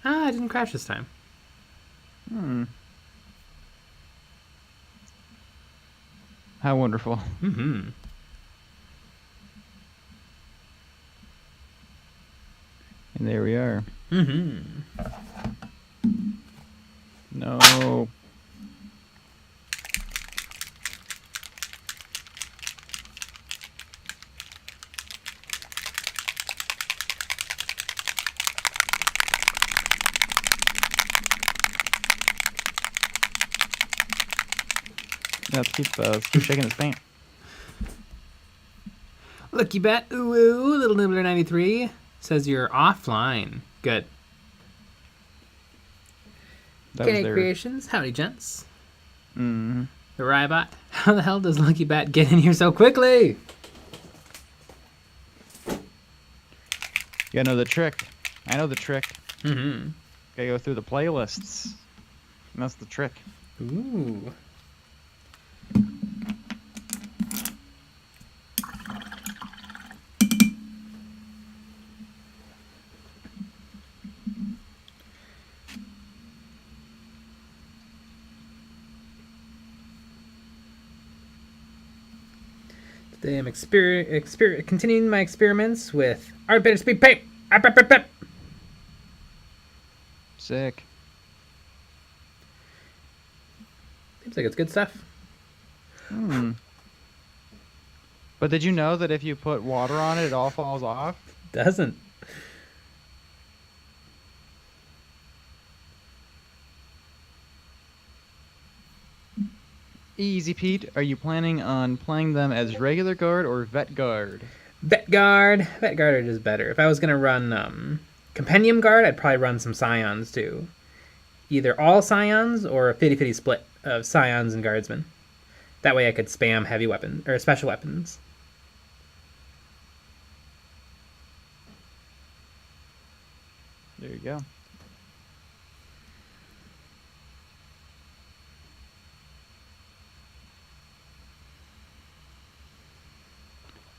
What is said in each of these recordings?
Ah, I didn't crash this time. How wonderful. Mm-hmm. And there we are. Mm-hmm. No. Let's keep shaking his paint. Lucky bet. Ooh, ooh, little nibbler 93 says you're offline. Good. Okay, Creations. Howdy, gents. Mm-hmm. The Rybot. How the hell does Lucky Bat get in here so quickly? You gotta know the trick. I know the trick. Mm-hmm. Gotta go through the playlists. And that's the trick. Ooh. Today I'm continuing my experiments with Art Better Speed Paint. Sick. Seems like it's good stuff. But did you know that if you put water on it, it all falls off? Doesn't. Easy, Pete. Are you planning on playing them as regular guard or vet guard? Vet guard. Vet guard is better. If I was gonna run compendium guard, I'd probably run some scions too. Either all scions or a 50-50 split of scions and guardsmen. That way I could spam heavy weapons or special weapons. There you go.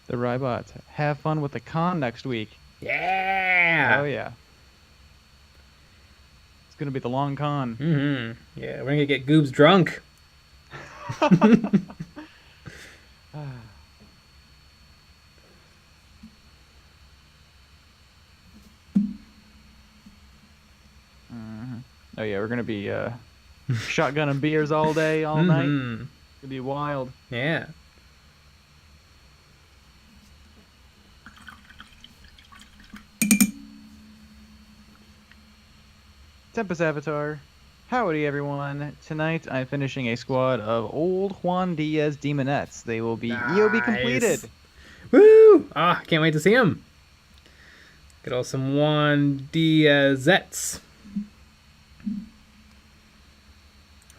The Rybots. Have fun with the con next week. Yeah! Oh, yeah. It's going to be the long con. Mm-hmm. Yeah, we're going to get Goobs drunk. Oh, yeah, we're going to be shotgunning beers all day, all night. It's going to be wild. Yeah. Tempest Avatar. Howdy, everyone. Tonight, I'm finishing a squad of old Juan Diaz Demonettes. They will be EOB completed. Woo! Ah, can't wait to see them. Get all some Juan Diazettes.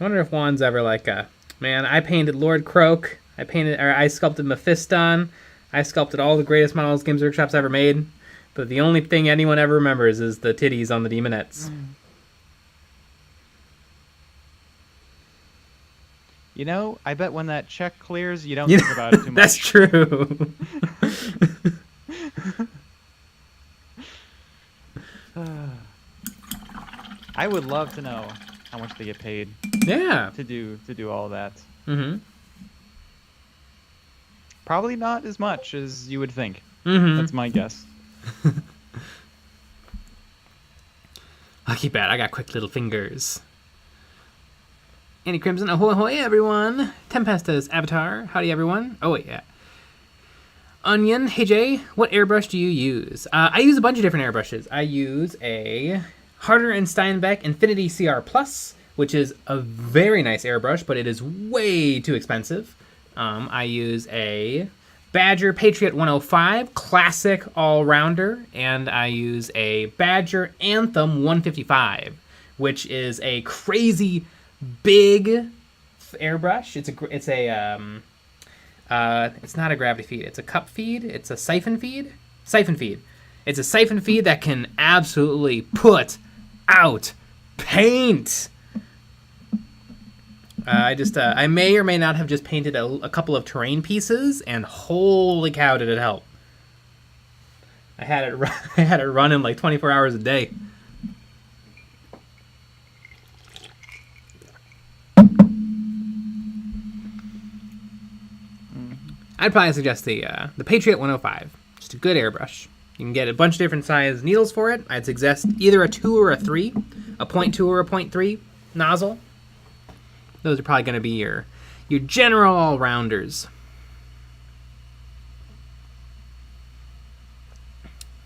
I wonder if Juan's ever like a... Man, I painted Lord Croak. I sculpted Mephiston. I sculpted all the greatest models Games Workshop's ever made. But the only thing anyone ever remembers is the titties on the Demonettes. You know, I bet when that check clears, you don't think about it too much. That's true. I would love to know how much they get paid. Yeah. To do all that. Mm-hmm. Probably not as much as you would think. Mm-hmm. That's my guess. Lucky Bat, I got quick little fingers. Annie Crimson, ahoy ahoy everyone! Tempesta's Avatar, howdy everyone. Oh wait, yeah. Onion, hey Jay, what airbrush do you use? I use a bunch of different airbrushes. I use a Harder & Steinbeck Infinity CR Plus, which is a very nice airbrush, but it is way too expensive. I use a Badger Patriot 105 Classic All-Rounder, and I use a Badger Anthem 155, which is a crazy big airbrush. It's not a gravity feed. It's a cup feed. It's a siphon feed. Siphon feed. It's a siphon feed that can absolutely put out paint. I may or may not have just painted a couple of terrain pieces, and holy cow, did it help! I had it run in like 24 hours a day. I'd probably suggest the Patriot 105. Just a good airbrush. You can get a bunch of different size needles for it. I'd suggest either a 2 or a 3, a 0.2 or a 0.3 nozzle. Those are probably going to be your general all-rounders.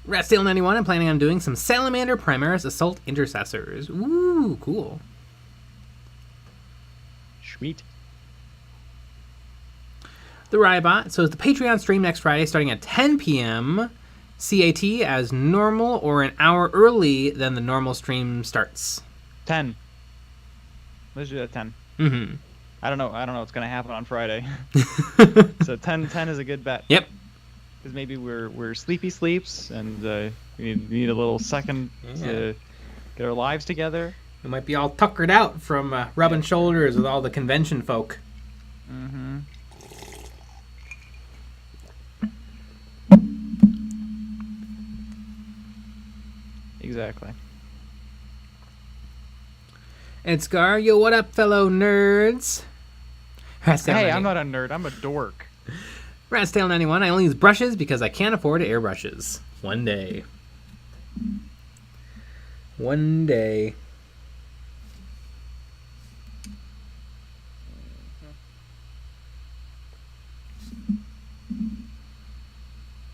Ratstale91, I'm planning on doing some Salamander Primaris Assault Intercessors. Ooh, cool. Sweet. The Rybot. So it's the Patreon stream next Friday starting at 10 p.m. CAT as normal or an hour early than the normal stream starts. 10. Let's do that 10. Mm-hmm. I don't know what's going to happen on Friday. So 10 is a good bet. Yep. Because maybe we're sleepy sleeps and we need a little second to get our lives together. We might be all tuckered out from rubbing shoulders with all the convention folk. Mm-hmm. Exactly. And Scar, yo, what up, fellow nerds? Hey, I'm not a nerd. I'm a dork. Ratstail91, I only use brushes because I can't afford airbrushes. One day. One day.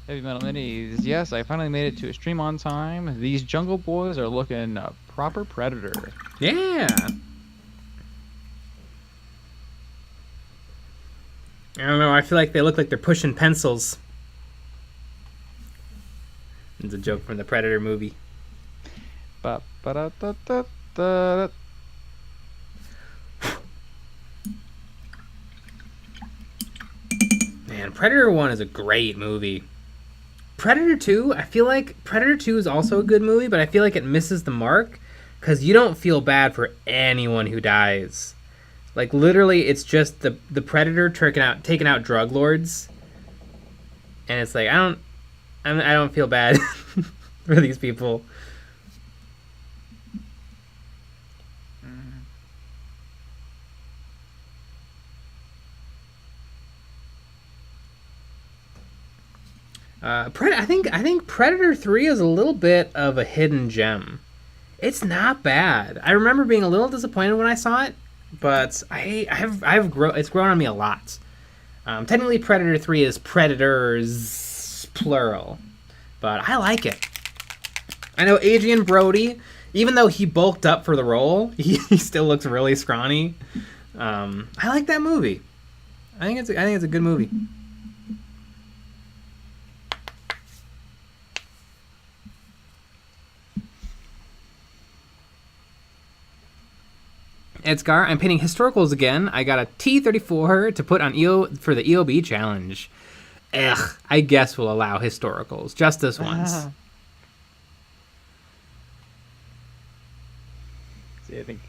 Heavy Metal Minis. Yes, I finally made it to a stream on time. These Jungle Boys are looking proper predator. Yeah. I don't know, I feel like they look like they're pushing pencils. It's a joke from the Predator movie. Ba-ba-da-da-da-da. Man, Predator 1 is a great movie. Predator 2, I feel like Predator 2 is also a good movie, but I feel like it misses the mark because you don't feel bad for anyone who dies. Like, literally, it's just the Predator taking out drug lords. And it's like, I don't feel bad for these people. I think Predator 3 is a little bit of a hidden gem. It's not bad. I remember being a little disappointed when I saw it, but it's grown on me a lot. Technically, Predator 3 is Predators plural, but I like it. I know Adrian Brody, even though he bulked up for the role, he still looks really scrawny. I like that movie. I think it's a good movie. Edgar, I'm painting historicals again. I got a T34 to put on for the EOB challenge. Ugh, I guess we'll allow historicals. Just this once. See, I think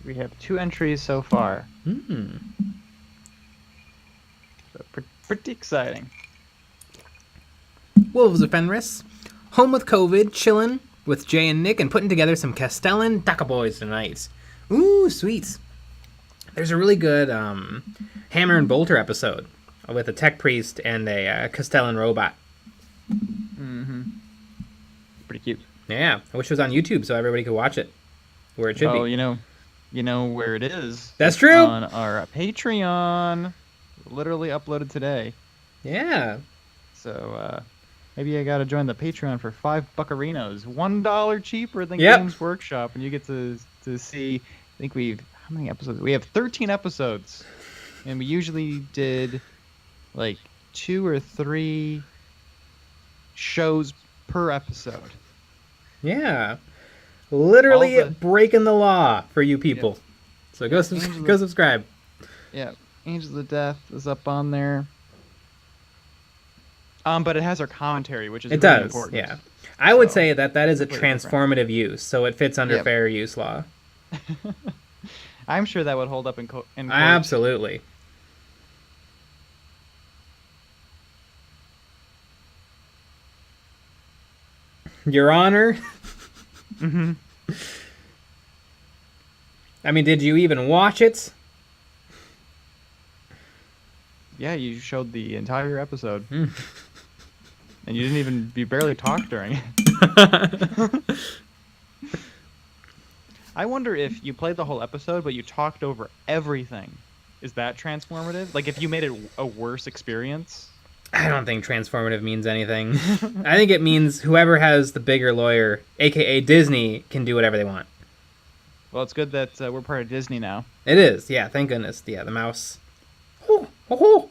we have 2 entries so far. So pretty exciting. Wolves of Fenris. Home with COVID, chillin' with Jay and Nick and putting together some Castellan Daka Boys tonight. Ooh, sweet. There's a really good Hammer and Bolter episode with a tech priest and a Castellan robot. Mm-hmm. Pretty cute. Yeah, I wish it was on YouTube so everybody could watch it where it should be. Oh, you know where it is. That's true. On our Patreon. Literally uploaded today. Yeah. So maybe I gotta join the Patreon for $5 buccarinos. $1 cheaper than Games Workshop, and you get to see. I think how many episodes? We have 13 episodes, and we usually did like 2 or 3 shows per episode. Yeah. Literally breaking the law for you people. Yep. So go subscribe. Yeah. Angels of Death is up on there. But it has our commentary, which is really important. Yeah. I would say that is a transformative use, so it fits under fair use law. I'm sure that would hold up in court. Absolutely. Your Honor. Mm-hmm. I mean, did you even watch it? Yeah, you showed the entire episode. And you didn't even barely talk during it. I wonder if you played the whole episode, but you talked over everything. Is that transformative? Like, if you made it a worse experience? I don't think transformative means anything. I think it means whoever has the bigger lawyer, aka Disney, can do whatever they want. Well, it's good that we're part of Disney now. It is, yeah. Thank goodness. Yeah, the mouse. Oh, oh,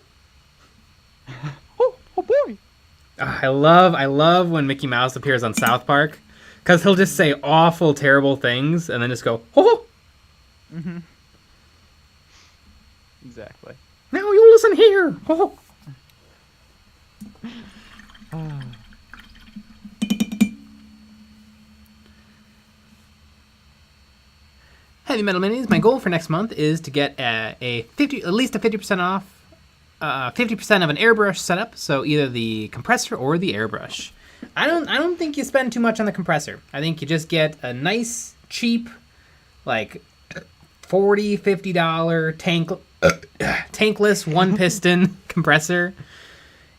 oh. Oh boy! I love when Mickey Mouse appears on South Park, because he'll just say awful, terrible things and then just go, oh. Mm-hmm. Exactly. Now you listen here. Oh. Heavy Metal Minis, my goal for next month is to get at least a 50% off, 50% of an airbrush setup. So either the compressor or the airbrush. I don't think you spend too much on the compressor. I think you just get a nice, cheap, like $40, $50 tankless one piston compressor.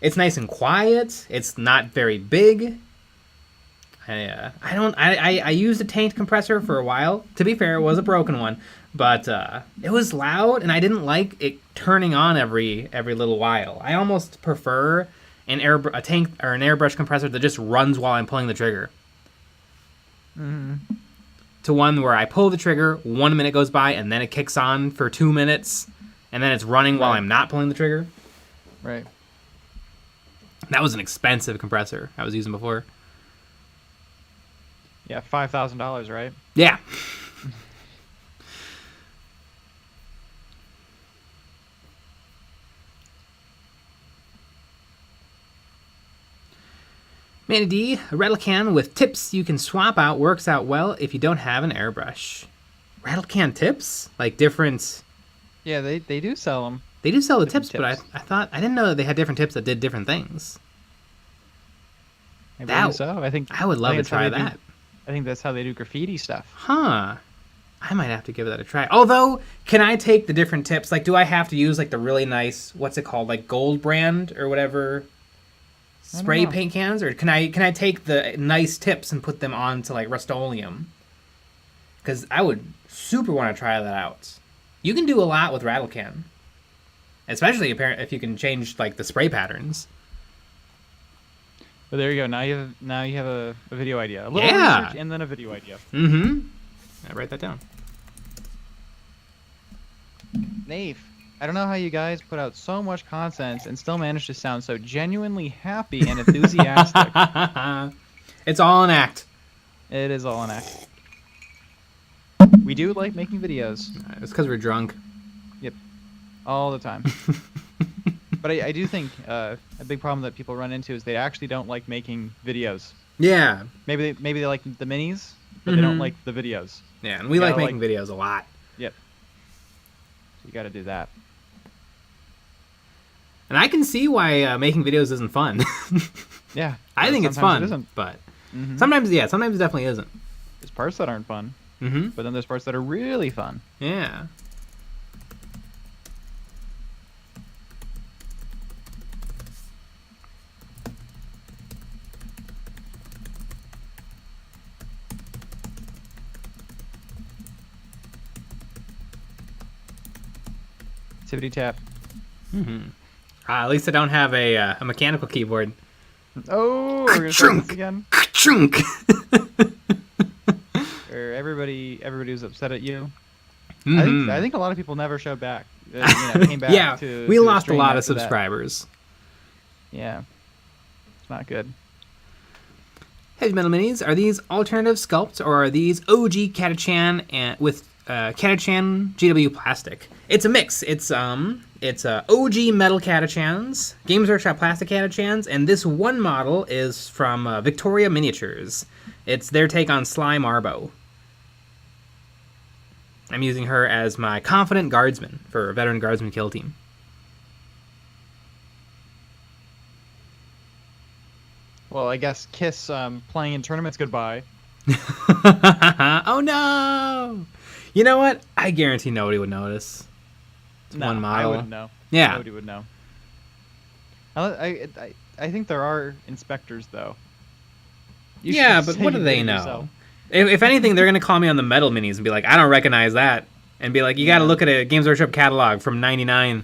It's nice and quiet. It's not very big. I used a tanked compressor for a while. To be fair, it was a broken one, but it was loud, and I didn't like it turning on every little while. I almost prefer a tank or an airbrush compressor that just runs while I'm pulling the trigger. Mm-hmm. To one where I pull the trigger, 1 minute goes by, and then it kicks on for 2 minutes, and then it's running while I'm not pulling the trigger. Right. That was an expensive compressor I was using before. Yeah, $5,000, right? Yeah. Manny D, a rattle can with tips you can swap out works out well if you don't have an airbrush. Rattle can tips? Like different... Yeah, they do sell them. They do sell the tips, but I didn't know that they had different tips that did different things. Maybe so. I would love to try that. I think that's how they do graffiti stuff. Huh. I might have to give that a try. Although, can I take the different tips? Like, do I have to use, like, the really nice, what's it called, like, Gold Brand or whatever spray paint cans? Or can I take the nice tips and put them onto, like, Rust-Oleum? Because I would super want to try that out. You can do a lot with rattle can. Especially if you can change, like, the spray patterns. But there you go. Now you have a video idea. A little research and then a video idea. Mm-hmm. I write that down. Nave, I don't know how you guys put out so much content and still manage to sound so genuinely happy and enthusiastic. It's all an act. It is all an act. We do like making videos. It's because we're drunk. Yep. All the time. But I do think a big problem that people run into is they actually don't like making videos. Yeah. Maybe they like the minis, but they don't like the videos. Yeah, and we like making videos a lot. Yep. So you got to do that. And I can see why making videos isn't fun. Yeah. I think it's fun, it isn't. but sometimes it definitely isn't. There's parts that aren't fun, but then there's parts that are really fun. Yeah. Tippity tap. At least I don't have a mechanical keyboard. Oh, we're gonna start this again. Chunk. Or everybody was upset at you. I think a lot of people never showed back. Came back. Yeah, we lost a lot of after subscribers. That. Yeah, it's not good. Heavy Metal Minis, are these alternative sculpts or are these OG CATACHAN and with CATACHAN GW plastic? It's a mix. It's OG metal CATACHANs, Games Workshop plastic CATACHANs, and this one model is from Victoria Miniatures. It's their take on Sly Marbo. I'm using her as my confident guardsman for a veteran guardsman kill team. Well, I guess Kiss playing in tournaments goodbye. Oh no! You know what? I guarantee nobody would notice. It's one model. I wouldn't know. Yeah. Nobody would know. I think there are inspectors though. You Yeah, should but say what do you they did it know? yourself. If anything, they're gonna call me on the metal minis and be like, I don't recognize that, and be like, you got to Yeah. look at a Games Workshop catalog from '99.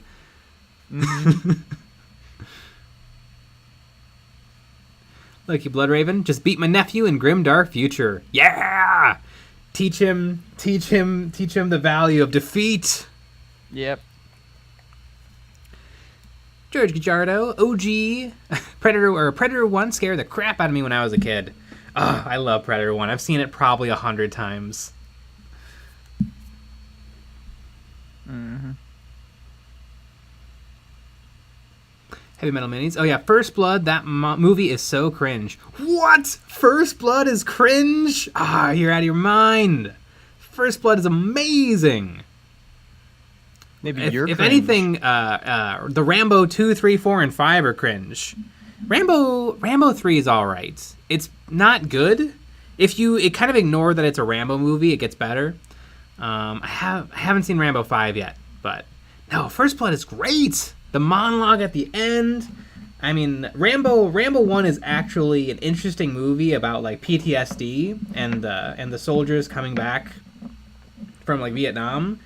Look, you Blood Raven, just beat my nephew in Grim Dark Future. Yeah, teach him the value of defeat. Yep. George Gajardo, OG Predator 1 scared the crap out of me when I was a kid. Oh, I love Predator 1. I've seen it probably 100 times. Heavy Metal Minis. Oh yeah, First Blood. That movie is so cringe. What? First Blood is cringe? Ah, you're out of your mind. First Blood is amazing. Maybe If cringe. anything, the Rambo 2, 3, 4, and 5 are cringe. Rambo 3 is all right. It's not good. If you kind of ignore that it's a Rambo movie, it gets better. I haven't seen Rambo 5 yet, but no, First Blood is great. The monologue at the end. I mean, Rambo 1 is actually an interesting movie about like PTSD and the soldiers coming back from like Vietnam.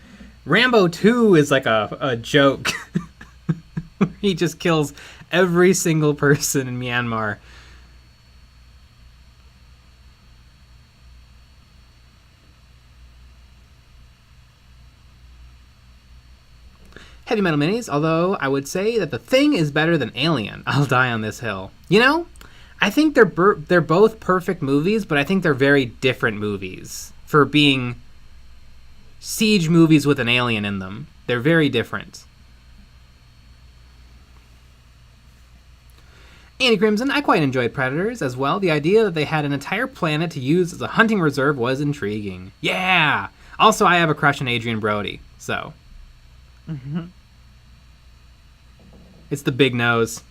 Rambo 2 is like a joke. He just kills every single person in Myanmar. Heavy Metal Minis, although I would say that The Thing is better than Alien. I'll die on this hill. You know, I think they're both perfect movies, but I think they're very different movies for being siege movies with an alien in them. They're very different. Andy Crimson, I quite enjoyed Predators as well. The idea that they had an entire planet to use as a hunting reserve was intriguing. Yeah! Also, I have a crush on Adrian Brody, so... It's the big nose.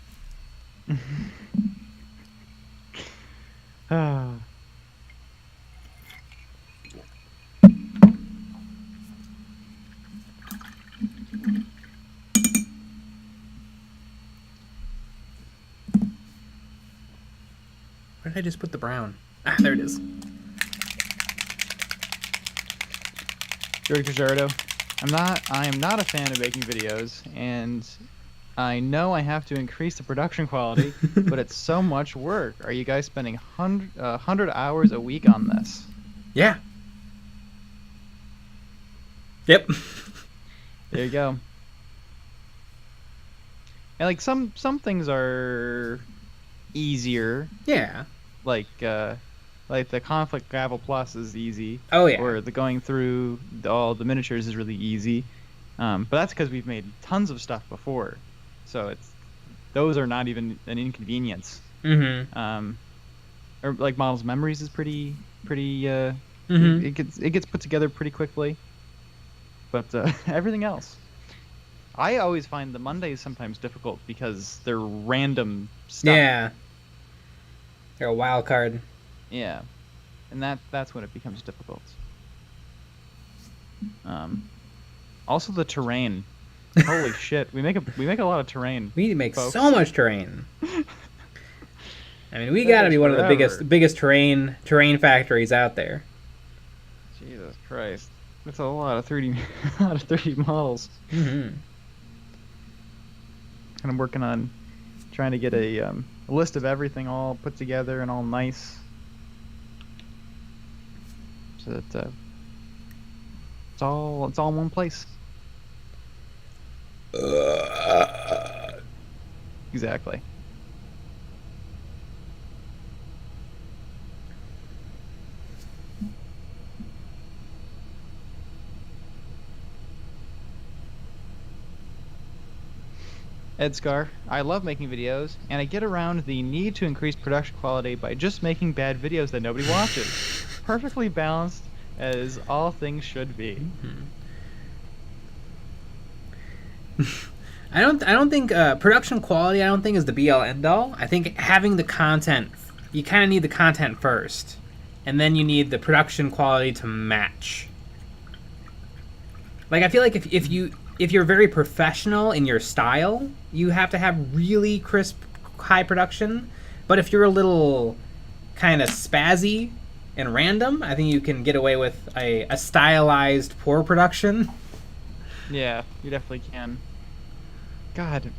Where did I just put the brown? Ah, there it is. George Gajardo. I am not a fan of making videos, and I know I have to increase the production quality, but it's so much work. Are you guys spending 100 hours a week on this? Yeah. Yep. There you go. And like some things are easier. Yeah. Like the Conflict Gravel Plus is easy. Oh yeah. Or the going through all the miniatures is really easy. But that's because we've made tons of stuff before, so those are not even an inconvenience. Mm-hmm. Or like Models Memories is pretty. Mm-hmm. It gets put together pretty quickly. But everything else, I always find the Mondays sometimes difficult because they're random stuff. Yeah. They're a wild card. Yeah, and that's when it becomes difficult. Also the terrain. Holy shit, we make a lot of terrain. We make folks. so much terrain. I mean, we gotta be one of the biggest terrain factories out there. Jesus Christ, that's a lot of 3D, a lot of 3D models. Mm-hmm. And I'm working on trying to get a list of everything all put together and all nice. So that it's all in one place. Exactly. Edscar, I love making videos, and I get around the need to increase production quality by just making bad videos that nobody watches. Perfectly balanced, as all things should be. I don't think production quality. I don't think is the be all end all. I think having the content, you kind of need the content first, and then you need the production quality to match. Like I feel like if you if you're very professional in your style, you have to have really crisp, high production. But if you're a little kind of spazzy and random, I think you can get away with a stylized, poor production. Yeah, you definitely can. God,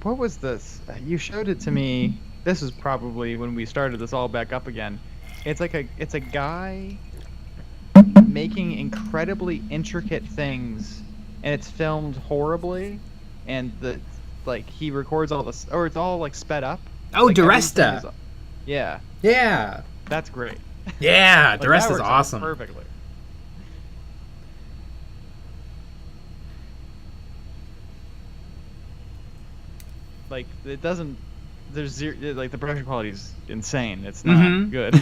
what was this? You showed it to me. This is probably when we started this all back up again. It's a guy making incredibly intricate things, and it's filmed horribly, and he records all this, or it's all like sped up. Oh, like, Duresta. Yeah. Yeah. That's great. Yeah, like, Duresta's awesome. Perfectly. Like, it doesn't. There's zero, like, the production quality is insane. It's not good,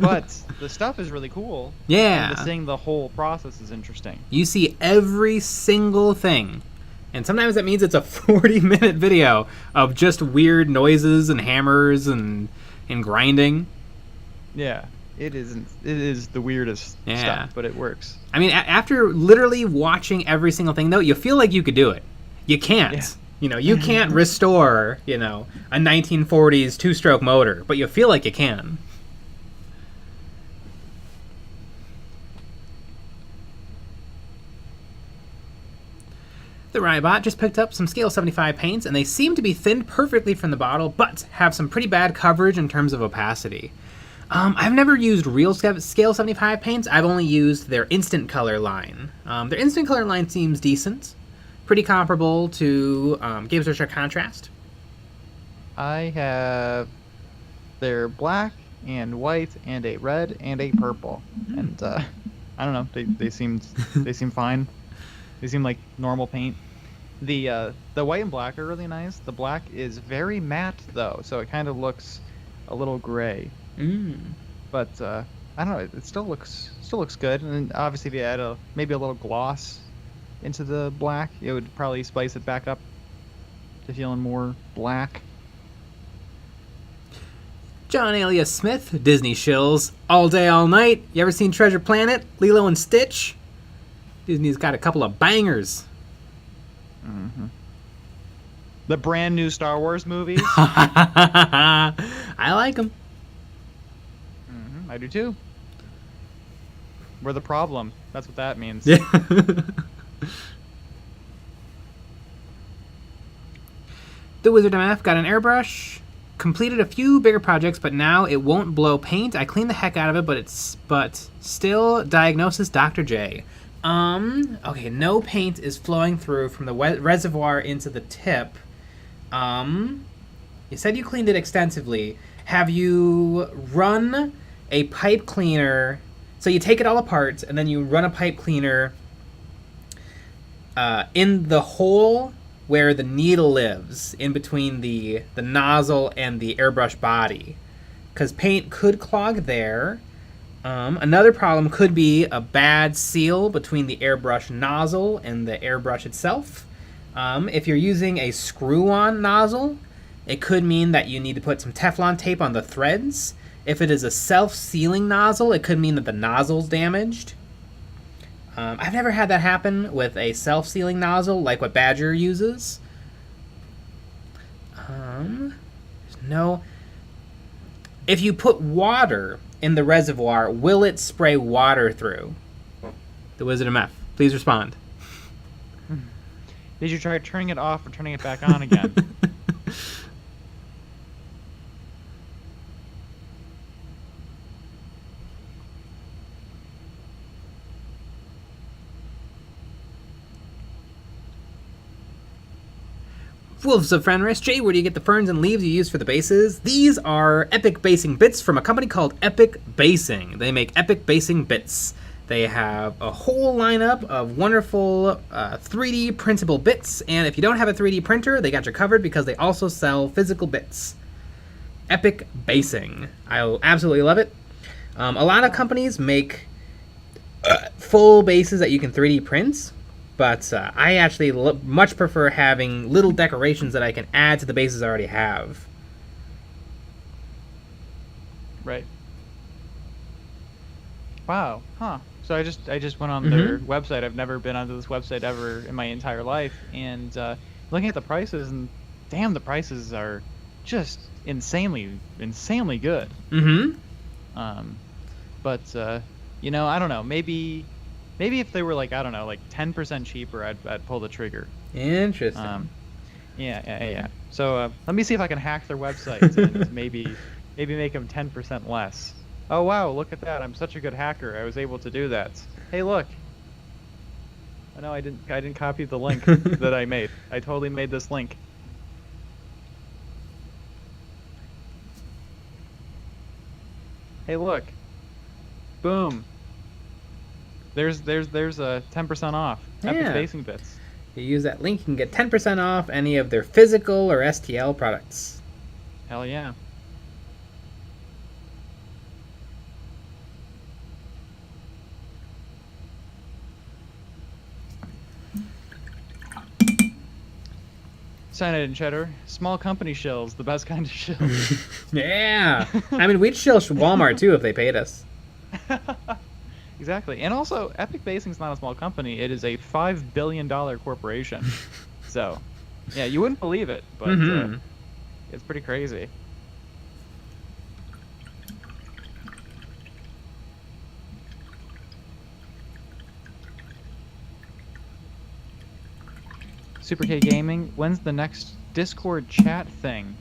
but the stuff is really cool. Yeah, and seeing the whole process is interesting. You see every single thing, and sometimes that means it's a 40-minute video of just weird noises and hammers and grinding. Yeah, it isn't. It is the weirdest stuff, but it works. I mean, after literally watching every single thing, though, you feel like you could do it. You can't. Yeah. You know, you can't restore, a 1940s two-stroke motor, but you feel like you can. The Rybot just picked up some Scale 75 paints, and they seem to be thinned perfectly from the bottle, but have some pretty bad coverage in terms of opacity. I've never used real Scale 75 paints. I've only used their Instant Color line. Their Instant Color line seems decent. Pretty comparable to Games Workshop Contrast. I have their black and white and a red and a purple, and I don't know. They seem fine. They seem like normal paint. The white and black are really nice. The black is very matte though, so it kind of looks a little gray. But I don't know. It still looks good. And obviously, if you add maybe a little gloss into the black, it would probably spice it back up to feeling more black. John alias Smith, Disney shills, all day, all night. You ever seen Treasure Planet, Lilo and Stitch? Disney's got a couple of bangers. The brand new Star Wars movies. I like them. I do too. We're the problem. That's what that means. Yeah. The Wizard MF got an airbrush, completed a few bigger projects, but now it won't blow paint. I cleaned the heck out of it, but still diagnosis Dr. J. Okay, no paint is flowing through from the reservoir into the tip. You said you cleaned it extensively. Have you run a pipe cleaner? So you take it all apart, and then you run a pipe cleaner in the hole where the needle lives, in between the nozzle and the airbrush body. Because paint could clog there. Another problem could be a bad seal between the airbrush nozzle and the airbrush itself. If you're using a screw-on nozzle, it could mean that you need to put some Teflon tape on the threads. If it is a self-sealing nozzle, it could mean that the nozzle's damaged. I've never had that happen with a self-sealing nozzle like what Badger uses. No. If you put water in the reservoir, will it spray water through? The Wizard MF, please respond. Did you try turning it off or turning it back on again? Wolves of Fenris. Jay, where do you get the ferns and leaves you use for the bases? These are epic basing bits from a company called Epic Basing. They make epic basing bits. They have a whole lineup of wonderful 3D printable bits, and if you don't have a 3D printer, they got you covered because they also sell physical bits. Epic Basing. I absolutely love it. A lot of companies make full bases that you can 3D print, but I actually much prefer having little decorations that I can add to the bases I already have. Right. Wow. Huh. So I just went on their website. I've never been onto this website ever in my entire life, and looking at the prices, and damn, the prices are just insanely good. Mm-hmm. But I don't know. Maybe if they were like, I don't know, like 10% cheaper, I'd pull the trigger. Interesting. Yeah. So let me see if I can hack their website and maybe make them 10% less. Oh wow, look at that! I'm such a good hacker. I was able to do that. Hey, look. Oh no, I didn't copy the link that I made. I totally made this link. Hey, look. Boom. There's a 10% off. Epic Basing Bits. You use that link, you can get 10% off any of their physical or STL products. Hell yeah. Cyanide and cheddar. Small company shells, the best kind of shells. Yeah. I mean, we'd shill Walmart too if they paid us. Exactly. And also, Epic Basing's not a small company. It is a $5 billion corporation. So, yeah, you wouldn't believe it, but it's pretty crazy. Super K Gaming, when's the next Discord chat thing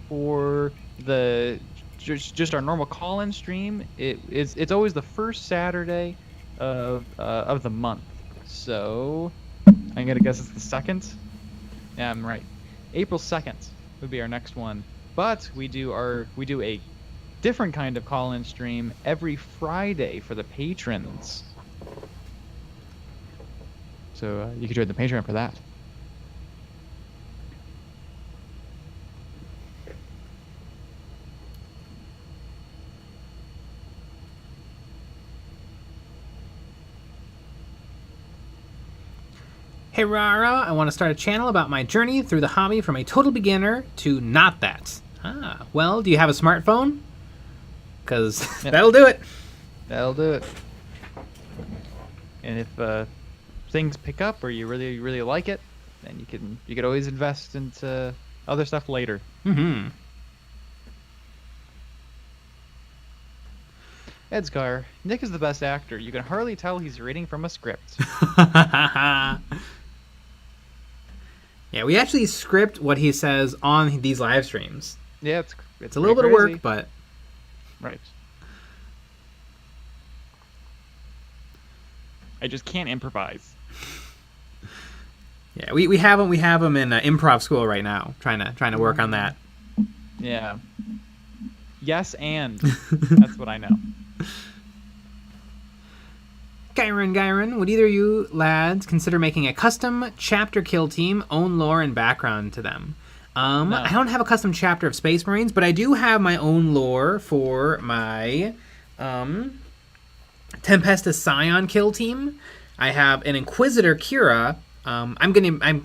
for the just our normal call-in stream? It's always the first Saturday of the month. So I'm gonna guess it's the 2nd. Yeah, I'm right. April 2nd would be our next one. But we do a different kind of call-in stream every Friday for the patrons. So you can join the Patreon for that. Hey Rara, I want to start a channel about my journey through the hobby from a total beginner to not that. Well, do you have a smartphone? Because that'll do it. That'll do it. And if things pick up or you really, really like it, then you could always invest into other stuff later. Mm-hmm. Edscar, Nick is the best actor. You can hardly tell he's reading from a script. Yeah, we actually script what he says on these live streams. Yeah, it's a little bit of work, but right. I just can't improvise. Yeah, we have him in improv school right now, trying to work on that. Yeah. Yes, and that's what I know. Gyron, would either of you lads consider making a custom chapter kill team, own lore and background to them? No. I don't have a custom chapter of Space Marines, but I do have my own lore for my Tempestus Scion kill team. I have an Inquisitor Kira. I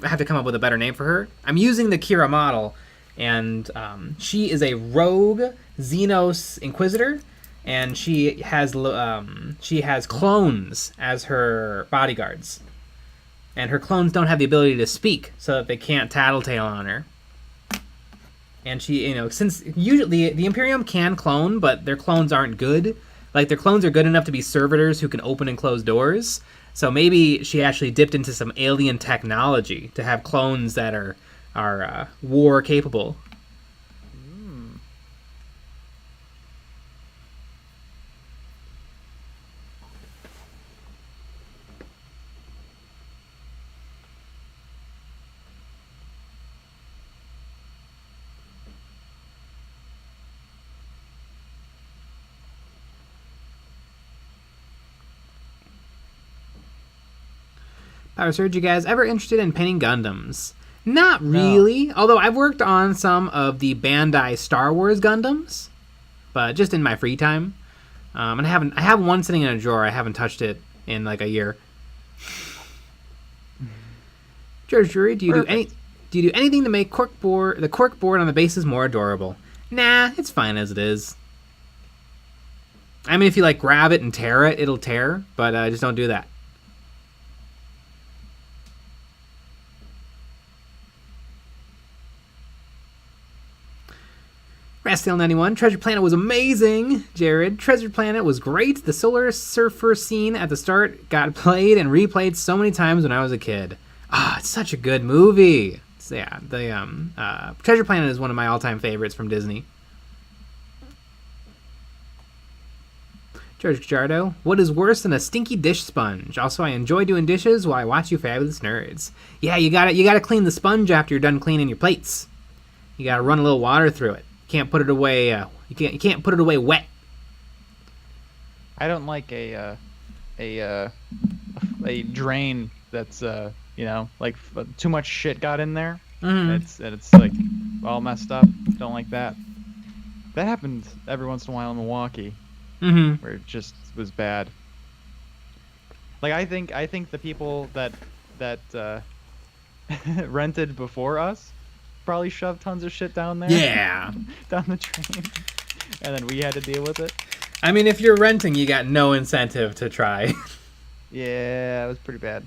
have to come up with a better name for her. I'm using the Kira model, and she is a rogue Xenos Inquisitor. And she has clones as her bodyguards, and her clones don't have the ability to speak, so that they can't tattletale on her. And she, since usually the Imperium can clone, but their clones aren't good. Like, their clones are good enough to be servitors who can open and close doors. So maybe she actually dipped into some alien technology to have clones that are war capable. Power Surge, you guys ever interested in painting Gundams? Not really, although I've worked on some of the Bandai Star Wars Gundams, but just in my free time. And I have one sitting in a drawer. I haven't touched it in like a year. George Drury, do you do anything to make the cork board on the base more adorable? Nah, it's fine as it is. I mean, if you like grab it and tear it, it'll tear, but just don't do that. Rastale91, Treasure Planet was amazing. Jared, Treasure Planet was great. The Solar Surfer scene at the start got played and replayed so many times when I was a kid. It's such a good movie. So yeah, the Treasure Planet is one of my all-time favorites from Disney. George Gajardo, what is worse than a stinky dish sponge? Also, I enjoy doing dishes while I watch you fabulous nerds. Yeah, you gotta clean the sponge after you're done cleaning your plates. You gotta run a little water through it. Can't put it away. You can't put it away wet. I don't like a drain that's like too much shit got in there. Mm-hmm. And it's like all messed up. Don't like that. That happens every once in a while in Milwaukee, where it just was bad. Like I think the people that rented before us probably shoved tons of shit down there. Yeah. Down the drain. And then we had to deal with it. I mean, if you're renting, you got no incentive to try. Yeah, it was pretty bad.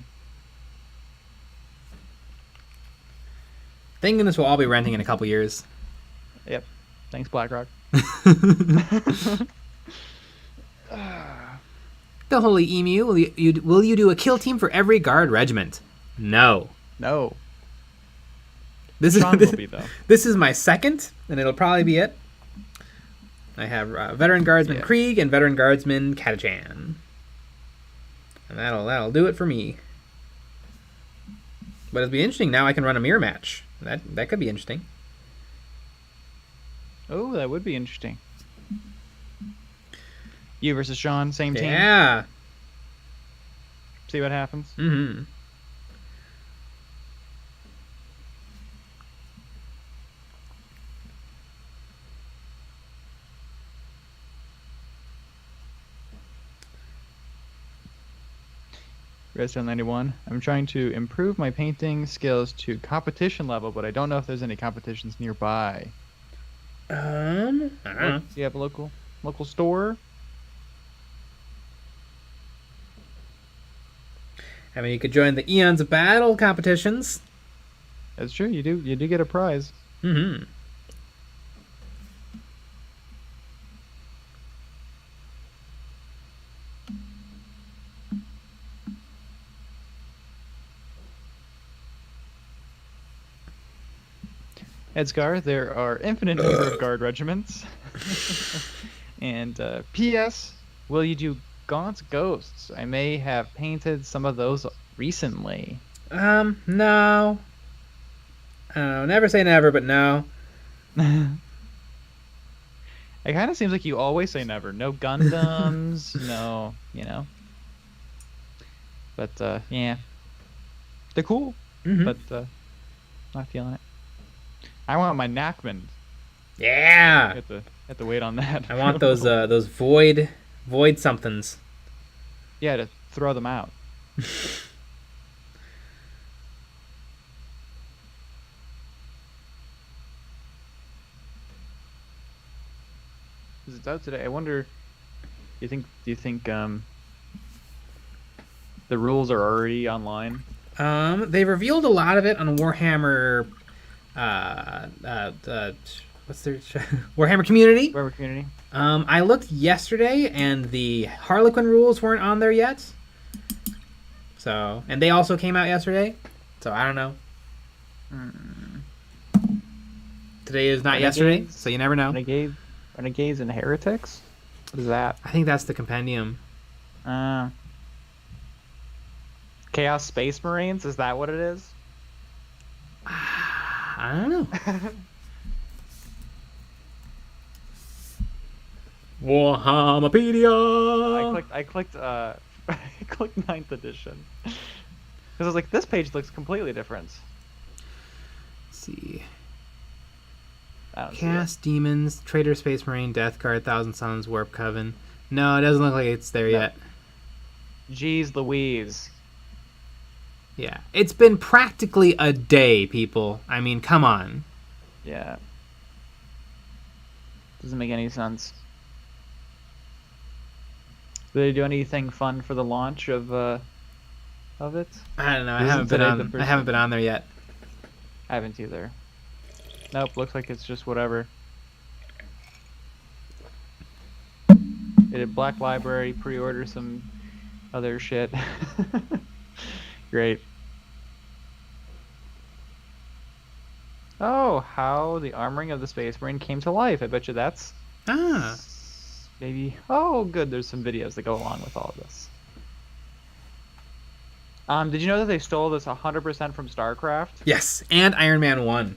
Thank goodness we'll all be renting in a couple years. Yep. Thanks, BlackRock. The Holy Emu, will you do a kill team for every guard regiment? No. No. This Sean is will be, though. This is my second, and it'll probably be it. I have Veteran Guardsman Krieg and Veteran Guardsman CATACHAN. And that'll do it for me. But it'll be interesting. Now I can run a mirror match. That could be interesting. Oh, that would be interesting. You versus Sean, same team. Yeah. See what happens. Mm-hmm. Redstone 91. I'm trying to improve my painting skills to competition level, but I don't know if there's any competitions nearby. I don't know. Do you have a local store? I mean, you could join the Eons of Battle competitions. That's true. You do get a prize. Mm-hmm. Edsgar, there are infinite number of guard regiments. And P.S. Will you do Gaunt's Ghosts? I may have painted some of those recently. No. Never say never, but no. It kind of seems like you always say never. No Gundams, no, But, yeah. They're cool, but not feeling it. I want my Nachman. Yeah. Have to wait on that. I want those void somethings. Yeah, to throw them out. Is it out today? I wonder. Do you think the rules are already online? They revealed a lot of it on Warhammer. What's their Warhammer Community? Warhammer Community. I looked yesterday, and the Harlequin rules weren't on there yet. So, and they also came out yesterday. So I don't know. Today is not yesterday, so you never know. Renegades and Heretics? What is that? I think that's the compendium. Chaos Space Marines? Is that what it is? I don't know. Warhammerpedia. I clicked I clicked 9th edition. Because I was like, this page looks completely different. Let's see. Chaos Demons, Traitor Space Marine, Death Guard, Thousand Suns, Warp Coven. No, it doesn't look like it's there yet. Jeez Louise. Yeah. It's been practically a day, people. I mean, come on. Yeah. Doesn't make any sense. Did they do anything fun for the launch of it? I don't know. Isn't today the I first haven't been on there yet. I haven't either. Nope, looks like it's just whatever. They did Black Library, pre-order some other shit. Great. Oh, how the armoring of the Space Marine came to life. I bet you that's maybe. Oh, good. There's some videos that go along with all of this. Did you know that they stole this 100% from StarCraft? Yes, and Iron Man 1.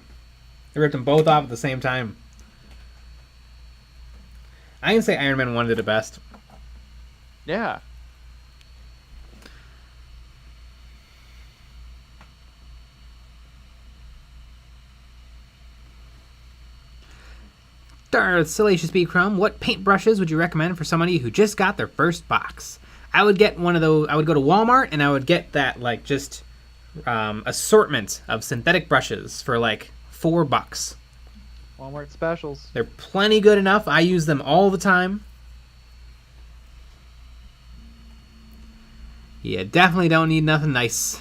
They ripped them both off at the same time. I can say Iron Man 1 did it best. Yeah. Salacious B. Crumb, what paintbrushes would you recommend for somebody who just got their first box? I would get one of those. I would go to Walmart and I would get that like just assortment of synthetic brushes for like $4. Walmart specials. They're plenty good enough. I use them all the time. Yeah, definitely don't need nothing nice.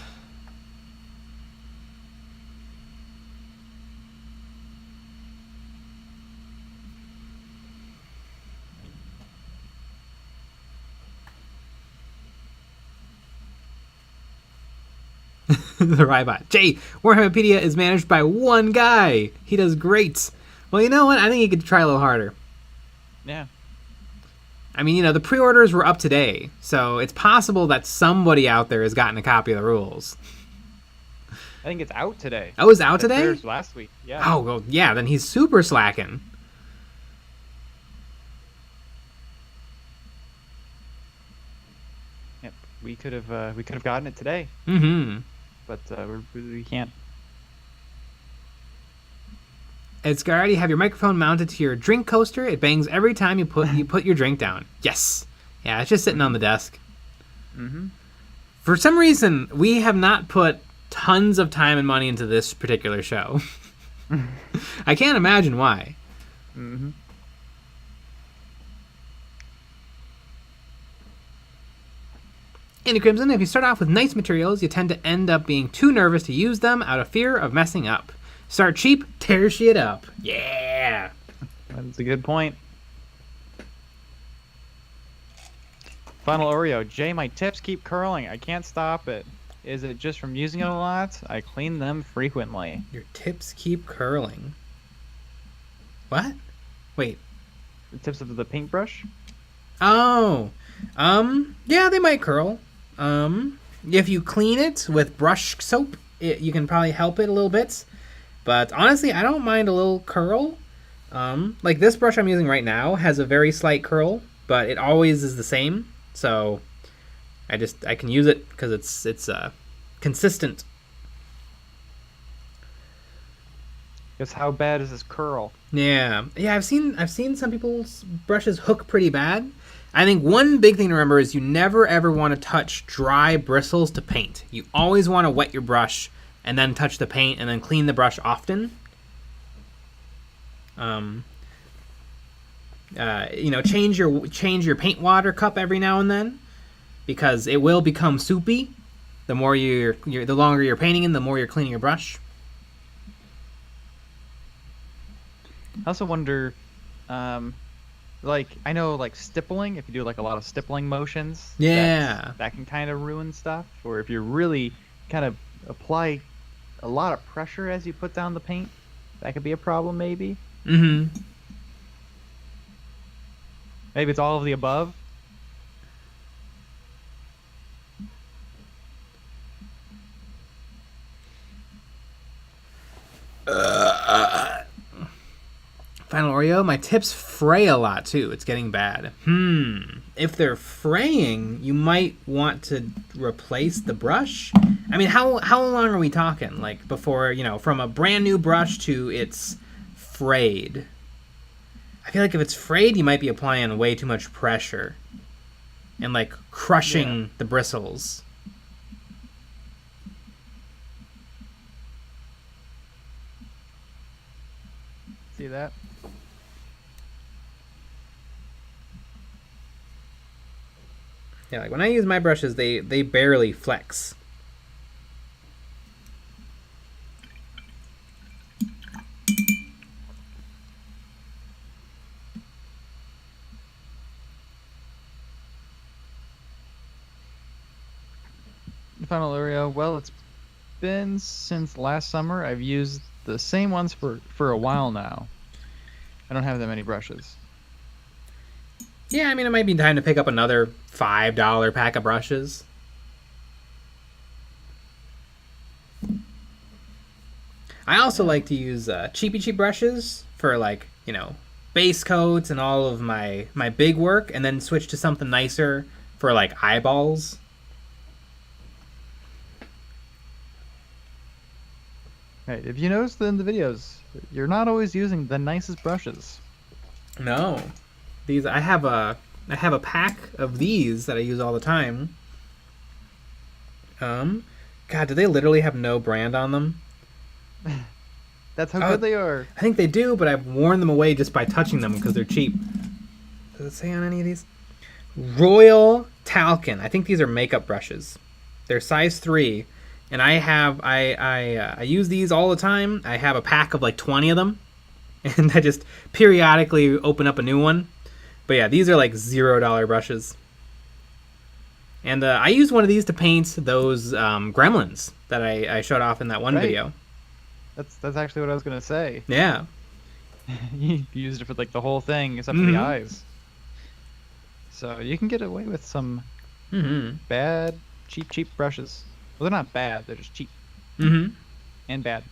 The Rybot. Jay, Warhammerpedia is managed by one guy. He does great. Well, you know what? I think he could try a little harder. Yeah. I mean, you know, the pre-orders were up today, so it's possible that somebody out there has gotten a copy of the rules. I think it's out today. Oh, it's out today? It was last week. Yeah. Oh, well, yeah, then he's super slacking. Yep. We could have gotten it today. Mm-hmm. But we can't. It's already have your microphone mounted to your drink coaster. It bangs every time you put your drink down. Yes. Yeah, it's just sitting on the desk. Mm-hmm. For some reason, we have not put tons of time and money into this particular show. I can't imagine why. Mm-hmm. In the Crimson, if you start off with nice materials, you tend to end up being too nervous to use them out of fear of messing up. Start cheap, tear shit up. Yeah! That's a good point. Final Oreo. Jay, my tips keep curling. I can't stop it. Is it just from using it a lot? I clean them frequently. Your tips keep curling. What? Wait. The tips of the paintbrush? Oh. Yeah, they might curl. If you clean it with brush soap, you can probably help it a little bit. But honestly, I don't mind a little curl. Like this brush I'm using right now has a very slight curl, but it always is the same. So I can use it because it's consistent. Guess how bad is this curl? Yeah. I've seen some people's brushes hook pretty bad. I think one big thing to remember is you never ever want to touch dry bristles to paint. You always want to wet your brush and then touch the paint and then clean the brush often. Change your paint water cup every now and then because it will become soupy. The more the longer you're painting in, the more you're cleaning your brush. I also wonder, I know like stippling, if you do like a lot of stippling motions, yeah, that can kind of ruin stuff. Or if you really kind of apply a lot of pressure as you put down the paint, that could be a problem maybe. Mm-hmm. Maybe it's all of the above. Final Oreo, my tips fray a lot too. It's getting bad. If they're fraying, you might want to replace the brush. I mean, how long are we talking? Like before, from a brand new brush to it's frayed. I feel like if it's frayed, you might be applying way too much pressure and like crushing the bristles. See that? Yeah, like when I use my brushes, they barely flex. Final area. Well, it's been since last summer. I've used the same ones for a while now. I don't have that many brushes. Yeah, I mean, it might be time to pick up another $5 pack of brushes. I also like to use cheap brushes for, like, you know, base coats and all of my big work, and then switch to something nicer for, like, eyeballs. Right. If you notice in the videos, you're not always using the nicest brushes. No. These I have a pack of these that I use all the time. God, do they literally have no brand on them? That's how good they are. I think they do, but I've worn them away just by touching them because they're cheap. Does it say on any of these? Royal Talcon. I think these are makeup brushes. They're size 3, and I use these all the time. I have a pack of like 20 of them, and I just periodically open up a new one. But yeah, these are like $0 brushes. And I used one of these to paint those gremlins that I showed off in that one video. That's actually what I was gonna say. Yeah. You used it for like the whole thing except for the eyes. So you can get away with some bad, cheap brushes. Well, they're not bad. They're just cheap. And bad.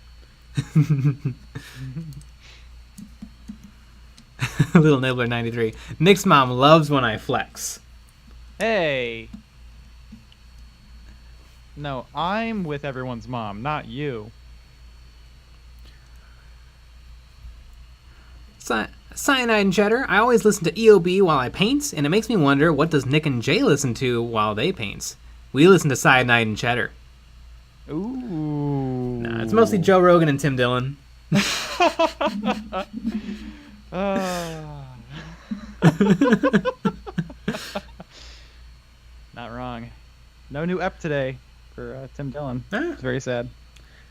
Little Nibbler 93. Nick's mom loves when I flex. Hey. No, I'm with everyone's mom, not you. Cyanide and Cheddar. I always listen to EOB while I paint, and it makes me wonder, what does Nick and Jay listen to while they paint? We listen to Cyanide and Cheddar. Ooh. Nah, it's mostly Joe Rogan and Tim Dillon. Not wrong. No new ep today for Tim Dillon. It's very sad.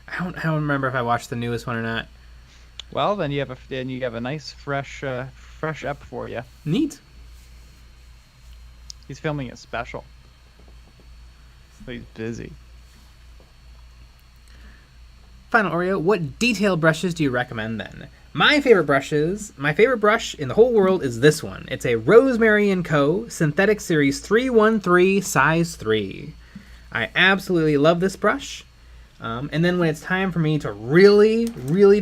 I don't remember if I watched the newest one or not. Well, then you have a nice fresh ep for you. Neat. He's filming a special, so he's busy. Final Oreo, what detail brushes do you recommend then? My favorite brush in the whole world is this one. It's a Rosemary & Co. Synthetic Series 313 size 3. I absolutely love this brush. And then when it's time for me to really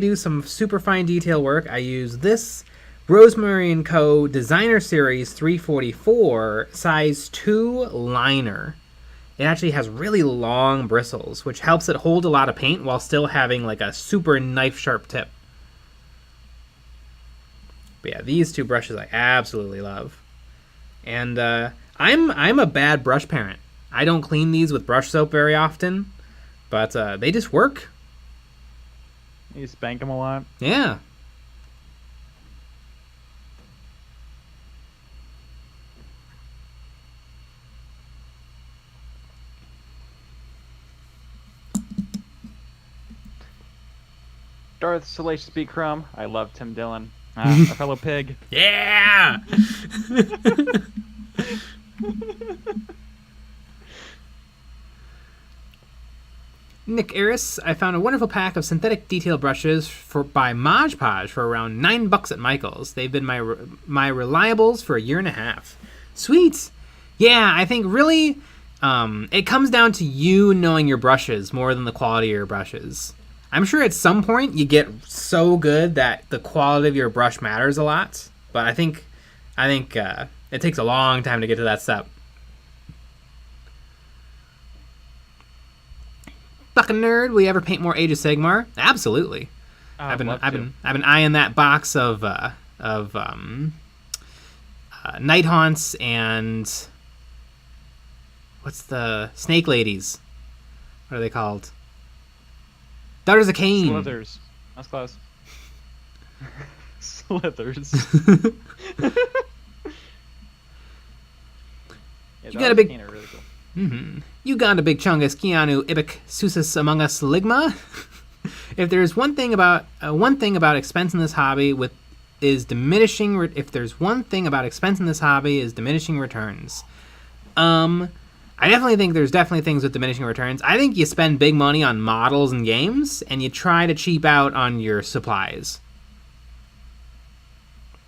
do some super fine detail work, I use this Rosemary & Co. Designer Series 344 size 2 liner. It actually has really long bristles, which helps it hold a lot of paint while still having like a super knife sharp tip. But yeah, these two brushes I absolutely love. And I'm a bad brush parent. I don't clean these with brush soap very often, but they just work. You spank them a lot? Yeah. Darth Salacious B. Crumb. I love Tim Dillon. A fellow pig. Yeah! Nick Eris, I found a wonderful pack of synthetic detail brushes by Mod Podge for around $9 at Michael's. They've been my reliables for a year and a half. Sweet! Yeah, I think really it comes down to you knowing your brushes more than the quality of your brushes. I'm sure at some point you get so good that the quality of your brush matters a lot, but I think it takes a long time to get to that step. Fucking nerd, will you ever paint more Age of Sigmar? Absolutely. I've been eyeing that box of Night Haunts and what's the Snake Ladies? What are they called? Daughters of Cain. Slithers. That's close. Slithers. Yeah, You got a big... Are really cool. Uganda Big Chungus Keanu Ibik Susis Among Us Ligma. If there's one thing about expense in this hobby is diminishing. If there's one thing about expense in this hobby is diminishing returns. I definitely think there's things with diminishing returns. I think you spend big money on models and games, and you try to cheap out on your supplies.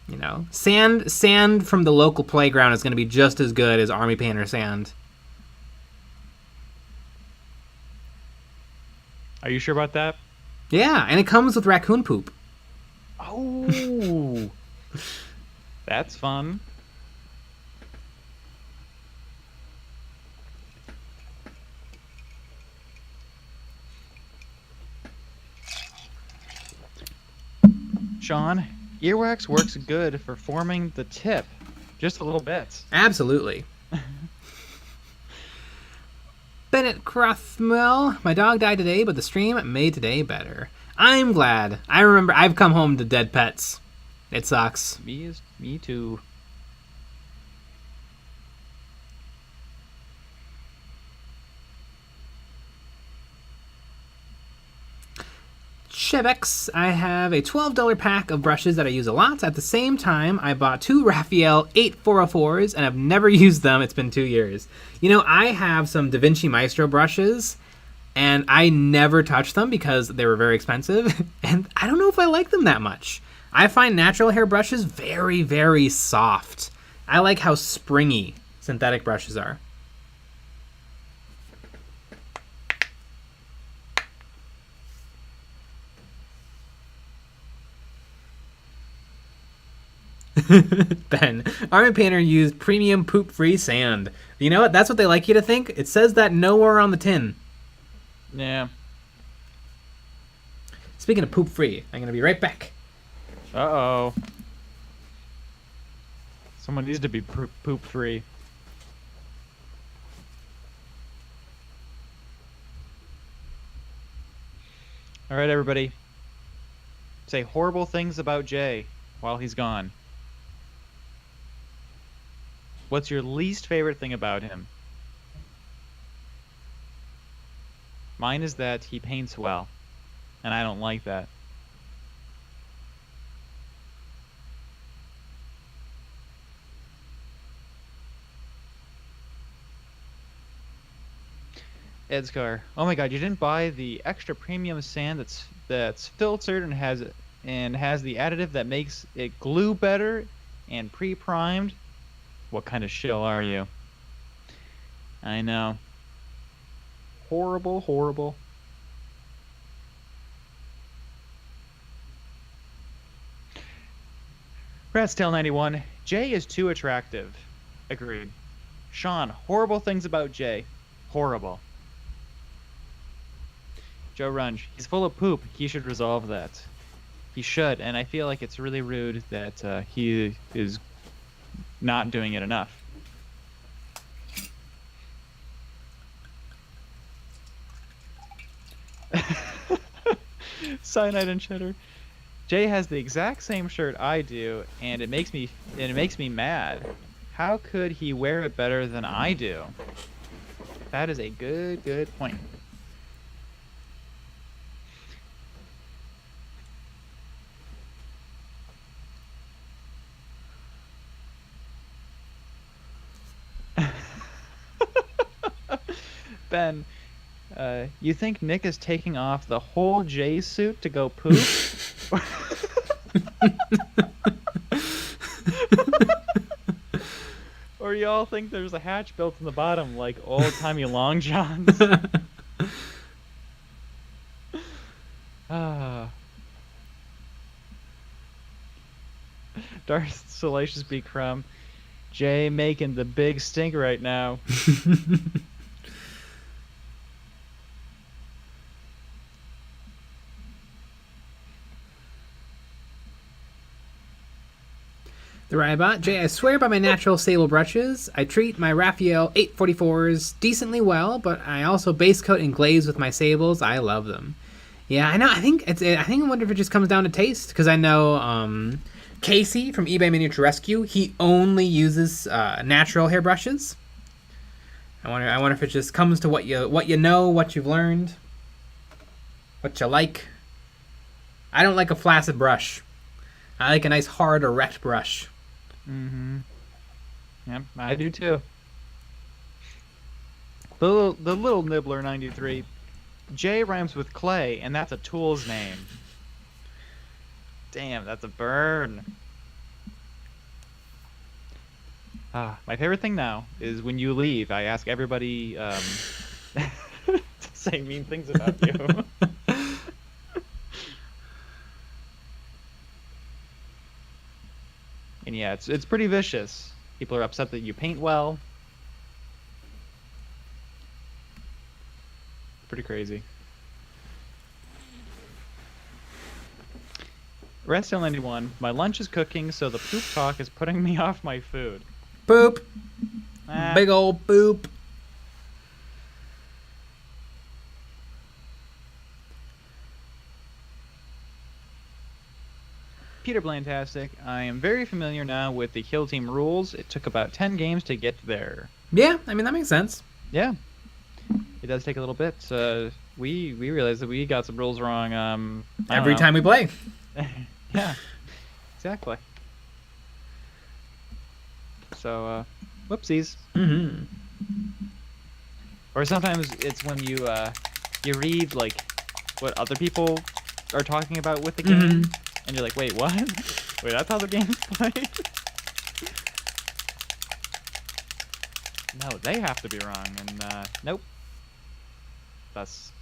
You know, sand from the local playground is going to be just as good as army painter sand. Are you sure about that? Yeah, and it comes with raccoon poop. Oh, that's fun. Sean, earwax works good for forming the tip. Just a little bit. Absolutely. Bennett Crothwell, my dog died today, but the stream made today better. I'm glad. I remember I've come home to dead pets. It sucks. Me too. Chevex, I have a $12 pack of brushes that I use a lot. At the same time, I bought 2 Raphael 8404s, and I've never used them. It's been 2 years. You know, I have some Da Vinci Maestro brushes, and I never touched them because they were very expensive, and I don't know if I like them that much. I find natural hair brushes very, very soft. I like how springy synthetic brushes are. Ben, Army Painter used premium poop-free sand. You know what? That's what they like you to think. It says that nowhere on the tin. Yeah. Speaking of poop-free, I'm going to be right back. Uh-oh. Someone needs to be poop-free. All right, everybody. Say horrible things about Jay while he's gone. What's your least favorite thing about him? Mine is that he paints well, and I don't like that. Edscar, oh my god, you didn't buy the extra premium sand that's filtered and has the additive that makes it glue better and pre-primed? What kind of shill are you? I know. Horrible, horrible. Ratstail91, Jay is too attractive. Agreed. Sean, horrible things about Jay. Horrible. Joe Runge, he's full of poop. He should resolve that. He should, and I feel like it's really rude that he is not doing it enough. Cyanide and cheddar. Jay has the exact same shirt I do, and it makes me mad. How could he wear it better than I do? That is a good point. Ben, you think Nick is taking off the whole J suit to go poop? Or y'all think there's a hatch built in the bottom like old-timey long johns? Darth Salacious B. Crumb. Jay making the big stink right now. The Rybot, Jay, I swear by my natural sable brushes. I treat my Raphael 844s decently well, but I also base coat and glaze with my sables. I love them. Yeah, I know. I wonder if it just comes down to taste, because I know Casey from eBay Miniature Rescue, he only uses natural hair brushes. I wonder if it just comes to what you know, what you've learned, what you like. I don't like a flaccid brush. I like a nice hard erect brush. Mm-hmm. Yep, I do too. The little Nibbler 93. J rhymes with clay, and that's a tool's name. Damn, that's a burn. My favorite thing now is when you leave, I ask everybody to say mean things about you. And yeah, it's pretty vicious. People are upset that you paint well. Pretty crazy. Redstone 91. My lunch is cooking, so the poop talk is putting me off my food. Boop. Big old boop. Peter Blantastic, I am very familiar now with the kill team rules. It took about 10 games to get there. Yeah, I mean, that makes sense. Yeah. It does take a little bit. We realized that we got some rules wrong every time we play. Yeah, exactly. So, whoopsies. Mm-hmm. Or sometimes it's when you read like what other people are talking about with the game, and you're like, wait, what? Wait, that's how the game's played? No, they have to be wrong, and nope. That's...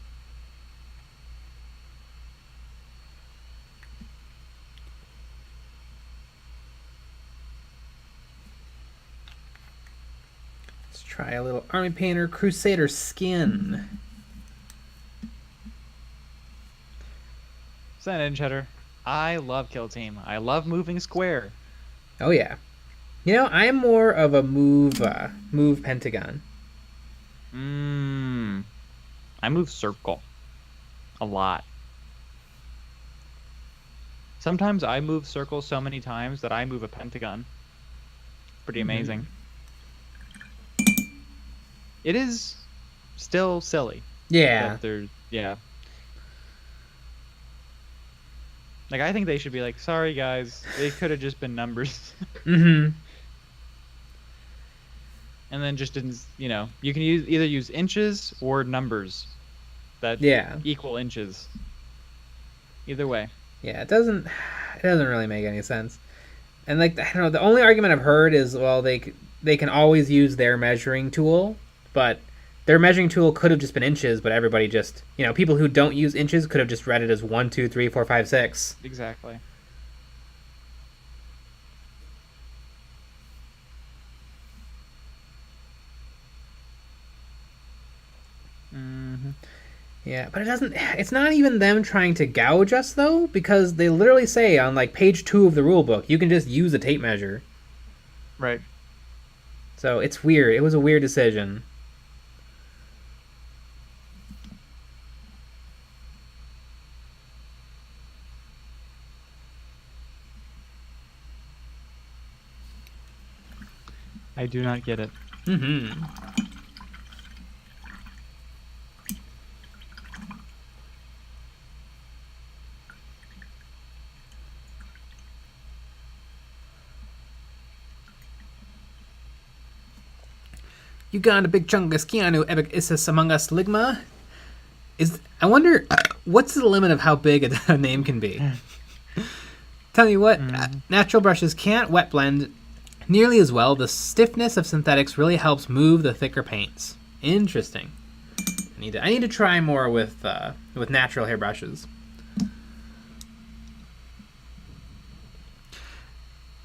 Let's try a little Army Painter Crusader skin. Send in, Cheddar. I love Kill Team. I love moving square. Oh yeah. You know, I am more of a move pentagon. I move circle a lot. Sometimes I move circle so many times that I move a pentagon. Pretty amazing. It is still silly. Yeah. Yeah. Like, I think they should be like, sorry guys, it could have just been numbers. Mm-hmm. And then just didn't, you can either use inches or numbers that equal inches. Either way. Yeah, it doesn't really make any sense. And like, I don't know, the only argument I've heard is, well, they can always use their measuring tool, but their measuring tool could have just been inches, but everybody just, people who don't use inches could have just read it as 1, 2, 3, 4, 5, 6. Exactly. Yeah, but it's not even them trying to gouge us, though, because they literally say on, like, page 2 of the rulebook, you can just use a tape measure. Right. So it's weird. It was a weird decision. I do not get it. Mm-hmm. Uganda Big Chungus Keanu Epic Issus Among Us Ligma. I wonder what's the limit of how big a name can be. Tell you what, natural brushes can't wet blend nearly as well. The stiffness of synthetics really helps move the thicker paints. Interesting. I need to try more with natural hair brushes.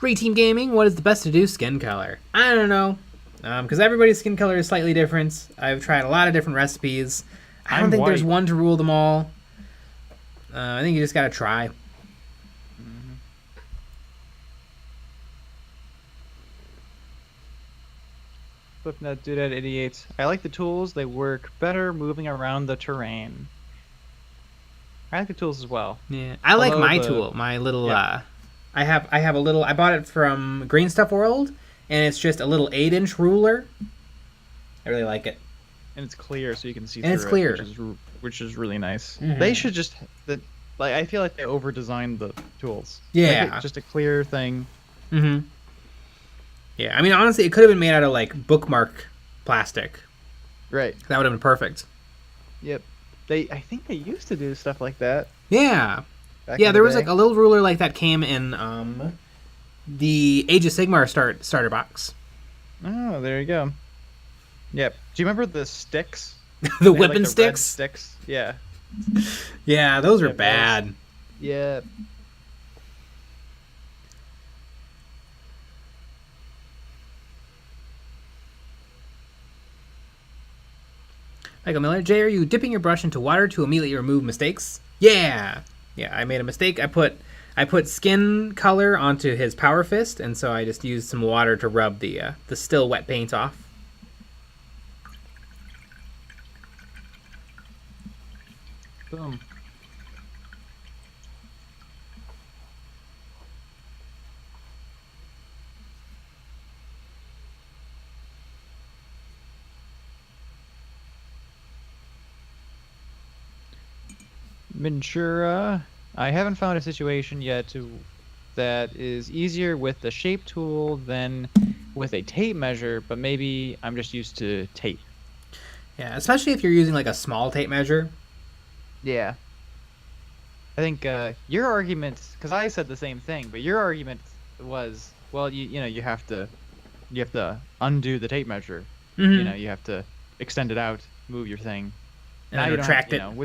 Reteam Gaming, what is the best to do skin color? I don't know. Because everybody's skin color is slightly different. I've tried a lot of different recipes. I don't think there's one to rule them all. I think you just gotta try. Flipnet Dude 88. I like the tools. They work better moving around the terrain. I like the tools as well. Yeah, I like my tool. My little. Yeah. I have a little. I bought it from Green Stuff World. And it's just a little 8-inch ruler. I really like it. And it's clear, so you can see And through it's clear. it, which is really nice. Mm-hmm. They should just like I feel like they over-designed the tools. Yeah. Make it just a clear thing. Mm-hmm. Yeah, I mean, honestly, it could have been made out of, like, bookmark plastic. Right. That would have been perfect. Yep. I think they used to do stuff like that. Yeah. Back Yeah, in there the was, day. like, a little ruler like that came in the Age of Sigmar starter box. Oh, there you go. Yep. Do you remember the sticks? The They had, whipping the red sticks? sticks. Yeah. Yeah, those are Yep, bad. Yeah. Michael Miller, Jay, are you dipping your brush into water to immediately remove mistakes? Yeah. Yeah, I made a mistake. I put skin color onto his power fist, and so I just used some water to rub the still wet paint off. Boom. Ventura. I haven't found a situation yet that is easier with the shape tool than with a tape measure, but maybe I'm just used to tape. Yeah, especially if you're using like a small tape measure. Yeah. I think your argument, because I said the same thing, but your argument was, well, you have to undo the tape measure. Mm-hmm. You have to extend it out, move your thing. And Now then you don't retract have, it.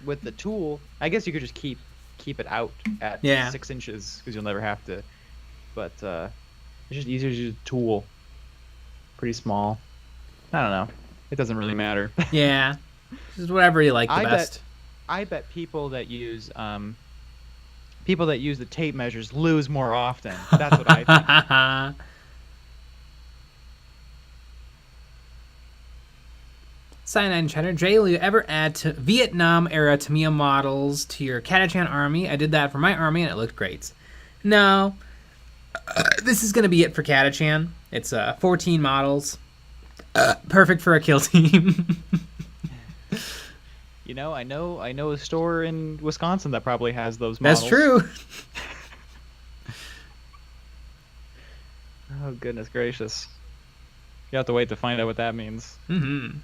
with the tool, I guess you could just keep it out at Yeah. 6 inches because you'll never have to. But it's just easier to use a tool. Pretty small. I don't know. It doesn't really matter. Yeah. Just whatever you like the best. I bet people that use the tape measures lose more often. That's what I think. Cyanide and Cheddar. Jay, will you ever add to Vietnam era Tamiya models to your CATACHAN army? I did that for my army and it looked great. No. This is going to be it for CATACHAN. It's 14 models. Perfect for a kill team. I know a store in Wisconsin that probably has those models. That's true. Oh, goodness gracious. You have to wait to find out what that means. Mm-hmm.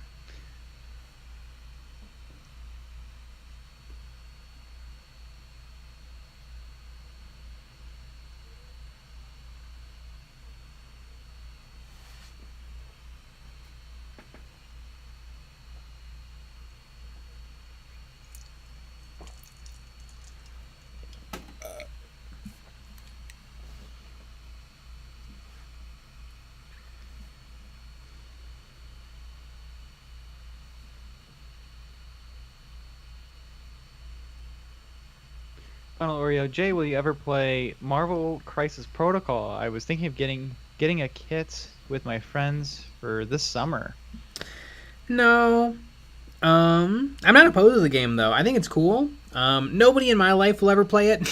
Final Oreo, Jay, will you ever play Marvel Crisis Protocol? I was thinking of getting a kit with my friends for this summer. No. I'm not opposed to the game though. I think it's cool. Nobody in my life will ever play it.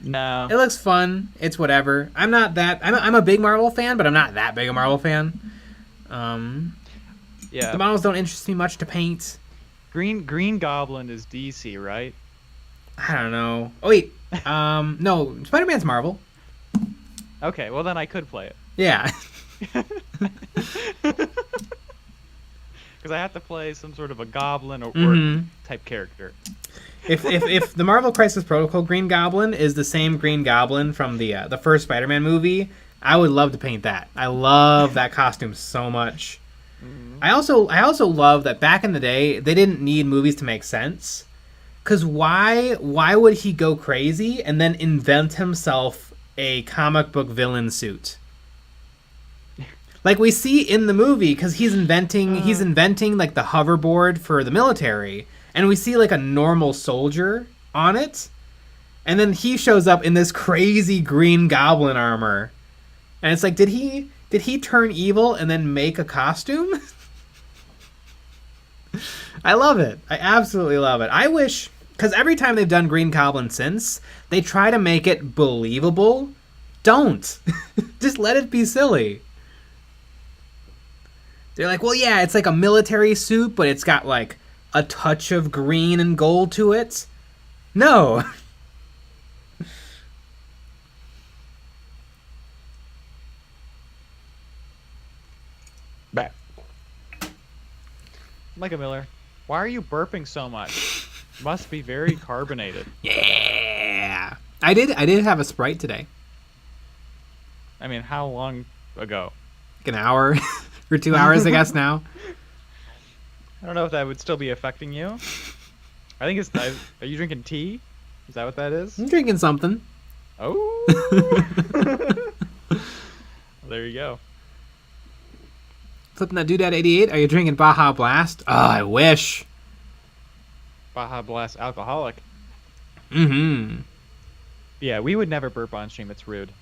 No. It looks fun. It's whatever. I'm a big Marvel fan, but I'm not that big a Marvel fan. Yeah. The models don't interest me much to paint. Green Goblin is DC, right? I don't know. Oh wait. No, Spider-Man's Marvel. Okay, well then I could play it. Yeah. Because I have to play some sort of a goblin or type character. If the Marvel Crisis Protocol Green Goblin is the same Green Goblin from the first Spider-Man movie, I would love to paint that. I love that costume so much. I also love that back in the day they didn't need movies to make sense. Cause why would he go crazy and then invent himself a comic book villain suit? Like we see in the movie, because he's inventing like the hoverboard for the military, and we see like a normal soldier on it, and then he shows up in this crazy Green Goblin armor, and it's like, did he turn evil and then make a costume? I love it. I absolutely love it. I wish, because every time they've done Green Goblin since, they try to make it believable. Don't. Just let it be silly. They're like, well, yeah, it's like a military suit, but it's got like a touch of green and gold to it. No. Back. Micah Miller, why are you burping so much? Must be very carbonated. Yeah. I did have a Sprite today. I mean, how long ago? Like an hour or 2 hours, I guess now. I don't know if that would still be affecting you. I think it's... Are you drinking tea? Is that what that is? I'm drinking something. Oh! There you go. Flipping that Doodad 88, are you drinking Baja Blast? Oh, I wish. Baja Blast alcoholic. Mm-hmm. Yeah, we would never burp on stream. It's rude.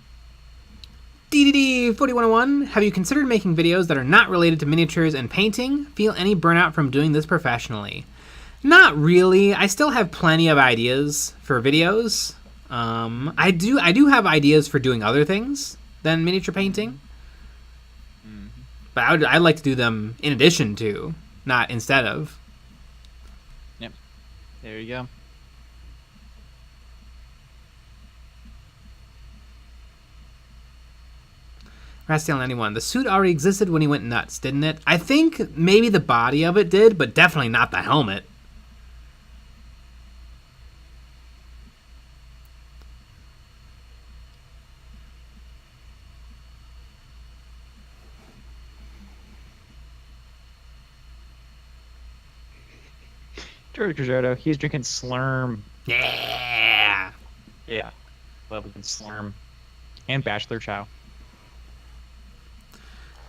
DDD 4101, have you considered making videos that are not related to miniatures and painting? Feel any burnout from doing this professionally? Not really. I still have plenty of ideas for videos. I do have ideas for doing other things than miniature painting. But I'd like to do them in addition to, not instead of. Yep. There you go. Rastiel91, the suit already existed when he went nuts, didn't it? I think maybe the body of it did, but definitely not the helmet. George Gajardo, he's drinking Slurm. Yeah. Yeah. Love it, Slurm. And Bachelor Chow.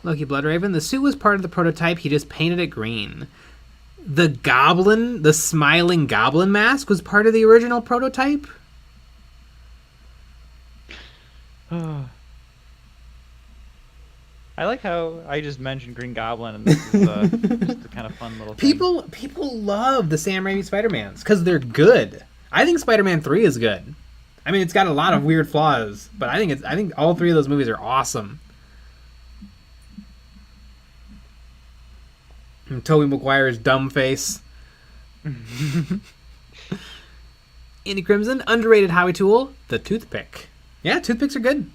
Loki Bloodraven, the suit was part of the prototype, he just painted it green. The goblin, the smiling goblin mask was part of the original prototype? I like how I just mentioned Green Goblin, and this is just a kind of fun little thing. People love the Sam Raimi Spider-Mans because they're good. I think Spider-Man 3 is good. I mean, it's got a lot of weird flaws, but I think all three of those movies are awesome. And Tobey Maguire's dumb face. Andy Crimson, underrated Howie tool, the toothpick. Yeah, toothpicks are good.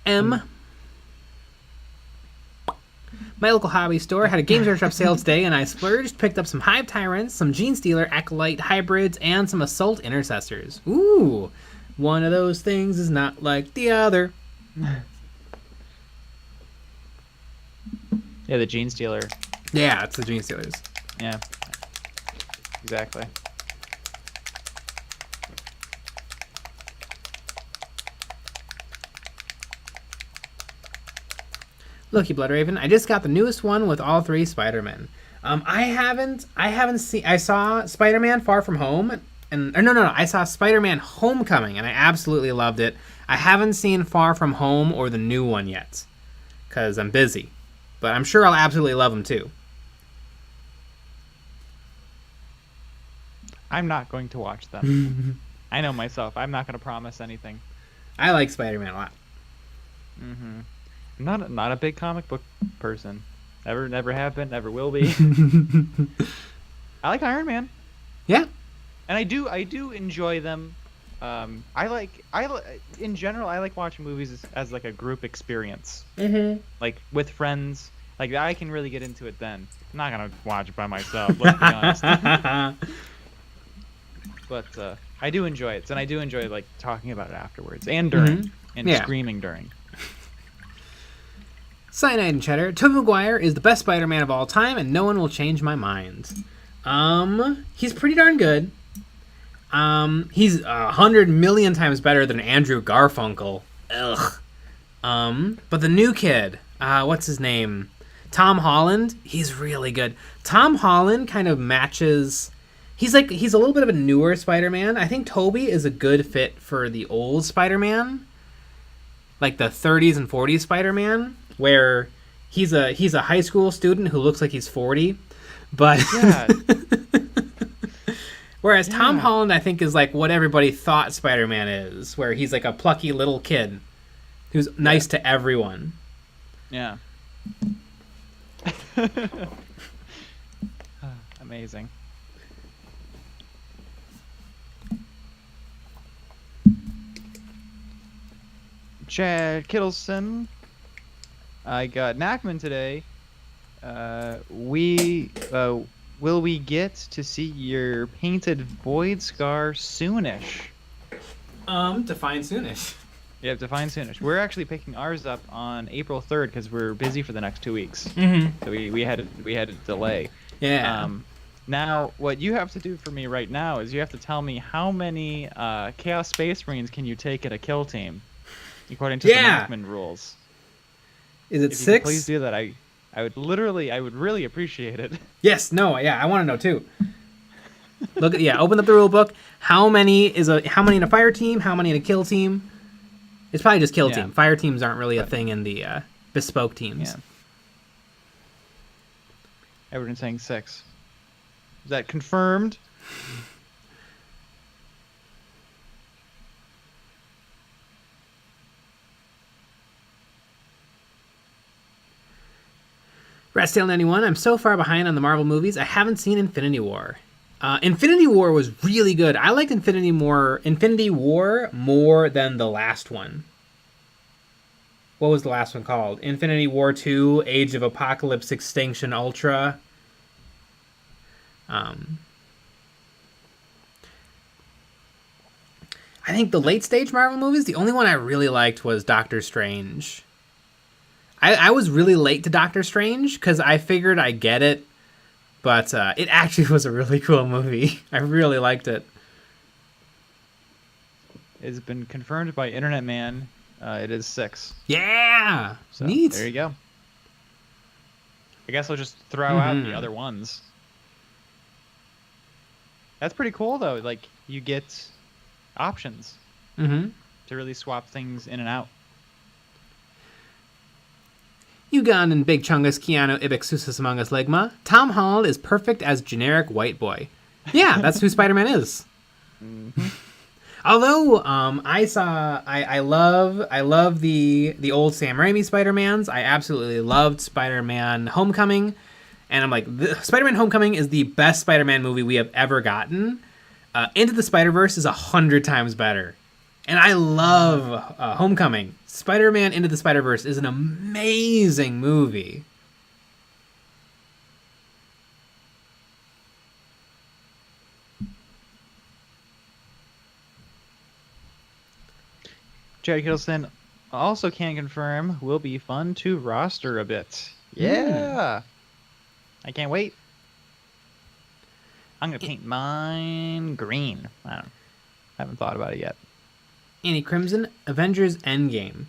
My local hobby store had a Games Workshop sale today, and I splurged, picked up some Hive Tyrants, some Gene Stealer Acolyte hybrids, and some Assault Intercessors. Ooh, one of those things is not like the other. Yeah, the Gene Stealer. Yeah, it's the Gene Stealers. Yeah, exactly. Loki Bloodraven, I just got the newest one with all three Spider-Men. I haven't seen. I saw Spider-Man Far From Home, I saw Spider-Man Homecoming, and I absolutely loved it. I haven't seen Far From Home or the new one yet, because I'm busy. But I'm sure I'll absolutely love them too. I'm not going to watch them. I know myself. I'm not going to promise anything. I like Spider-Man a lot. Mm-hmm. I'm not a big comic book person. Never have been, never will be. I like Iron Man. Yeah. And I do enjoy them. In general, I like watching movies as like a group experience. Mm-hmm. Like with friends. Like I can really get into it then. I'm not gonna watch it by myself, let's be honest. But I do enjoy it, and I do enjoy like talking about it afterwards and during and screaming during. Cyanide and Cheddar. Tobey Maguire is the best Spider-Man of all time, and no one will change my mind. He's pretty darn good. He's 100 million times better than Andrew Garfunkel. Ugh. But the new kid, what's his name? Tom Holland. He's really good. Tom Holland kind of matches. He's a little bit of a newer Spider-Man. I think Tobey is a good fit for the old Spider-Man, like the 30s and 40s Spider-Man, where he's a high school student who looks like he's 40, but yeah. Whereas Tom Holland, I think, is like what everybody thought Spider-Man is, where he's like a plucky little kid. who's nice to everyone. Yeah. Amazing. Chad Kittleson. I got Knackman today. Will we get to see your painted Void Scar soonish? Define soonish. Yeah, define soonish. We're actually picking ours up on April 3rd because we're busy for the next 2 weeks. So we had to delay. Yeah. Now, what you have to do for me right now is you have to tell me how many Chaos Space Marines can you take at a kill team, according to the Knackman rules. Is it if 6? You could please do that. I would really appreciate it. Yes. No. Yeah. I want to know too. Look at open up the rule book. How many in a fire team? How many in a kill team? It's probably just kill team. Fire teams aren't really a thing in the bespoke teams. Yeah. Everyone's saying 6. Is that confirmed? Ratstail91, I'm so far behind on the Marvel movies, I haven't seen Infinity War. Infinity War was really good. I liked Infinity War more than the last one. What was the last one called? Infinity War 2, Age of Apocalypse, Extinction, Ultra. I think the late stage Marvel movies, the only one I really liked was Doctor Strange. I was really late to Doctor Strange because I figured I get it, but it actually was a really cool movie. I really liked it. It's been confirmed by Internet Man. It is 6. Yeah! So, neat. There you go. I guess I'll just throw out the other ones. That's pretty cool, though. Like, you get options to really swap things in and out. Ugandan Big Chungus Keanu Ibexusus Among Us Ligma. Tom Holland is perfect as generic white boy. Yeah, that's who Spider-Man is. Although I love the old Sam Raimi Spider-Mans. I absolutely loved Spider-Man Homecoming, and I'm like, Spider-Man Homecoming is the best Spider-Man movie we have ever gotten. Into the Spider-Verse is 100 times better. And I love Homecoming. Spider-Man Into the Spider-Verse is an amazing movie. Jerry Kittleson also can confirm will be fun to roster a bit. Yeah. I can't wait. I'm going to paint mine green. I haven't thought about it yet. Annie Crimson, Avengers Endgame.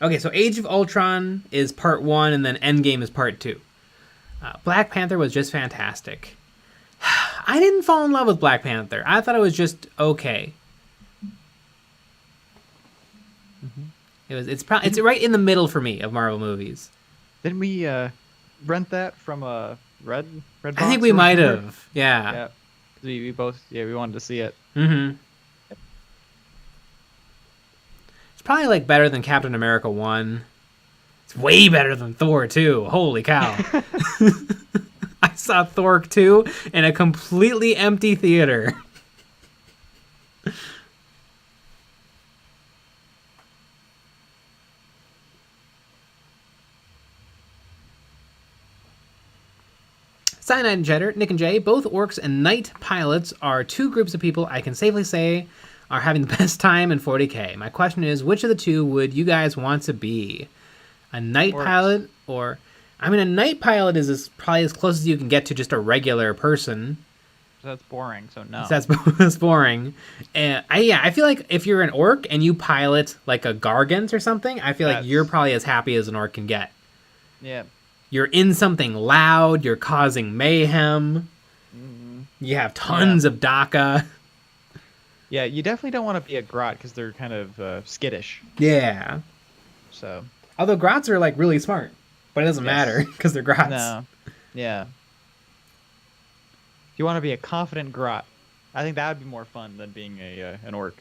Okay, so Age of Ultron is part 1, and then Endgame is part 2. Black Panther was just fantastic. I didn't fall in love with Black Panther. I thought it was just okay. It's right in the middle for me of Marvel movies. Didn't we rent that from a red box? I think we might have. Yeah. We both we wanted to see it. It's probably like better than Captain America 1. It's way better than Thor 2. Holy cow. I saw Thor 2 in a completely empty theater. Cyanide and Cheddar, Nick and Jay, both orcs and knight pilots are two groups of people I can safely say are having the best time in 40k. My question is, which of the two would you guys want to be? A knight pilot or... I mean, a knight pilot is probably as close as you can get to just a regular person. So that's boring, so no. That's boring. And I feel like if you're an orc and you pilot like a Gargant or something, I feel like you're probably as happy as an orc can get. Yeah. You're in something loud, you're causing mayhem, you have tons of DACA. Yeah, you definitely don't want to be a grot because they're kind of skittish. Yeah. So. Although grots are like really smart, but it doesn't matter because they're grots. No. Yeah. If you want to be a confident grot, I think that would be more fun than being an orc.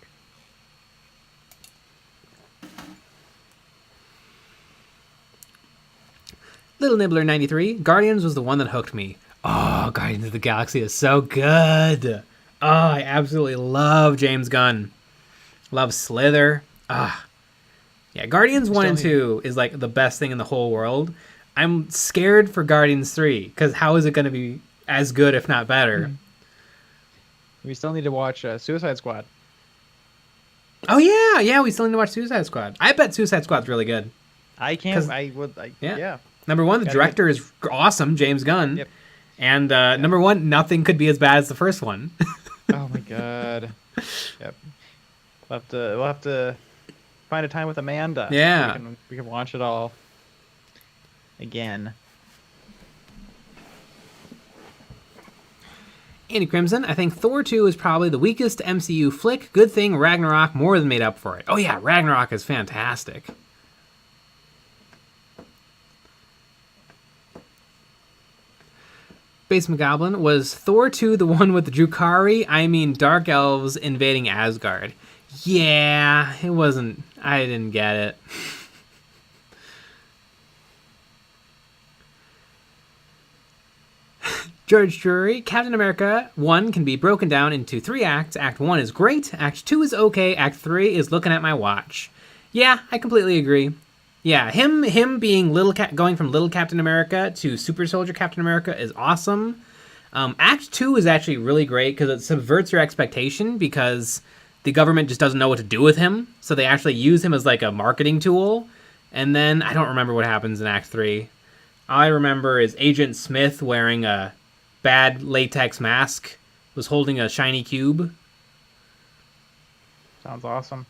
Little Nibbler 93. Guardians was the one that hooked me. Oh, Guardians of the Galaxy is so good. Oh, I absolutely love James Gunn. Love Slither. Ah. Yeah, Guardians 1 and 2 is like the best thing in the whole world. I'm scared for Guardians 3 because how is it going to be as good, if not better? We still need to watch Suicide Squad. Oh, yeah, we still need to watch Suicide Squad. I bet Suicide Squad's really good. Yeah. Number one, the director is awesome, James Gunn. Yep. And number one, nothing could be as bad as the first one. Oh my god. Yep. We'll have to find a time with Amanda. Yeah. We can watch it all again. Andy Crimson, I think Thor 2 is probably the weakest MCU flick. Good thing Ragnarok more than made up for it. Oh yeah, Ragnarok is fantastic. Basement Goblin, was Thor 2 the one with the Drukhari? I mean, Dark Elves invading Asgard. Yeah, it wasn't. I didn't get it. George Drury, Captain America 1 can be broken down into 3 acts. Act 1 is great. Act 2 is okay. Act 3 is looking at my watch. Yeah, I completely agree. Yeah, him being going from Little Captain America to Super Soldier Captain America is awesome. Act 2 is actually really great because it subverts your expectation because the government just doesn't know what to do with him. So they actually use him as like a marketing tool. And then I don't remember what happens in Act 3. All I remember is Agent Smith wearing a bad latex mask, was holding a shiny cube. Sounds awesome.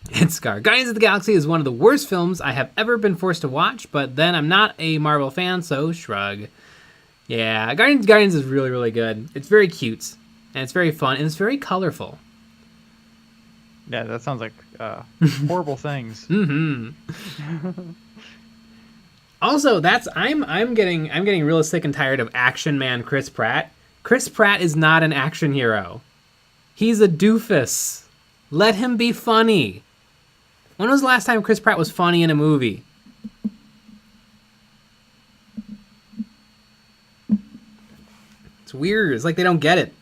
It's Scar. Guardians of the Galaxy is one of the worst films I have ever been forced to watch, but then I'm not a Marvel fan, so shrug. Yeah, Guardians is really, really good. It's very cute, and it's very fun, and it's very colorful. Yeah, that sounds like horrible things. Mm-hmm. Also, I'm getting real sick and tired of action man Chris Pratt. Chris Pratt is not an action hero. He's a doofus. Let him be funny. When was the last time Chris Pratt was funny in a movie? It's weird. It's like they don't get it.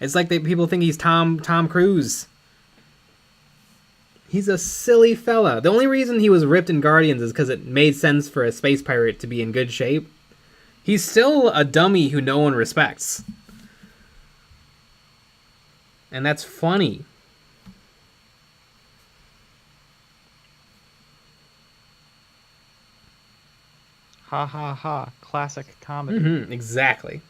It's like people think he's Tom Cruise. He's a silly fella. The only reason he was ripped in Guardians is because it made sense for a space pirate to be in good shape. He's still a dummy who no one respects. And that's funny. Ha ha ha. Classic comedy. Mm-hmm, exactly.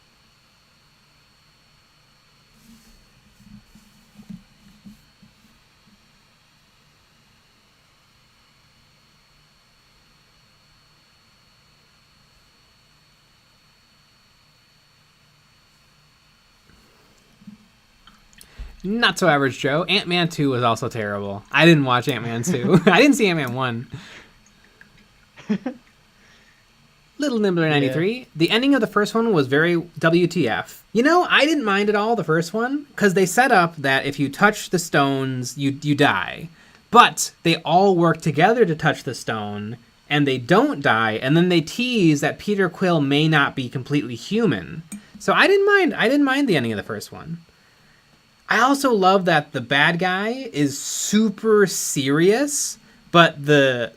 Not so average Joe. Ant-Man 2 was also terrible. I didn't watch Ant-Man 2. I didn't see Ant-Man 1. Little Nimbler 93. Yeah. The ending of the first one was very WTF. You know, I didn't mind at all the first one because they set up that if you touch the stones, you die. But they all work together to touch the stone, and they don't die, and then they tease that Peter Quill may not be completely human. So I didn't mind the ending of the first one. I also love that the bad guy is super serious, but the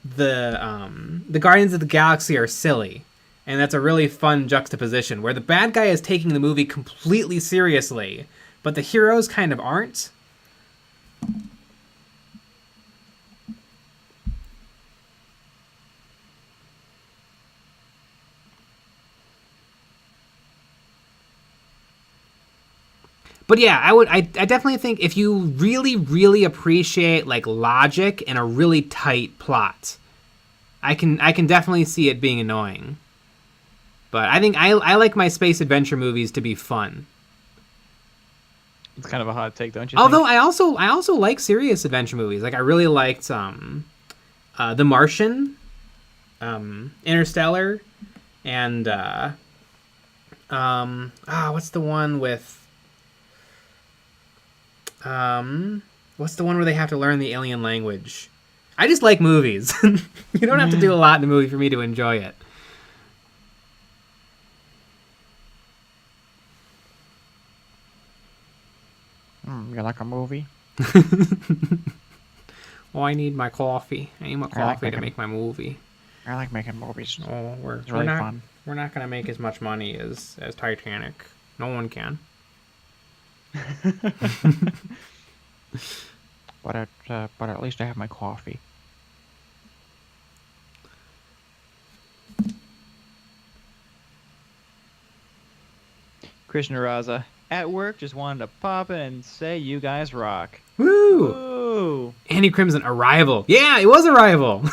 Guardians of the Galaxy are silly. And that's a really fun juxtaposition, where the bad guy is taking the movie completely seriously, but the heroes kind of aren't. But yeah, I definitely think if you really, really appreciate like logic and a really tight plot, I can definitely see it being annoying. But I think I like my space adventure movies to be fun. It's kind of a hot take, don't you? Although I also like serious adventure movies. Like I really liked The Martian, Interstellar, and what's the one with what's the one where they have to learn the alien language? I just like movies. You don't have to do a lot in the movie for me to enjoy it. You like a movie? Oh, I need my coffee. I need my coffee to make my movie. I like making movies. Oh, It's really fun. We're not gonna make as much money as Titanic. No one can. But at least I have my coffee. Krishna Raza, at work, just wanted to pop in and say you guys rock. Woo! Woo! Andy Crimson, Arrival. Yeah, it was Arrival.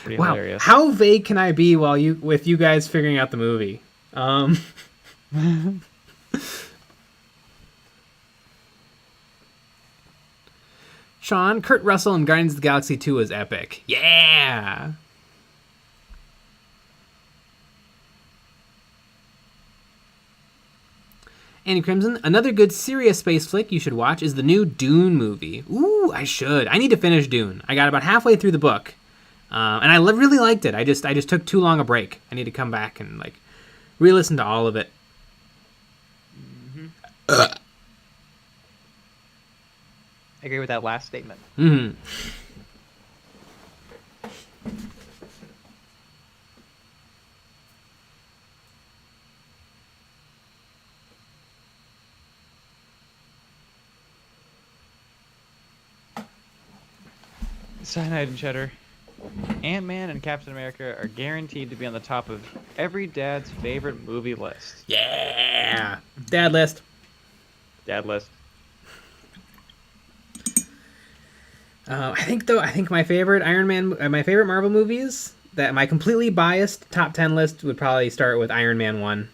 Pretty Wow, hilarious. how vague can I be with you guys figuring out the movie? Sean, Kurt Russell in Guardians of the Galaxy 2 was epic. Yeah! Andy Crimson, another good serious space flick you should watch is the new Dune movie. Ooh, I should. I need to finish Dune. I got about halfway through the book, and I really liked it. I just took too long a break. I need to come back and like re-listen to all of it. I agree with that last statement. Mm-hmm. Cyanide and Cheddar. Ant-Man and Captain America are guaranteed to be on the top of every dad's favorite movie list. Yeah! Dad list. Dad list. I think my favorite my favorite Marvel movies, that my completely biased top 10 list would probably start with Iron Man 1.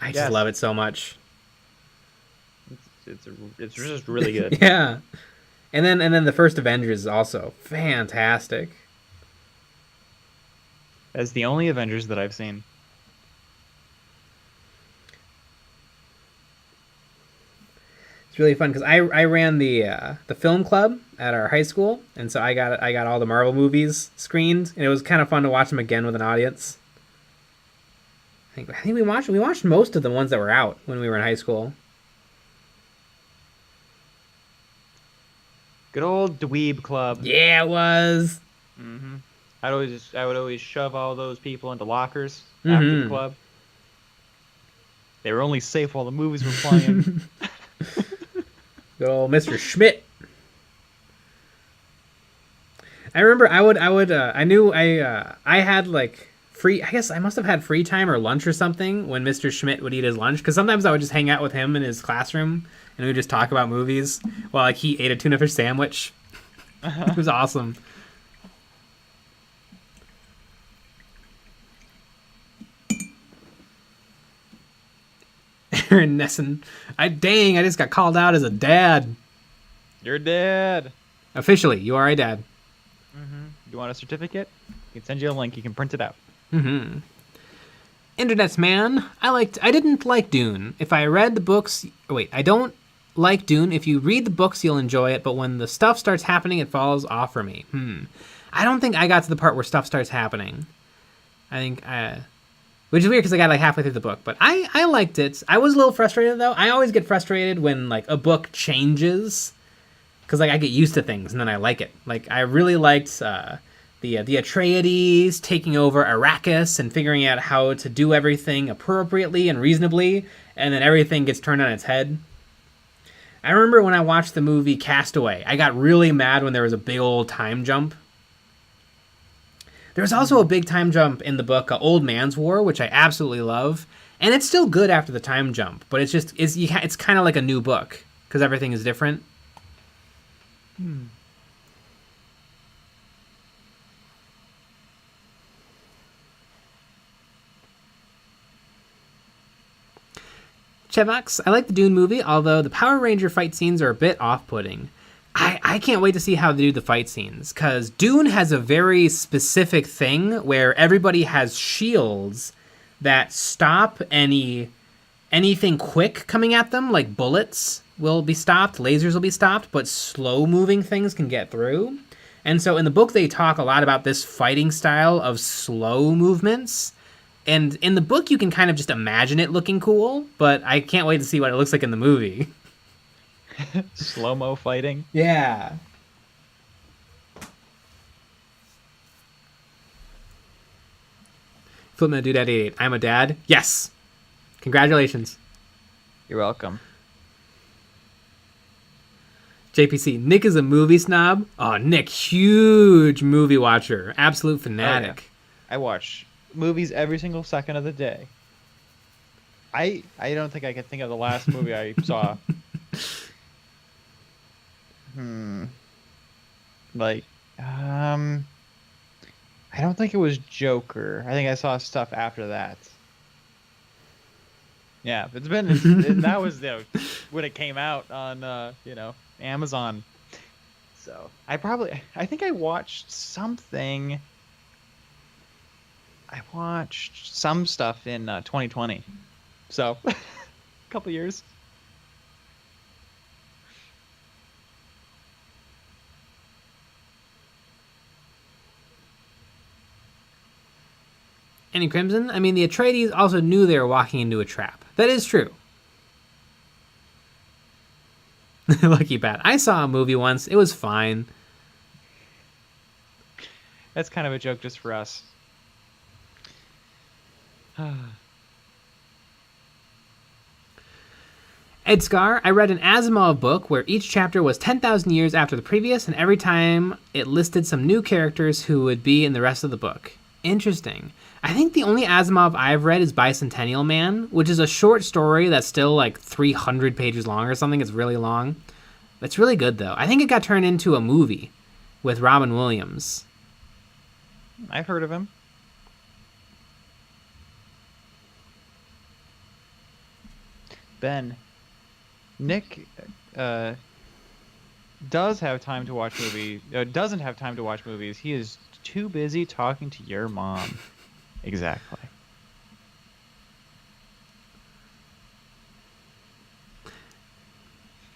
I just love it so much. It's just really good. Yeah. And then the first Avengers is also fantastic. That's the only Avengers that I've seen. It's really fun because I ran the film club at our high school, and so I got all the Marvel movies screened, and it was kind of fun to watch them again with an audience. I think we watched most of the ones that were out when we were in high school. Good old dweeb club. Yeah, it was. Mm-hmm. I would always shove all those people into lockers after the club. They were only safe while the movies were playing. Good old Mr. Schmidt. I remember I had like free, I guess I must have had free time or lunch or something when Mr. Schmidt would eat his lunch, because sometimes I would just hang out with him in his classroom and we would just talk about movies while like he ate a tuna fish sandwich. It was awesome. Aaron Nessen. I just got called out as a dad. You're dead. Officially, you are a dad. Mm-hmm. You want a certificate? I can send you a link. You can print it out. Mm-hmm. Internet's man. I didn't like Dune. If I read the books... Wait, I don't like Dune. If you read the books, you'll enjoy it, but when the stuff starts happening, it falls off for me. I don't think I got to the part where stuff starts happening. I think... which is weird because I got like halfway through the book, but I liked it. I was a little frustrated though. I always get frustrated when like a book changes, because like I get used to things and then I like it. Like I really liked the Atreides taking over Arrakis and figuring out how to do everything appropriately and reasonably, and then everything gets turned on its head. I remember when I watched the movie Castaway, I got really mad when there was a big old time jump. There's also a big time jump in the book, Old Man's War, which I absolutely love, and it's still good after the time jump, but it's kind of like a new book because everything is different. Chevox, I like the Dune movie, although the Power Ranger fight scenes are a bit off-putting. I can't wait to see how they do the fight scenes, because Dune has a very specific thing where everybody has shields that stop anything quick coming at them, like bullets. will be stopped, lasers will be stopped, but slow-moving things can get through. And so in the book, they talk a lot about this fighting style of slow movements. And in the book, you can kind of just imagine it looking cool, but I can't wait to see what it looks like in the movie. Slow-mo fighting. Yeah. Flipman Dude at 88. I'm a dad. Yes. Congratulations. You're welcome. JPC. Nick is a movie snob. Oh, Nick, huge movie watcher. Absolute fanatic. Oh, yeah. I watch movies every single second of the day. I don't think I can think of the last movie I saw. Like, I don't think it was Joker. I think I saw stuff after that. Yeah, it's been that was when it came out on Amazon. So I think I watched something. I watched some stuff in 2020. So a couple years. Any Crimson? I mean, the Atreides also knew they were walking into a trap. That is true. Lucky Bat. I saw a movie once. It was fine. That's kind of a joke just for us. Ed Scar, I read an Asimov book where each chapter was 10,000 years after the previous, and every time it listed some new characters who would be in the rest of the book. Interesting. I think the only Asimov I've read is Bicentennial Man, which is a short story that's still like 300 pages long or something. It's really long. It's really good, though. I think it got turned into a movie with Robin Williams. I've heard of him. Ben, Nick does have time to watch movies. Doesn't have time to watch movies. He is too busy talking to your mom. Exactly.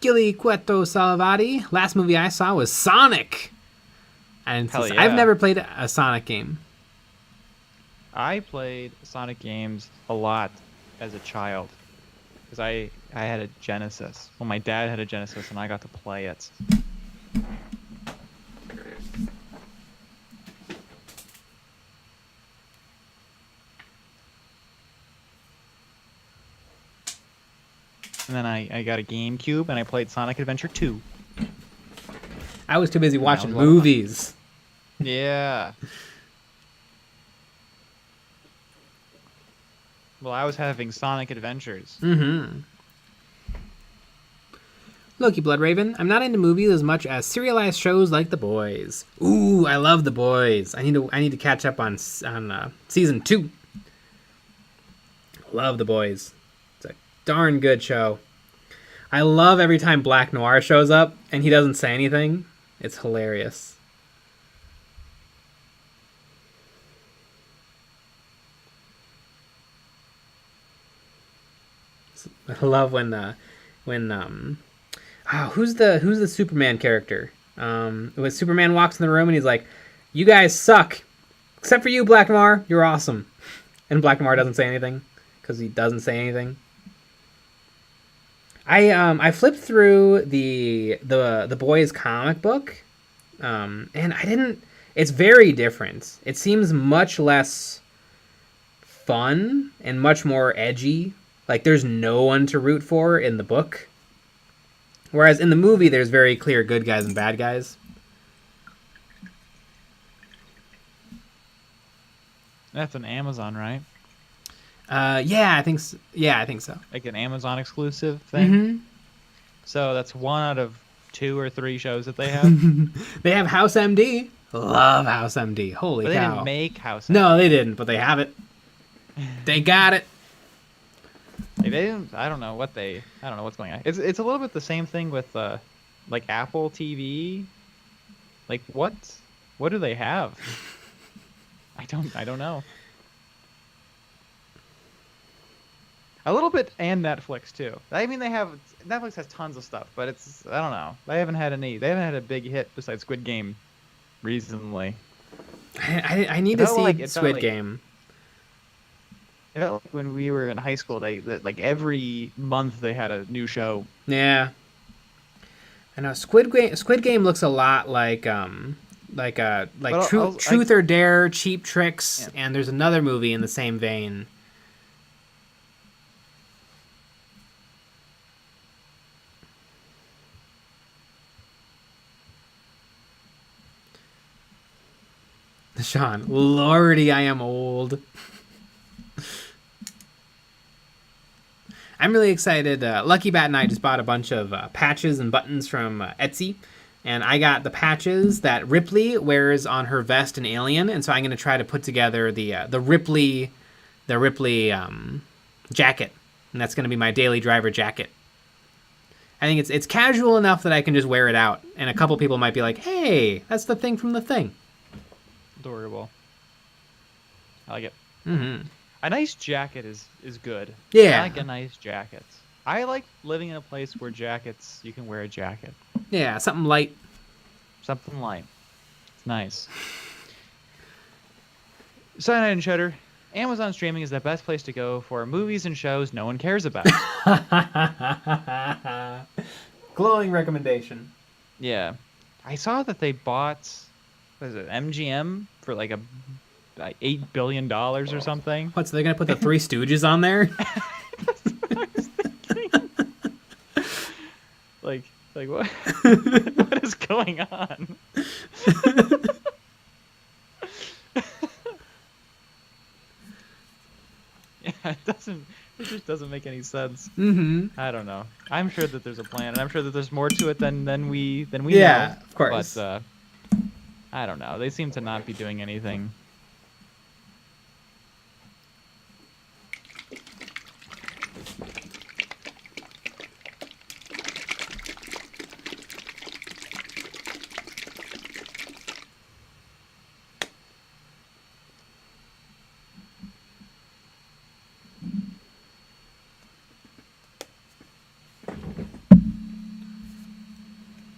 Gilly Cueto Salvati. Last movie I saw was Sonic. And Hell yeah. I've never played a Sonic game. I played Sonic games a lot as a child because I had a Genesis. Well, my dad had a Genesis, and I got to play it. And then I got a GameCube, and I played Sonic Adventure 2. I was too busy watching movies. Yeah. Well, I was having Sonic Adventures. Mm-hmm. Loki Blood Raven. I'm not into movies as much as serialized shows like The Boys. Ooh, I love The Boys. I need to catch up on season 2. Love The Boys. It's a darn good show. I love every time Black Noir shows up and he doesn't say anything. It's hilarious. I love when who's the Superman character? When Superman walks in the room and he's like, "You guys suck, except for you, Black Noir. You're awesome," and Black Noir doesn't say anything because he doesn't say anything. I flipped through the Boys comic book, and I didn't. It's very different. It seems much less fun and much more edgy. Like, there's no one to root for in the book. Whereas in the movie, there's very clear good guys and bad guys. That's an Amazon, right? Yeah, I think so. Like an Amazon exclusive thing? Mm-hmm. So that's 1 out of 2 or 3 shows that they have? They have House MD. Love House MD. Holy but cow. They didn't make House MD. No, they didn't, but they have it. They got it. Like they didn't. I don't know what's going on. It's a little bit the same thing with like Apple TV. Like what do they have? I don't know. A little bit, and Netflix too. I mean, Netflix has tons of stuff, but it's, I don't know. They haven't had a big hit besides Squid Game recently. I need to see Squid Game. It felt like when we were in high school, like every month they had a new show. Yeah. I know Squid Game looks a lot like Truth or Dare, Cheap Tricks, and there's another movie in the same vein. Sean, lordy, I am old. I'm really excited. Lucky Bat and I just bought a bunch of patches and buttons from Etsy, and I got the patches that Ripley wears on her vest in Alien, and so I'm going to try to put together the Ripley jacket, and that's going to be my daily driver jacket. I think it's casual enough that I can just wear it out, and a couple people might be like, "Hey, that's the thing from the thing." Adorable. I like it. Mm-hmm. A nice jacket is good. Yeah. I like a nice jacket. I like living in a place where you can wear a jacket. Yeah, something light. Something light. It's nice. Cyanide and Cheddar. Amazon streaming is the best place to go for movies and shows no one cares about. Glowing recommendation. Yeah. I saw that they bought, what is it, MGM for like $8 billion or something. What, so they're going to put the Three Stooges on there? That's what I was thinking. like what? What is going on? Yeah, it just doesn't make any sense. Mm-hmm. I don't know. I'm sure that there's a plan, and I'm sure that there's more to it than we know. Yeah, of course. But I don't know. They seem to not be doing anything.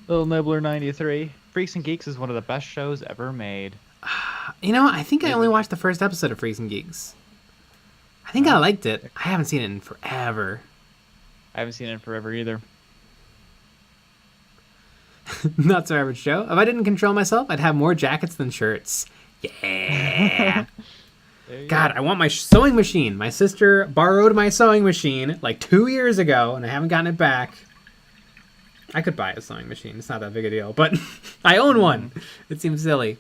Little Nibbler 93. Freaks and Geeks is one of the best shows ever made. You know, I think I only watched the first episode of Freaks and Geeks. I think I liked it. I haven't seen it in forever. I haven't seen it in forever either. Not so average show. If I didn't control myself, I'd have more jackets than shirts. Yeah. God, I want my sewing machine. My sister borrowed my sewing machine like 2 years ago, and I haven't gotten it back. I could buy a sewing machine. It's not that big a deal, but I own one. It seems silly.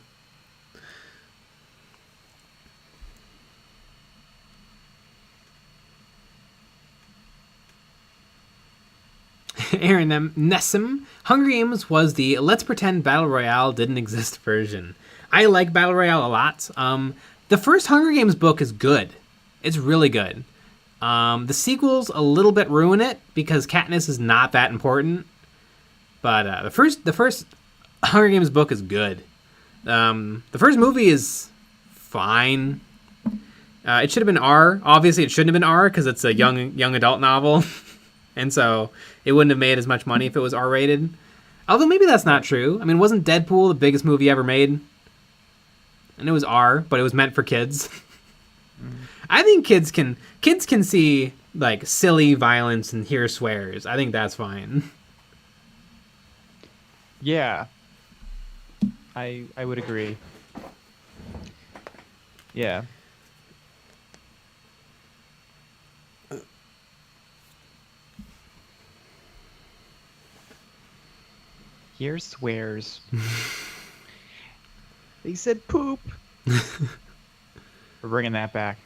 Aaron Nessim. Hunger Games was the Let's Pretend Battle Royale Didn't Exist version. I like Battle Royale a lot. The first Hunger Games book is good. It's really good. The sequels a little bit ruin it because Katniss is not that important. But the first Hunger Games book is good. The first movie is fine. It should have been R. Obviously, it shouldn't have been R because it's a young adult novel, and so it wouldn't have made as much money if it was R-rated. Although maybe that's not true. I mean, wasn't Deadpool the biggest movie ever made? And it was R, but it was meant for kids. I think kids can see like silly violence and hear swears. I think that's fine. Yeah, I would agree. Yeah. Here swears. They said poop. We're bringing that back.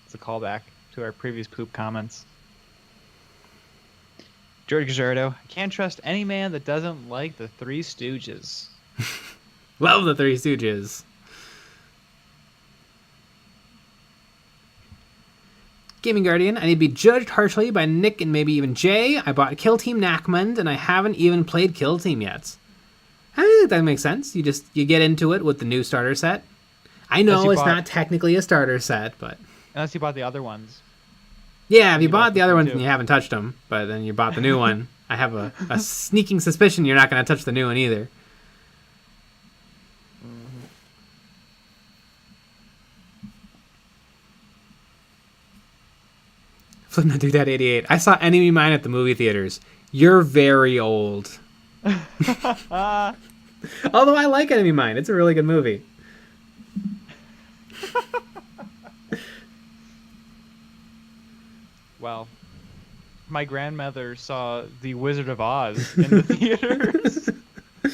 It's a callback to our previous poop comments. George Gajardo, I can't trust any man that doesn't like the Three Stooges. Love the Three Stooges. Gaming Guardian, I need to be judged harshly by Nick and maybe even Jay. I bought Kill Team Nachmund and I haven't even played Kill Team yet. I think that makes sense. You get into it with the new starter set. I know it's not technically a starter set, but... Unless you bought the other ones. Yeah, if you bought bought the this other one ones too. and you haven't touched them, but then you bought the new one, I have a sneaking suspicion you're not going to touch the new one either. Flip Dude Dad 88. I saw Enemy Mine at the movie theaters. You're very old. Although I like Enemy Mine. It's a really good movie. Well, my grandmother saw The Wizard of Oz in the theaters. That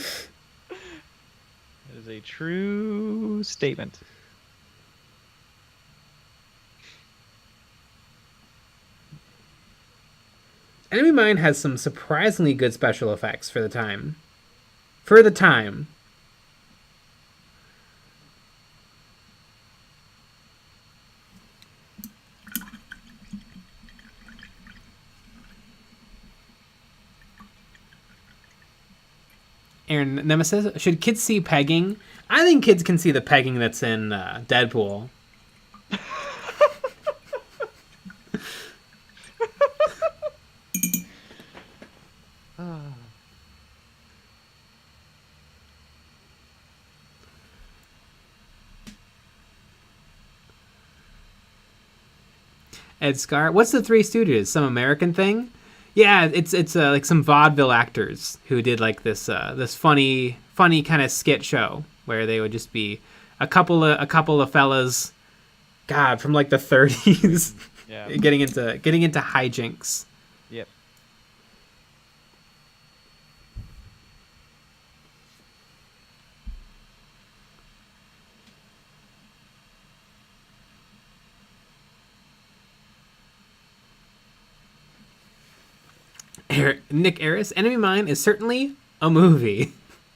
is a true statement. Enemy Mine has some surprisingly good special effects for the time. For the time. Aaron Nemesis, should kids see pegging? I think kids can see the pegging that's in Deadpool. Ed Scar, what's the Three Stooges? Some American thing? Yeah, it's like some vaudeville actors who did like this this funny kind of skit show where they would just be a couple of fellas, God, from like the 30s, Yeah. getting into hijinks. Yep. Nick Aris, Enemy Mine is certainly a movie.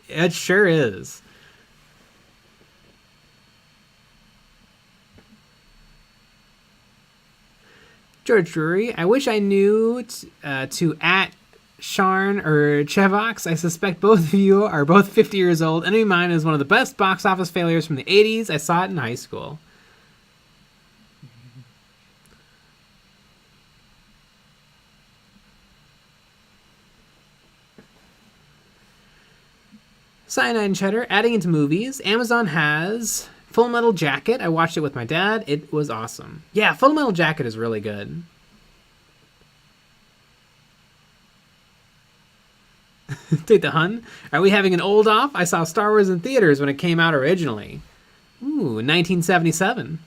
It sure is. George Drury, I wish I knew to at Sharn or Chevox. I suspect both of you are both 50 years old. Enemy Mine is one of the best box office failures from the 80s. I saw it in high school. Cyanide and Cheddar, adding into movies. Amazon has Full Metal Jacket. I watched it with my dad. It was awesome. Yeah, Full Metal Jacket is really good. Take the Hun. Are we having an old off? I saw Star Wars in theaters when it came out originally. Ooh, 1977.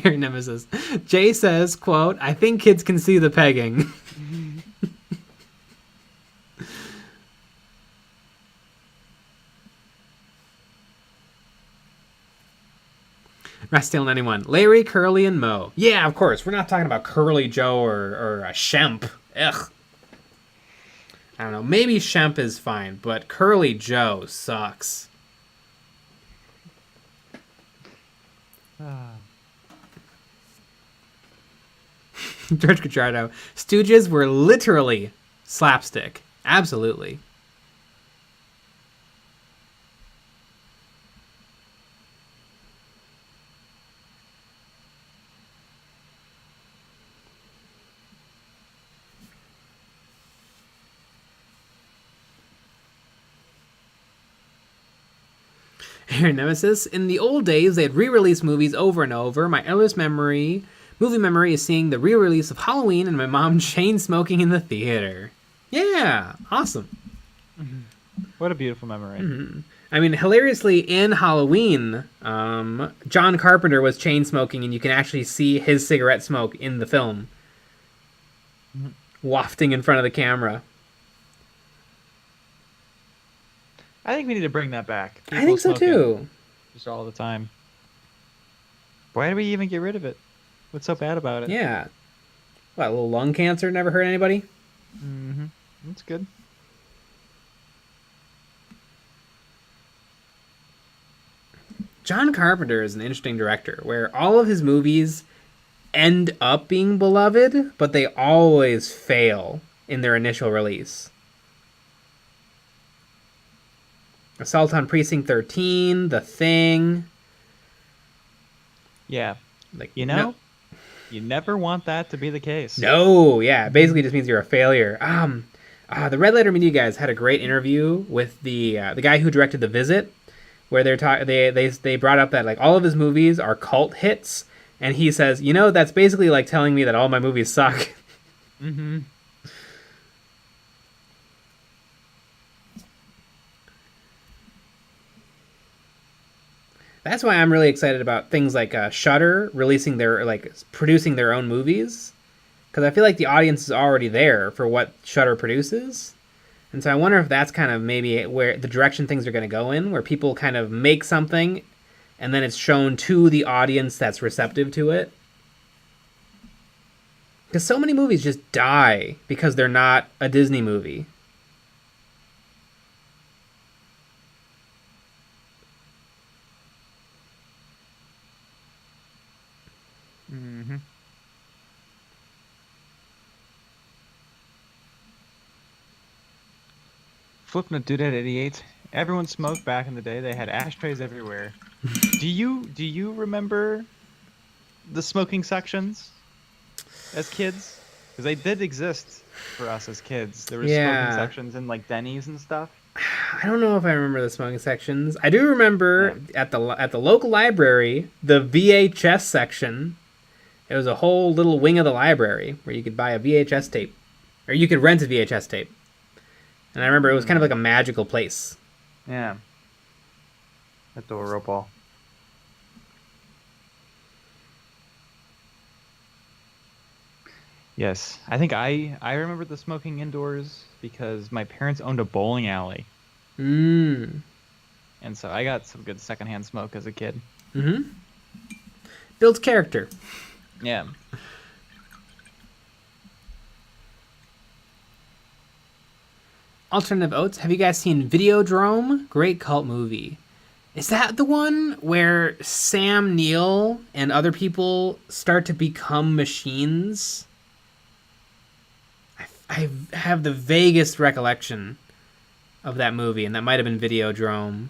Aaron Nemesis. Jay says, quote, I think kids can see the pegging. Rastail 91. Larry, Curly, and Mo. Yeah, of course. We're not talking about Curly Joe or Shemp. Ugh. I don't know. Maybe Shemp is fine, but Curly Joe sucks. George Gujardo. Stooges were literally slapstick. Absolutely. Aaron Nemesis. In the old days, they'd re-release movies over and over. My earliest movie memory is seeing the re-release of Halloween and my mom chain smoking in the theater. Yeah, awesome. What a beautiful memory. Mm-hmm. I mean, hilariously, in Halloween, John Carpenter was chain smoking, and you can actually see his cigarette smoke in the film, wafting in front of the camera. I think we need to bring that back. I think so too. Just all the time. Why did we even get rid of it? What's so bad about it? Yeah. What, a little lung cancer never hurt anybody? Mm-hmm. That's good. John Carpenter is an interesting director where all of his movies end up being beloved, but they always fail in their initial release. Assault on Precinct 13, The Thing. Yeah. Like, You know, you never want that to be the case. No, yeah, it basically just means you're a failure. The Red Letter Media guys had a great interview with the guy who directed The Visit, where they brought up that like all of his movies are cult hits, and he says, that's basically like telling me that all my movies suck. Mm-hmm. That's why I'm really excited about things like Shudder producing their own movies, because I feel like the audience is already there for what Shudder produces. And so I wonder if that's kind of maybe where the direction things are going to go in, where people kind of make something and then it's shown to the audience that's receptive to it. Because so many movies just die because they're not a Disney movie. Mm-hmm. Flipping a dude at 88. Everyone smoked back in the day. They had ashtrays everywhere. Do you remember the smoking sections as kids? Because they did exist for us as kids. There were smoking sections in like Denny's and stuff. I don't know if I remember the smoking sections. I do remember at the local library, the VHS section. It was a whole little wing of the library where you could buy a VHS tape, or you could rent a VHS tape. And I remember it was kind of like a magical place. Yeah. Adorable. Yes, I think I remember the smoking indoors because my parents owned a bowling alley. And so I got some good secondhand smoke as a kid. Builds character. Yeah. Alternative Oats, have you guys seen Videodrome? Great cult movie. Is that the one where Sam Neill and other people start to become machines? I have the vaguest recollection of that movie, and that might have been Videodrome.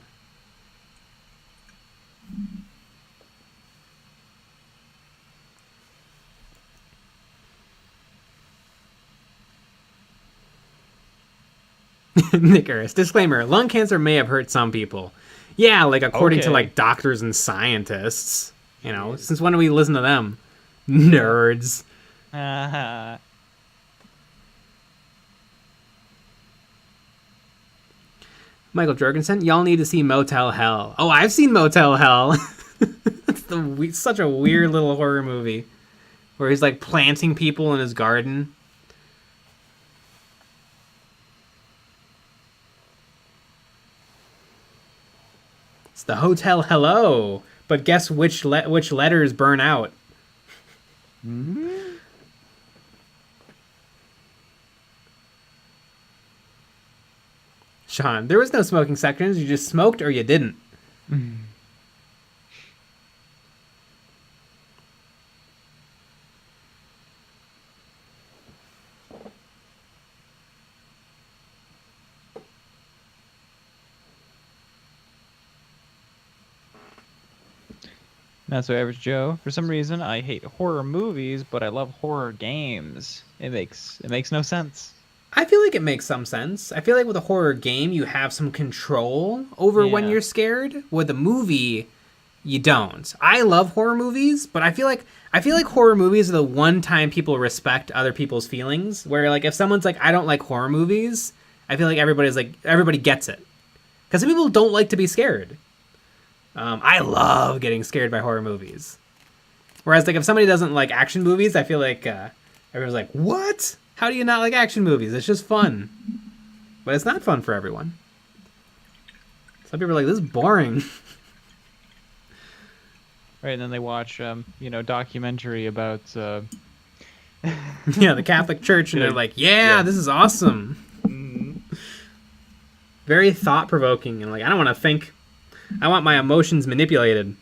Nick Eris, disclaimer, lung cancer may have hurt some people. Yeah, like according to like doctors and scientists. Since when do we listen to them? Nerds. Michael Jorgensen, y'all need to see Motel Hell. Oh, I've seen Motel Hell. It's such a weird little horror movie where he's like planting people in his garden. It's the Hotel Hello, but guess which letters burn out? Sean, there was no smoking sections. You just smoked or you didn't. Not so average Joe. For some reason, I hate horror movies, but I love horror games. It makes no sense. I feel like it makes some sense. I feel like with a horror game, you have some control over when you're scared. With a movie, you don't. I love horror movies, but I feel like horror movies are the one time people respect other people's feelings. Where like if someone's like, I don't like horror movies, I feel like everybody gets it. Because some people don't like to be scared. I love getting scared by horror movies. Whereas like if somebody doesn't like action movies, I feel like everyone's like, what? How do you not like action movies? It's just fun. But it's not fun for everyone. Some people are like, this is boring. Right, and then they watch, documentary about... the Catholic Church, and they're like, this is awesome. Very thought-provoking, and like, I don't want to think. I want my emotions manipulated.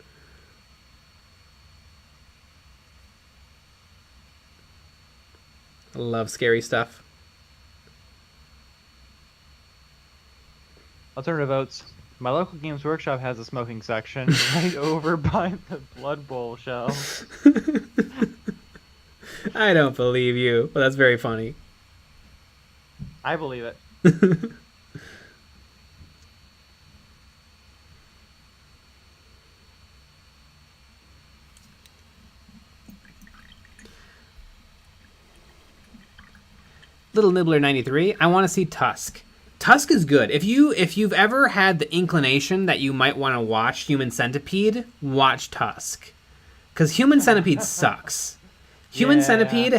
I love scary stuff. Alternative votes. My local Games Workshop has a smoking section right over by the Blood Bowl shelves. I don't believe you, but that's very funny. I believe it. Little Nibbler 93, I want to see Tusk. Tusk is good. If you've ever had the inclination that you might want to watch Human Centipede, watch Tusk. Cuz Human Centipede sucks. Human Centipede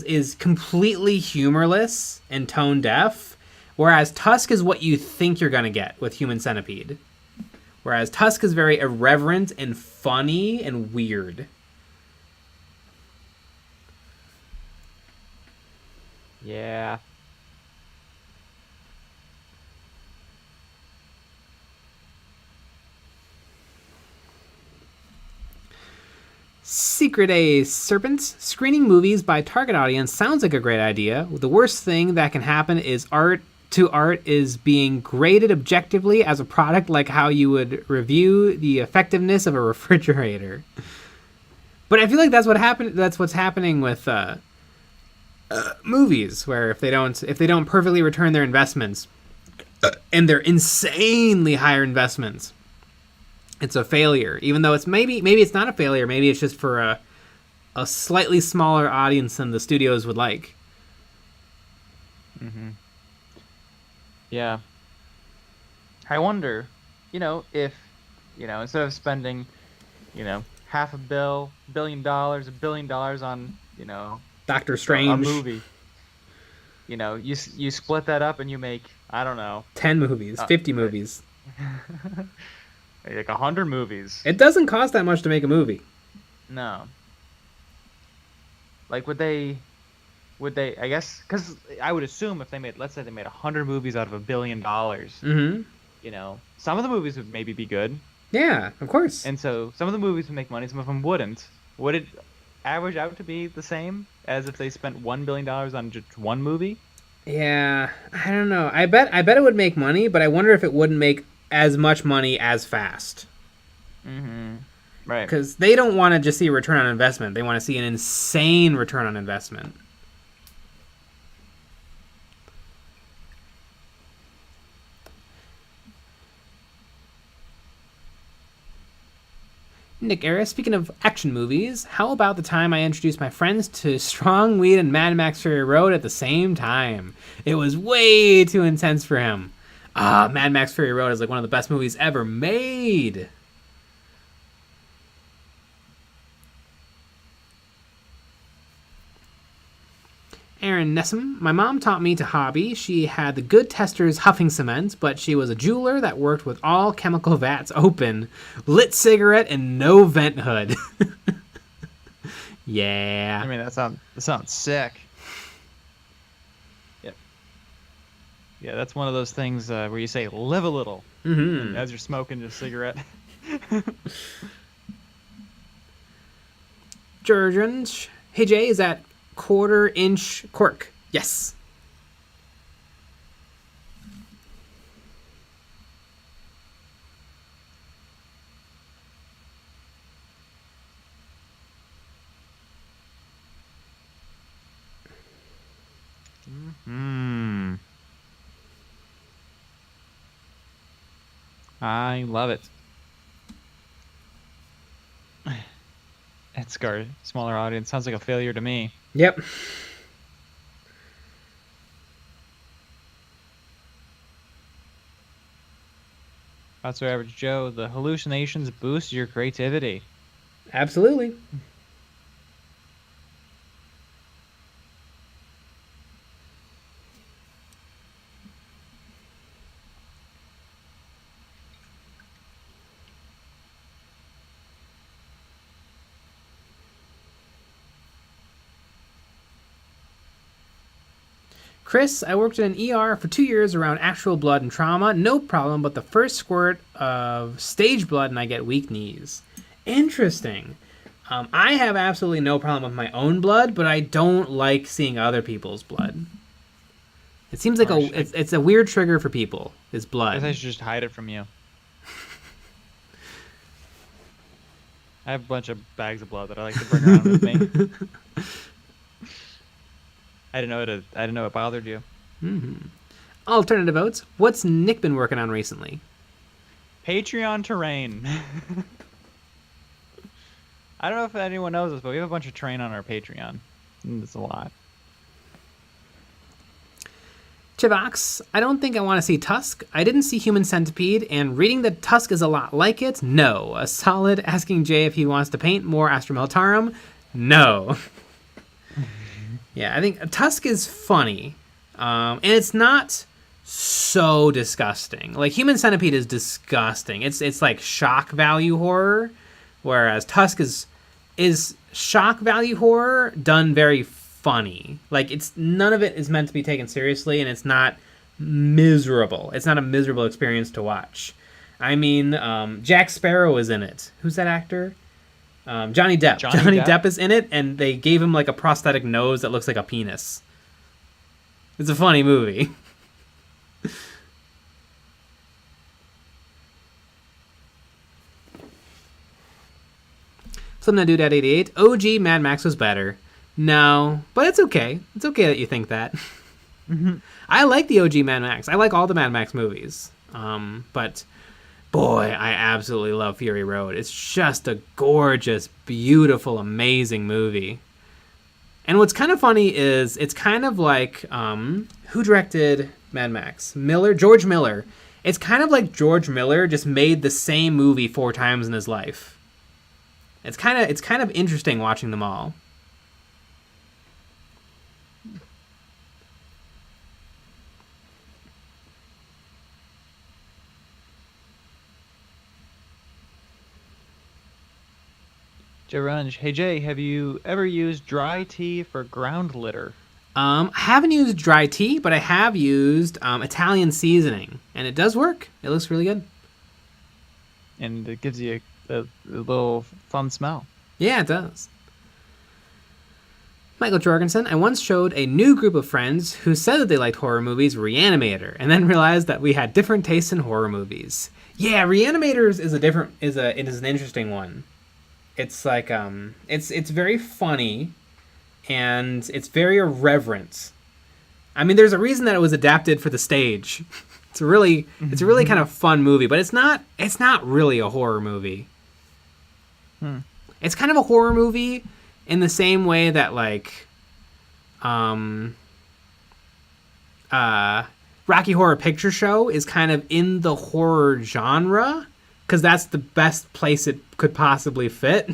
is completely humorless and tone deaf, whereas Tusk is what you think you're going to get with Human Centipede. Whereas Tusk is very irreverent and funny and weird. Yeah. Secret A Serpents. Screening movies by target audience sounds like a great idea. The worst thing that can happen is art is being graded objectively as a product, like how you would review the effectiveness of a refrigerator. But I feel like that's what's happening with movies, where if they don't perfectly return their investments, and they're insanely higher investments, it's a failure. Even though it's maybe it's not a failure, maybe it's just for a slightly smaller audience than the studios would like. Mm-hmm. Yeah. I wonder, if, instead of spending, $500 million, $1 billion on, Doctor Strange, a movie, you split that up and you make, I don't know, 10 movies, 50 movies. Like 100 movies. It doesn't cost that much to make a movie. No. Like, would they, I guess, because I would assume if let's say they made 100 movies out of $1 billion, mm-hmm. Some of the movies would maybe be good. Yeah, of course. And so some of the movies would make money, some of them wouldn't. Would it average out to be the same as if they spent $1 billion on just one movie? Yeah, I don't know. I bet it would make money, but I wonder if it wouldn't make as much money as fast. Mm-hmm. Right. Because they don't want to just see a return on investment. They want to see an insane return on investment. Nick Aris, speaking of action movies, how about the time I introduced my friends to Strong Weed and Mad Max Fury Road at the same time? It was way too intense for him. Mad Max Fury Road is like one of the best movies ever made. Aaron Nessum, my mom taught me to hobby. She had the good testers huffing cement, but she was a jeweler that worked with all chemical vats open, lit cigarette, and no vent hood. Yeah. I mean, that sounds sick. Yep. Yeah, that's one of those things where you say, live a little, as you're smoking a cigarette. Georgians, hey Jay, is that quarter-inch cork? Yes. I love it. It's got a smaller audience. Sounds like a failure to me. Yep. That's our average Joe. The hallucinations boost your creativity. Absolutely. Chris, I worked in an ER for 2 years around actual blood and trauma. No problem, but the first squirt of stage blood and I get weak knees. Interesting. I have absolutely no problem with my own blood, but I don't like seeing other people's blood. It seems like it's a weird trigger for people, is blood. I should just hide it from you. I have a bunch of bags of blood that I like to bring around with me. I didn't know it bothered you. Alternative votes. What's Nick been working on recently? Patreon terrain. I don't know if anyone knows this, but we have a bunch of terrain on our Patreon. It's a lot. Chivox, I don't think I want to see Tusk. I didn't see Human Centipede, and reading that Tusk is a lot like it, no. A solid asking Jay if he wants to paint more Astra Militarum, no. Yeah, I think Tusk is funny, and it's not so disgusting. Like, Human Centipede is disgusting. It's like shock value horror, whereas Tusk is shock value horror done very funny. Like, it's none of it is meant to be taken seriously, and it's not miserable. It's not a miserable experience to watch. I mean, Jack Sparrow is in it. Who's that actor? Johnny Depp. Johnny Depp is in it, and they gave him like a prosthetic nose that looks like a penis. It's a funny movie. Something to do at 88. OG Mad Max was better. No, but it's okay. It's okay that you think that. I like the OG Mad Max. I like all the Mad Max movies. But boy, I absolutely love Fury Road. It's just a gorgeous, beautiful, amazing movie. And what's kind of funny is it's kind of like who directed Mad Max? George Miller. It's kind of like George Miller just made the same movie 4 times in his life. It's kind of interesting watching them all. Jarunge, hey Jay, have you ever used dry tea for ground litter? I haven't used dry tea, but I have used Italian seasoning, and it does work. It looks really good. And it gives you a little fun smell. Yeah, it does. Michael Jorgensen, I once showed a new group of friends who said that they liked horror movies Reanimator, and then realized that we had different tastes in horror movies. Yeah, Reanimators is an interesting one. It's like it's very funny, and it's very irreverent. I mean, there's a reason that it was adapted for the stage. It's a really kind of fun movie, but it's not really a horror movie. It's kind of a horror movie in the same way that like Rocky Horror Picture Show is kind of in the horror genre, because that's the best place it could possibly fit.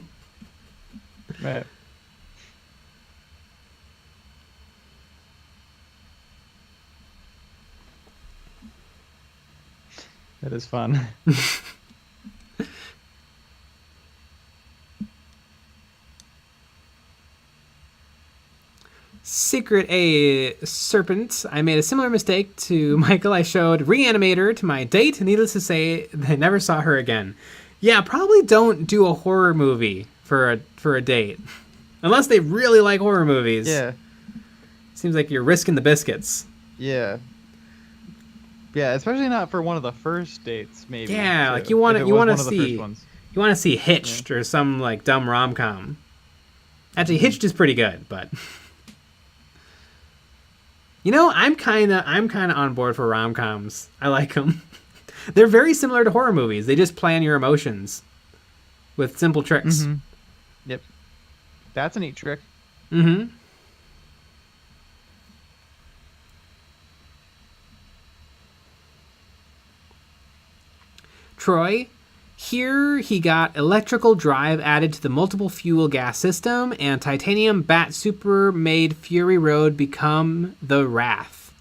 Right. That is fun. Secret A Serpent. I made a similar mistake to Michael. I showed Reanimator to my date. Needless to say, I never saw her again. Yeah, probably don't do a horror movie for a date. Unless they really like horror movies. Yeah. Seems like you're risking the biscuits. Yeah. Yeah, especially not for one of the first dates, maybe. Yeah, too. like you want to see Yeah. Hitched or some like dumb rom-com. Actually, Hitched is pretty good, but you know, I'm kind of on board for rom-coms. I like them. They're very similar to horror movies. They just play on your emotions with simple tricks. Mm-hmm. Yep. That's a neat trick. Mm-hmm. Troy, here he got electrical drive added to the multiple fuel gas system, and titanium bat super made Fury Road become the Wrath.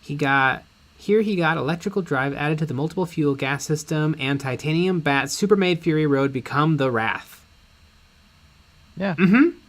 He got electrical drive added to the multiple fuel gas system, and titanium bat super made Fury Road become the Wrath. Yeah. Mm-hmm.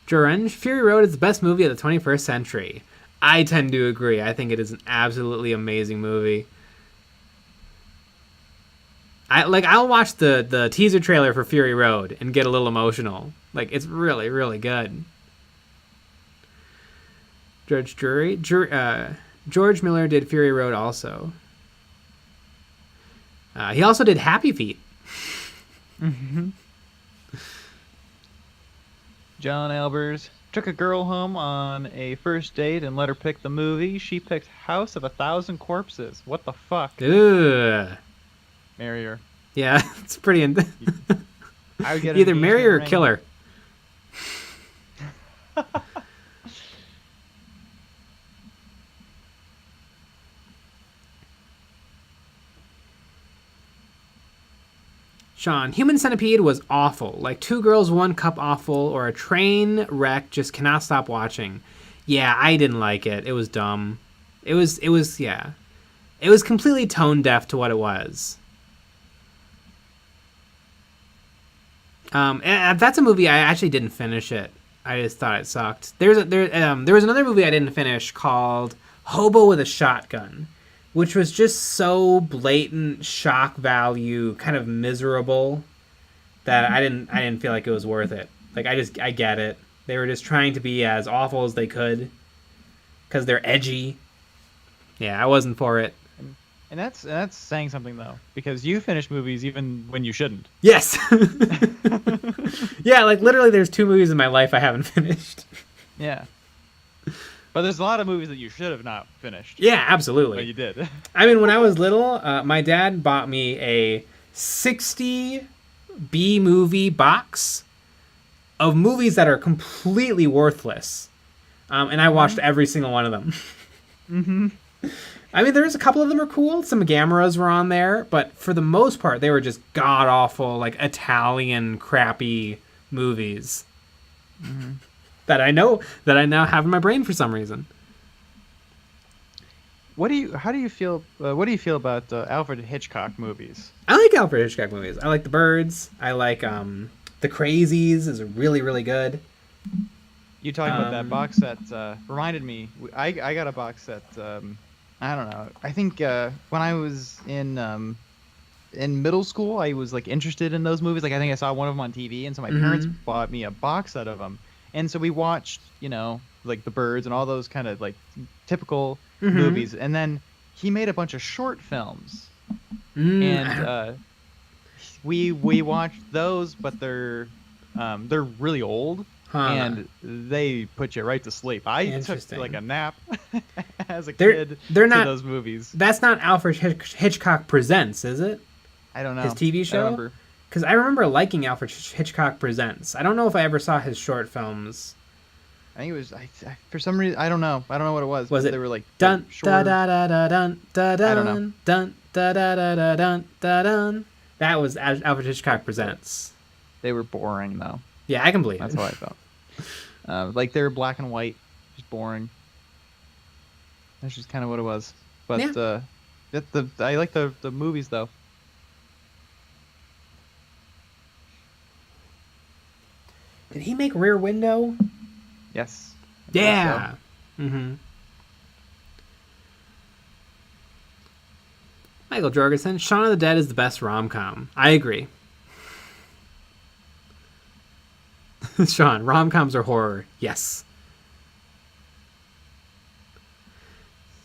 Jorange, Fury Road is the best movie of the 21st century. I tend to agree. I think it is an absolutely amazing movie. I'll watch the teaser trailer for Fury Road and get a little emotional. Like, it's really, really good. George Miller did Fury Road also. He also did Happy Feet. Mm-hmm. John Albers took a girl home on a first date and let her pick the movie. She picked House of 1,000 Corpses. What the fuck? Ugh. Marry her. Yeah, it's pretty... I would get Either marry her or kill her. Sean, Human Centipede was awful. Like 2 Girls, 1 Cup awful, or a train wreck just cannot stop watching. Yeah, I didn't like it. It was dumb. It was yeah. It was completely tone deaf to what it was. And that's a movie I actually didn't finish it. I just thought it sucked. There was another movie I didn't finish called Hobo with a Shotgun, which was just so blatant shock value, kind of miserable, that I didn't feel like it was worth it. Like, I get it. They were just trying to be as awful as they could because they're edgy. Yeah, I wasn't for it. And that's saying something, though, because you finish movies even when you shouldn't. Yes. Yeah, like literally there's 2 movies in my life I haven't finished. Yeah. But there's a lot of movies that you should have not finished. Yeah, absolutely. But you did. I mean, when I was little, my dad bought me a 60 B-movie box of movies that are completely worthless. And I watched every single one of them. Mm-hmm. I mean, there's a couple of them are cool. Some Gameras were on there. But for the most part, they were just god-awful, like, Italian crappy movies. Mm-hmm. that I now have in my brain for some reason. What do you feel about Alfred Hitchcock movies? I like Alfred Hitchcock movies. I like The Birds. I like The Crazies is really, really good. You talking about that box set reminded me. I got a box set. I don't know. I think when I was in middle school, I was like interested in those movies. Like, I think I saw one of them on TV, and so my parents bought me a box set of them. And so we watched, like The Birds and all those kind of like typical movies. And then he made a bunch of short films, and we watched those, but they're really old. And they put you right to sleep. I took like a nap as a kid to those movies. That's not Alfred Hitchcock Presents, is it? I don't know. His TV show? Because I remember liking Alfred Hitchcock Presents. I don't know if I ever saw his short films. I think it was, for some reason, I don't know. I don't know what it was. Was it? They were like dun da short. da da da dun da da I don't know. Dun da da da da dun da dun. That was Alfred Hitchcock Presents. They were boring, though. Yeah, I can believe That's it. how I felt. Like, they were black and white, just boring. That's just kind of what it was. But I like the movies, though. Did he make Rear Window? Yes. Yeah. So. Mm-hmm. Michael Jorgensen, Shaun of the Dead is the best rom-com. I agree. Sean, rom-coms are horror. Yes.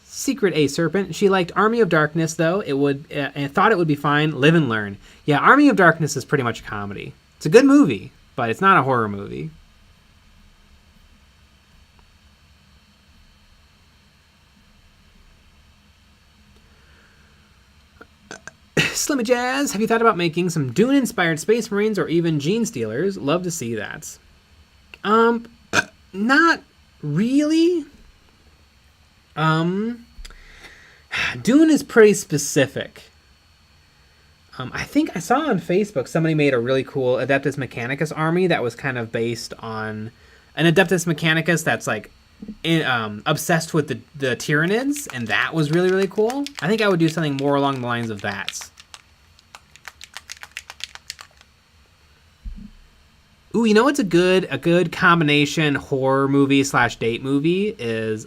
Secret A Serpent. She liked Army of Darkness, though. And thought it would be fine. Live and Learn. Yeah, Army of Darkness is pretty much a comedy. It's a good movie, but it's not a horror movie. Slimmy Jazz, have you thought about making some Dune-inspired Space Marines or even Gene Stealers? Love to see that. Not really. Dune is pretty specific. I think I saw on Facebook somebody made a really cool Adeptus Mechanicus army that was kind of based on an Adeptus Mechanicus that's like obsessed with the Tyranids, and that was really, really cool. I think I would do something more along the lines of that. Ooh, you know what's a good combination horror movie / date movie is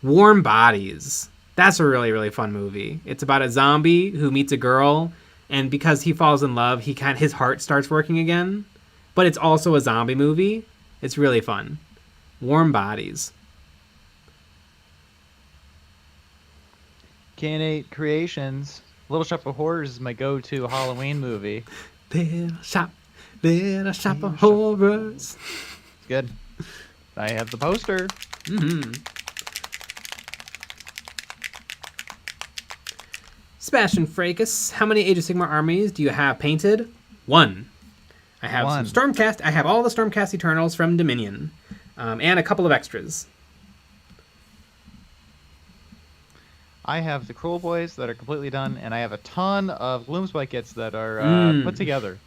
Warm Bodies. That's a really, really fun movie. It's about a zombie who meets a girl, and because he falls in love, his heart starts working again. But it's also a zombie movie. It's really fun. Warm Bodies. K&8 Creations. Little Shop of Horrors is my go-to Halloween movie. Little shop of horrors. It's good. I have the poster. Mm-hmm. Sebastian Fracas, how many Age of Sigmar armies do you have painted? 1. I have some Stormcast. I have all the Stormcast Eternals from Dominion, and a couple of extras. I have the Cruel Boys that are completely done, and I have a ton of Gloomspike kits that are put together.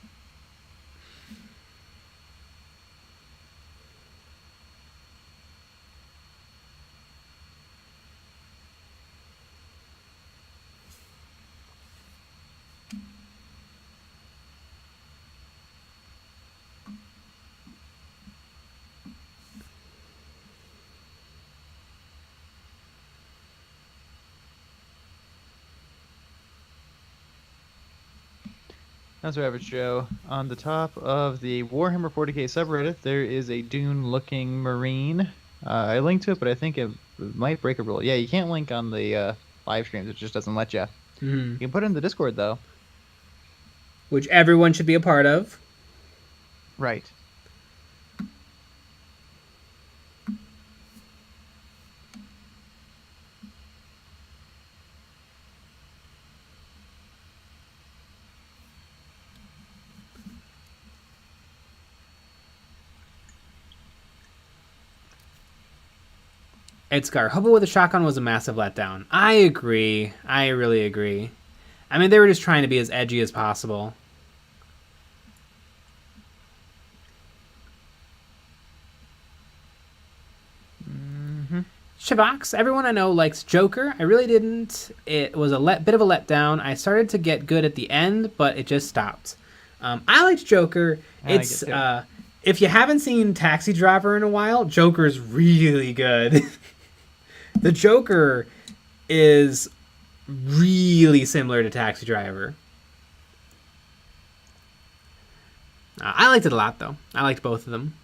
That's right, Average Joe. On the top of the Warhammer 40k subreddit, there is a Dune-looking Marine. I linked to it, but I think it might break a rule. Yeah, you can't link on the live streams. It just doesn't let you. Mm-hmm. You can put it in the Discord, though. Which everyone should be a part of. Right. Edgar, Hobo with a Shotgun was a massive letdown. I agree. I really agree. I mean, they were just trying to be as edgy as possible. Mm-hmm. Shabox, everyone I know likes Joker. I really didn't. It was a bit of a letdown. I started to get good at the end, but it just stopped. I liked Joker. It's if you haven't seen Taxi Driver in a while, Joker's really good. The Joker is really similar to Taxi Driver. I liked it a lot, though. I liked both of them.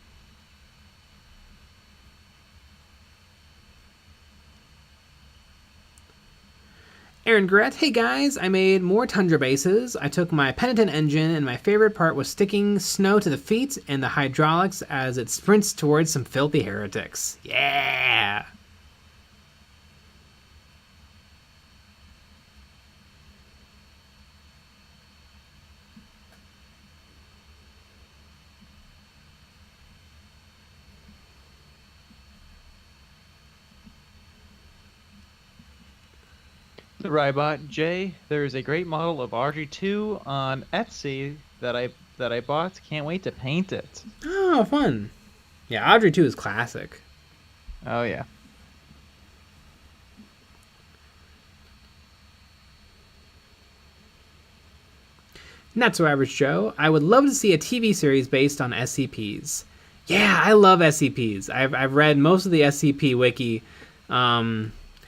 Aaron Gret, hey guys, I made more Tundra bases. I took my Penitent engine, and my favorite part was sticking snow to the feet and the hydraulics as it sprints towards some filthy heretics. Yeah! The Rybot Jay, there is a great model of RG2 on Etsy that I bought. Can't wait to paint it. Oh, fun. Yeah, Audrey 2 is classic. Oh, yeah. Not So Average Joe, I would love to see a TV series based on SCPs. Yeah, I love SCPs. I've read most of the SCP wiki.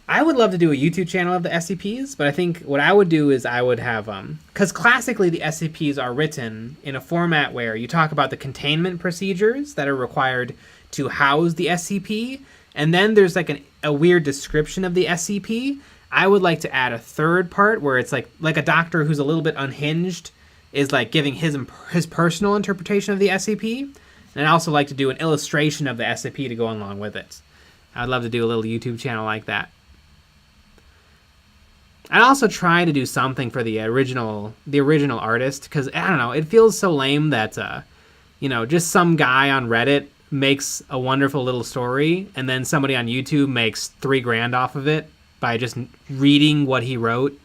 I would love to do a YouTube channel of the SCPs, but I think what I would do is I would have because classically the SCPs are written in a format where you talk about the containment procedures that are required to house the SCP, and then there's like a weird description of the SCP. I would like to add a third part where it's like a doctor who's a little bit unhinged is like giving his personal interpretation of the SCP, and I'd also like to do an illustration of the SCP to go along with it. I'd love to do a little YouTube channel like that. I'd also try to do something for the original artist, because I don't know, it feels so lame that just some guy on Reddit makes a wonderful little story and then somebody on YouTube makes $3,000 off of it by just reading what he wrote.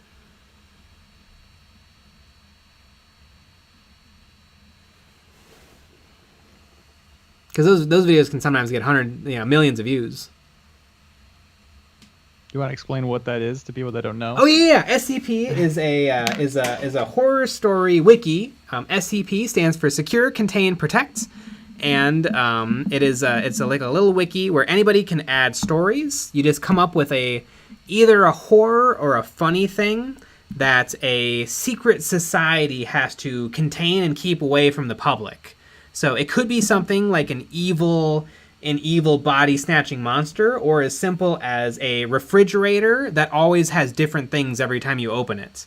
Because those videos can sometimes get millions of views. Do you want to explain what that is to people that don't know? Oh yeah. SCP is a horror story wiki. SCP stands for Secure, Contain, Protect, and it's like a little wiki where anybody can add stories. You just come up with either a horror or a funny thing that a secret society has to contain and keep away from the public. So it could be something like an evil body snatching monster, or as simple as a refrigerator that always has different things every time you open it.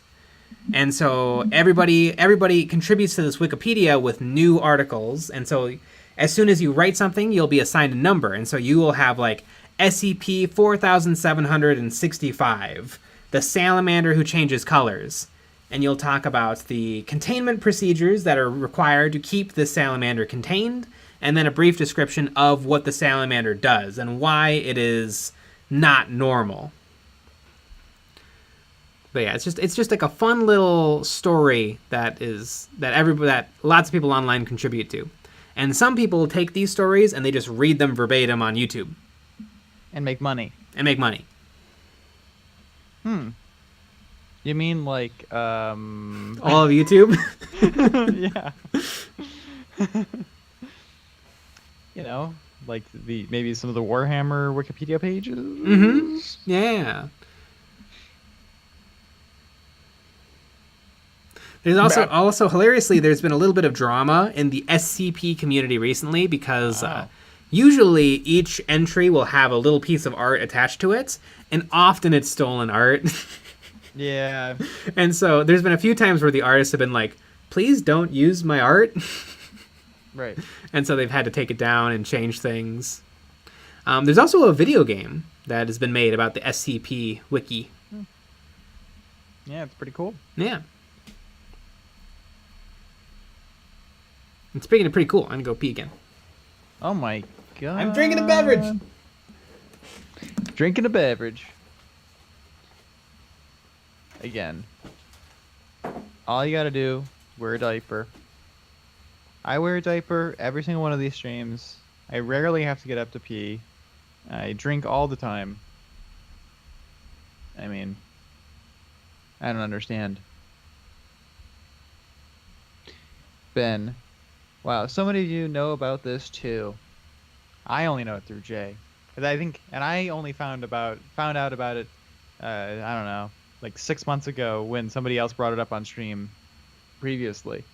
And so everybody contributes to this Wikipedia with new articles. And so as soon as you write something, you'll be assigned a number. And so you will have like SCP-4765, the salamander who changes colors. And you'll talk about the containment procedures that are required to keep this salamander contained, and then a brief description of what the salamander does and why it is not normal. But yeah, it's just like a fun little story that lots of people online contribute to. And some people take these stories and they just read them verbatim on YouTube. And make money. You mean like all of YouTube? Yeah. You know, like maybe some of the Warhammer Wikipedia pages. Mm-hmm. Yeah. There's also hilariously, there's been a little bit of drama in the SCP community recently because usually each entry will have a little piece of art attached to it, and often it's stolen art. Yeah. And so there's been a few times where the artists have been like, please don't use my art. Right. And so they've had to take it down and change things. There's also a video game that has been made about the SCP wiki. Yeah, it's pretty cool. Yeah. And speaking of pretty cool, I'm going to go pee again. Oh my god. I'm drinking a beverage. Drinking a beverage. Again. All you gotta do, wear a diaper. I wear a diaper every single one of these streams. I rarely have to get up to pee. I drink all the time. I mean, I don't understand. Ben. Wow, so many of you know about this too. I only know it through Jay. I only found out about it, I don't know, like 6 months ago when somebody else brought it up on stream previously.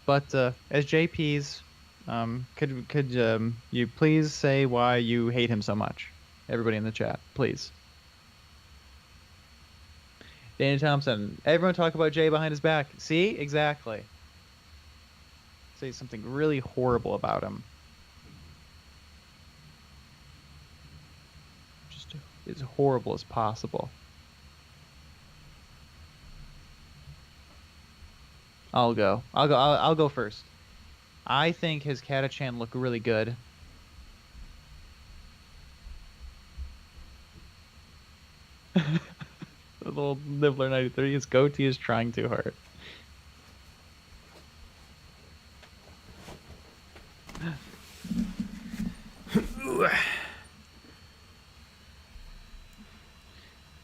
But as JP's, could you please say why you hate him so much? Everybody in the chat, please. Danny Thompson, everyone talk about Jay behind his back. See? Exactly. Say something really horrible about him. Just as horrible as possible. I'll go first. I think his CATACHAN look really good. The little Nibbler 93, his goatee is trying too hard.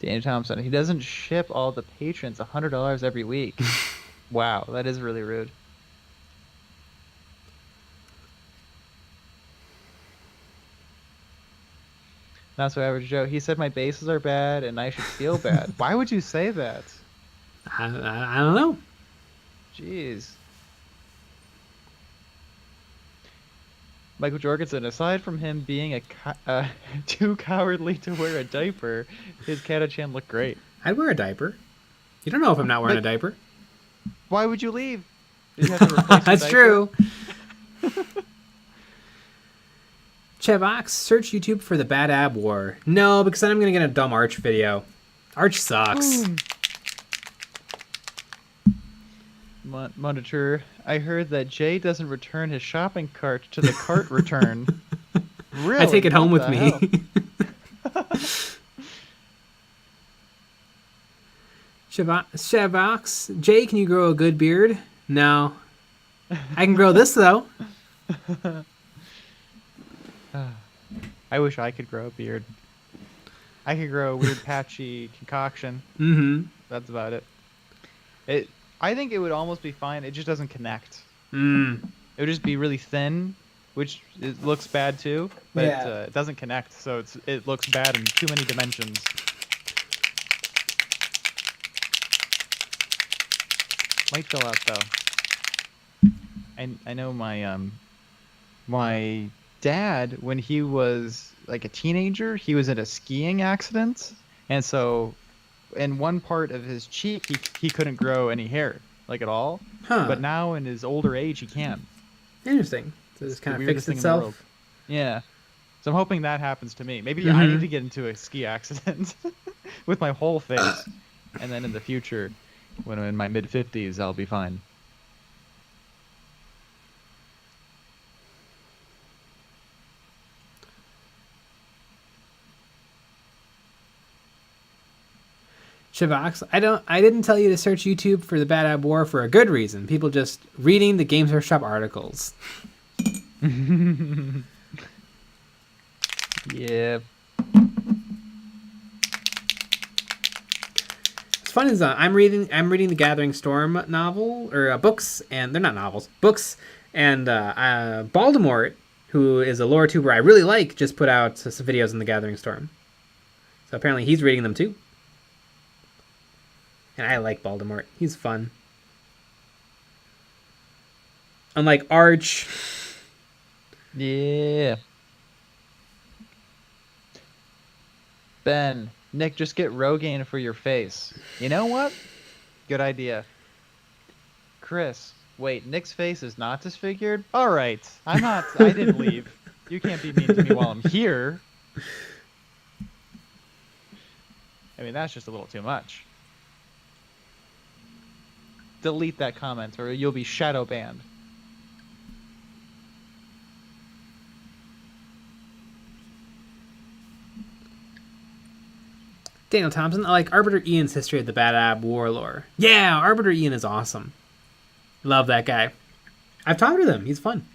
Danny Thompson, he doesn't ship all the patrons $100 every week. Wow, that is really rude. Not so average Joe. He said my bases are bad and I should feel bad. Why would you say that? I don't know. Jeez. Michael Jorgensen, aside from him being too cowardly to wear a diaper, his CATACHAN looked great. I'd wear a diaper. You don't know if I'm not wearing a diaper. Why would you leave? Did you have to replace That's true. Chevox, search YouTube for the Bad Ab War. No, because then I'm going to get a dumb Arch video. Arch sucks. Monitor, I heard that Jay doesn't return his shopping cart to the cart return. Really? I take it home with me. Chevox, Jay, can you grow a good beard? No. I can grow this, though. I wish I could grow a beard. I could grow a weird patchy concoction. Mm-hmm. That's about it. I think it would almost be fine. It just doesn't connect. Mm. It would just be really thin, which it looks bad too. But yeah. It doesn't connect, so it looks bad in too many dimensions. Might fill out though. I know my dad, when he was like a teenager, he was in a skiing accident, and so in one part of his cheek he couldn't grow any hair like at all. Huh. But now in his older age he can. Interesting. So it's kind of fixed thing in the world. itself. Yeah. So I'm hoping that happens to me. Maybe I need to get into a ski accident with my whole face, and then in the future, when I'm in my mid-50s, I'll be fine. Shivox, I didn't tell you to search YouTube for the Bad Ab War for a good reason. People just reading the Games Workshop articles. Yeah. What's fun is I'm reading the Gathering Storm novel or books, and they're not novels, books, and Baltimore, who is a lore tuber I really like, just put out some videos on the Gathering Storm. So apparently he's reading them too. And I like Baltimore. He's fun. Unlike Arch. Yeah. Ben, Nick, just get Rogaine for your face. You know what? Good idea. Chris, wait, Nick's face is not disfigured? Alright, I didn't leave. You can't be mean to me while I'm here. I mean, that's just a little too much. Delete that comment or you'll be shadow banned. Daniel Thompson, I like Arbiter Ian's history of the Bad Ab War lore. Yeah, Arbiter Ian is awesome. Love that guy. I've talked with him. He's fun.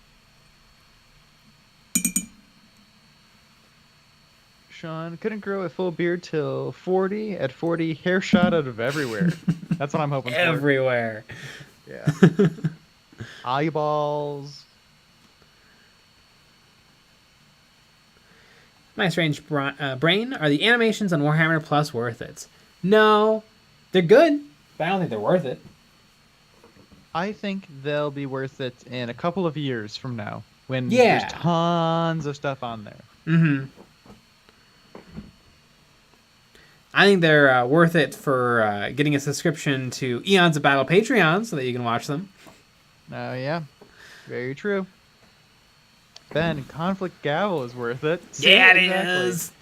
Sean, couldn't grow a full beard till 40. At 40, hair shot out of everywhere. That's what I'm hoping for. Everywhere. Yeah. Eyeballs. My strange brain, are the animations on Warhammer Plus worth it? No, they're good, but I don't think they're worth it. I think they'll be worth it in a couple of years from now when Yeah. there's tons of stuff on there. Mm-hmm. I think they're worth it for getting a subscription to Eons of Battle Patreon so that you can watch them. Oh, yeah. Very true. Ben, Conflict Gavel is worth it. Yeah, it exactly. is.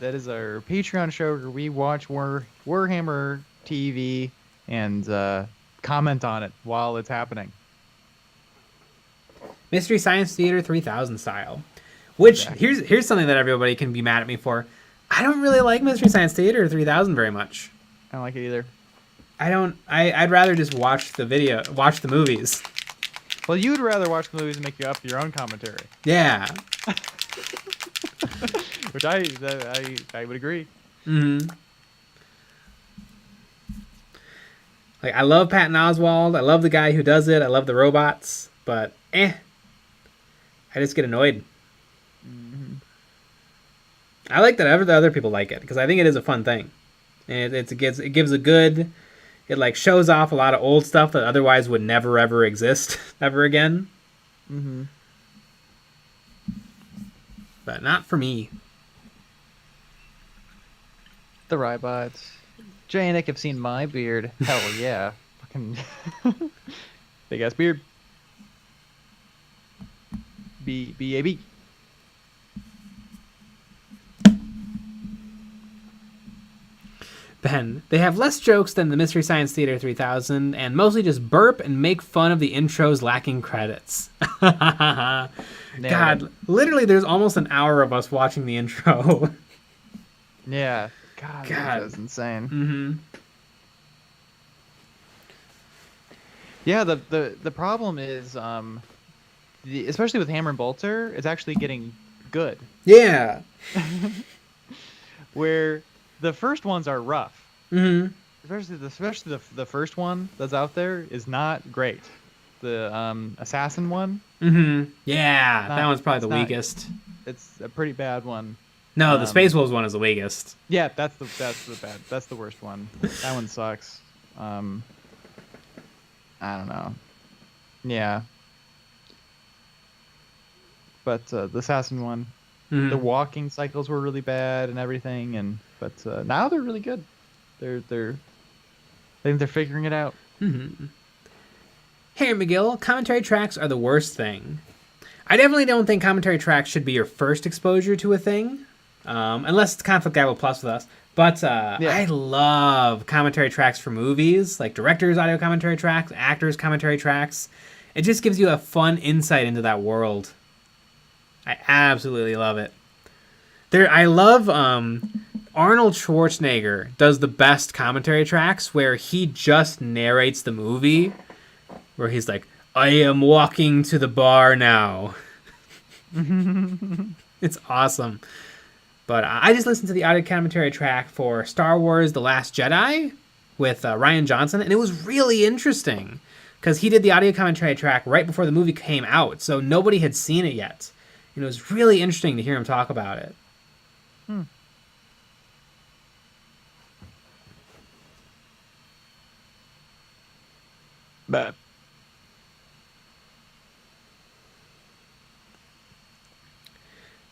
That is our Patreon show where we watch Warhammer TV and comment on it while it's happening. Mystery Science Theater 3000 style. Which, Exactly. here's something that everybody can be mad at me for. I don't really like Mystery Science Theater 3000 very much. I don't like it either. I'd rather just watch the movies. Well, you'd rather watch the movies and make you up your own commentary. Yeah. Which I would agree. Mm-hmm. Like, I love Patton Oswalt. I love the guy who does it. I love the robots. But, I just get annoyed. Mm-hmm. I like that other people like it, because I think it is a fun thing. And it gives a good... It, like, shows off a lot of old stuff that otherwise would never, ever exist ever again. Mm-hmm. But not for me. The Rybots. Jay and Nick have seen my beard. Hell yeah. Fucking big ass beard. B-A-B. Ben, they have less jokes than the Mystery Science Theater 3000 and mostly just burp and make fun of the intros lacking credits. God, literally there's almost an hour of us watching the intro. Yeah. God, that's insane. Mm-hmm. Yeah, the problem is, especially with Hammer and Bolter, it's actually getting good. Yeah. Where the first ones are rough. Mm-hmm. Especially the first one that's out there is not great. The assassin one. Mm-hmm. Yeah, that one's probably the weakest. It's a pretty bad one. No, the Space Wolves one is the weakest. Yeah, that's the worst one. That one sucks. I don't know. Yeah. But the assassin one, the walking cycles were really bad and everything, but now they're really good. I think they're figuring it out. Hey, McGill, commentary tracks are the worst thing. I definitely don't think commentary tracks should be your first exposure to a thing, unless it's Conflict Guy will plus with us. But I love commentary tracks for movies, like directors' audio commentary tracks, actors' commentary tracks. It just gives you a fun insight into that world. I absolutely love it. I love Arnold Schwarzenegger does the best commentary tracks where he just narrates the movie, where he's like, I am walking to the bar now. It's awesome. But I just listened to the audio commentary track for Star Wars The Last Jedi with Rian Johnson, and it was really interesting because he did the audio commentary track right before the movie came out, so nobody had seen it yet. And it was really interesting to hear him talk about it. But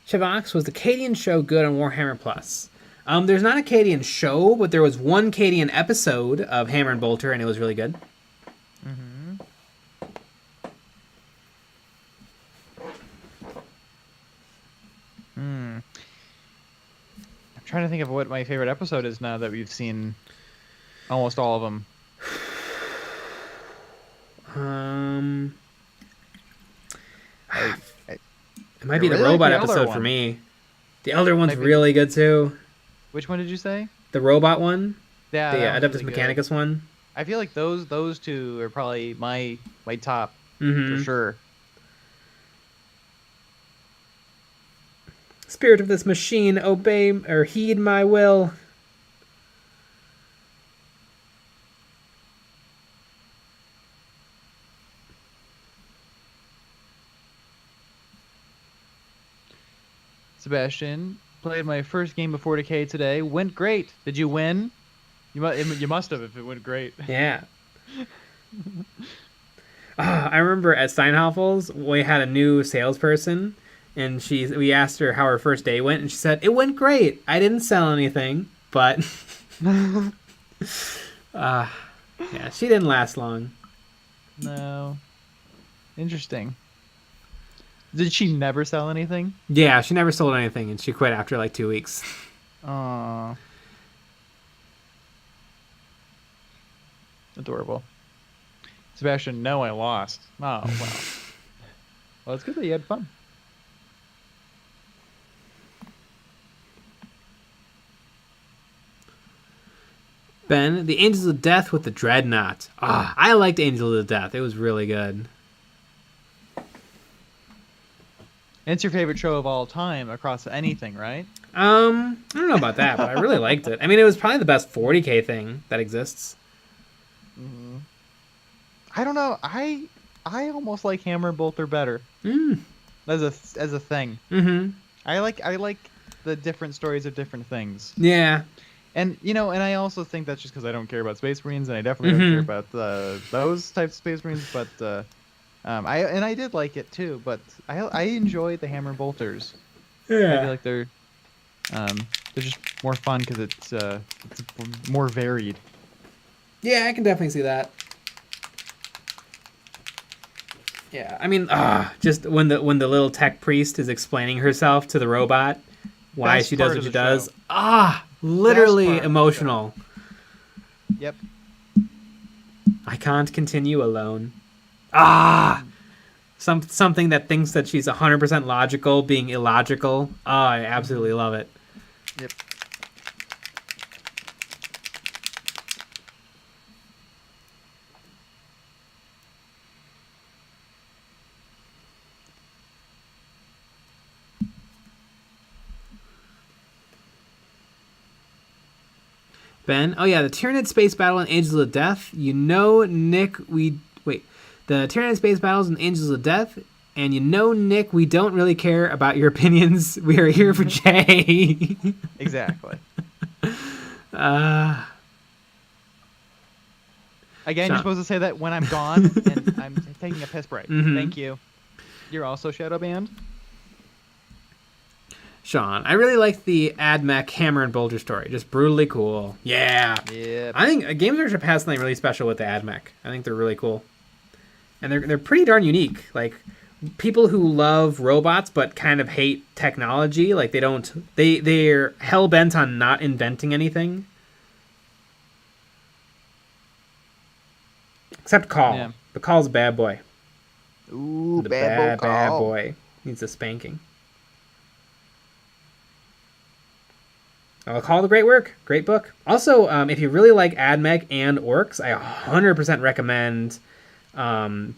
Chavox, was the Cadian show good on Warhammer Plus? There's not a Cadian show, but there was one Cadian episode of Hammer and Bolter, and it was really good. I'm trying to think of what my favorite episode is now that we've seen almost all of them. It might be the robot episode for me. The Elder one's really good too. Which one did you say? The robot one? Yeah, the Adeptus Mechanicus one. I feel like those two are probably my top for sure. Spirit of this machine, obey or heed my will. Sebastian, played my first game of 40k today. Went great. Did you win? You must have if it went great. Yeah. I remember at Steinhoffel's, we had a new salesperson, and we asked her how her first day went, and she said, it went great. I didn't sell anything, but yeah, she didn't last long. No. Interesting. Did she never sell anything? Yeah, she never sold anything, and she quit after like 2 weeks. Aww. Adorable. Sebastian, no, I lost. Oh, well. Well, it's good that you had fun. Ben, the Angels of Death with the Dreadnought. I liked Angels of Death. It was really good. And it's your favorite show of all time across anything, right? I don't know about that, but I really liked it. I mean, it was probably the best 40k thing that exists. I don't know. I almost like Hammer and Bolter better. As a thing. I like the different stories of different things. Yeah. And and I also think that's just because I don't care about Space Marines, and I definitely don't care about those types of Space Marines. But I did like it too. But I enjoyed the Hammer and Bolters. Yeah. I feel like they're just more fun because it's more varied. Yeah, I can definitely see that. Yeah, I mean, just when the little tech priest is explaining herself to the robot, why Best she does part what of she the does. show. Literally emotional. Yep. I can't continue alone. Something that thinks that she's 100% logical being illogical. I absolutely love it. Yep. Ben, oh yeah, the Tyranid space battle and Angels of Death. Nick, the Tyranid space battles and Angels of Death, and Nick, we don't really care about your opinions. We are here for Jay. Exactly. Again, Sean. you're supposed to say that when I'm gone and I'm taking a piss break. Thank you. You're also shadow banned. Sean, I really liked the AdMech Hammer and Bolter story. Just brutally cool. Yeah. Yep. I think Games Workshop has something really special with the AdMech. I think they're really cool. And they're pretty darn unique. Like, people who love robots but kind of hate technology, like they're hell-bent on not inventing anything. Except Call. Yeah. But Call's a bad boy. Ooh, The bad bad boy. Needs a spanking. Call the great work. Great book. Also, if you really like AdMech and Orcs, I 100% recommend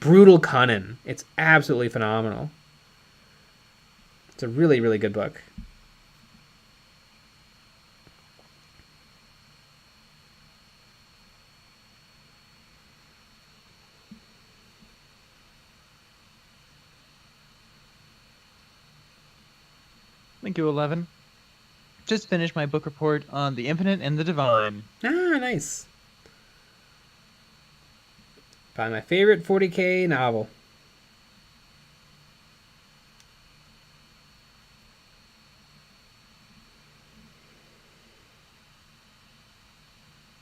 Brutal Cunnin. It's absolutely phenomenal. It's a really, really good book. Thank you, 11. Just finished my book report on The Infinite and the Divine. Ah, nice. Probably my favorite 40k novel.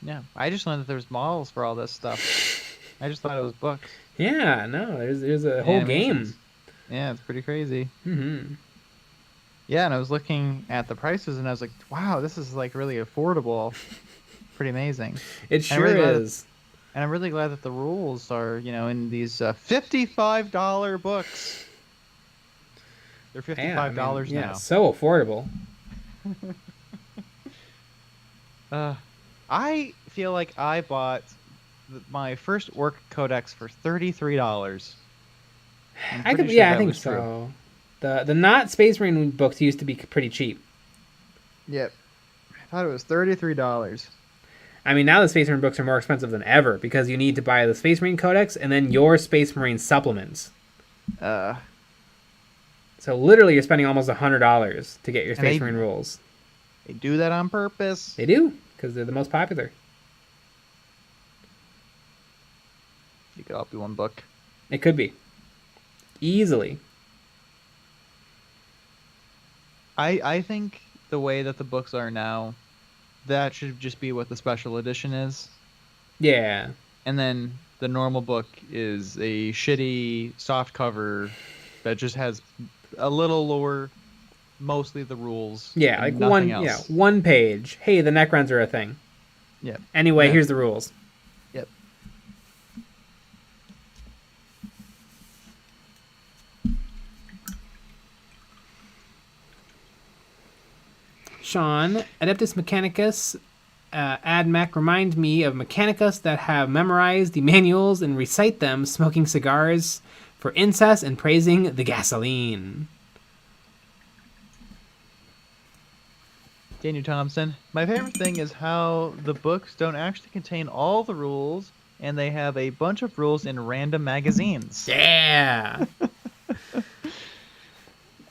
Yeah, I just learned that there's models for all this stuff. I just thought it was books. Yeah, no, there's a whole game. Yeah, it's pretty crazy. Mm-hmm. Yeah, and I was looking at the prices, and I was like, wow, this is like really affordable. Pretty amazing. It sure is. And I'm really glad that the rules are, in these $55 books. They're $55 now. Yeah, so affordable. I feel like I bought my first Orc Codex for $33. I think so. The not Space Marine books used to be pretty cheap. Yep. I thought it was $33. I mean, now the Space Marine books are more expensive than ever because you need to buy the Space Marine Codex and then your Space Marine supplements. So literally you're spending almost $100 to get your Space Marine rules. They do that on purpose. They do, because they're the most popular. You could all be one book. It could be. Easily. I think the way that the books are now, that should just be what the special edition is. Yeah. And then the normal book is a shitty soft cover that just has a little lore, mostly the rules. Yeah, like nothing else. one page. Hey, the Necrons are a thing. Yeah. Anyway, here's the rules. Yep. Sean, Adeptus Mechanicus, AdMech remind me of Mechanicus that have memorized the manuals and recite them, smoking cigars for incest and praising the gasoline. Daniel Thompson. My favorite thing is how the books don't actually contain all the rules, and they have a bunch of rules in random magazines. Yeah.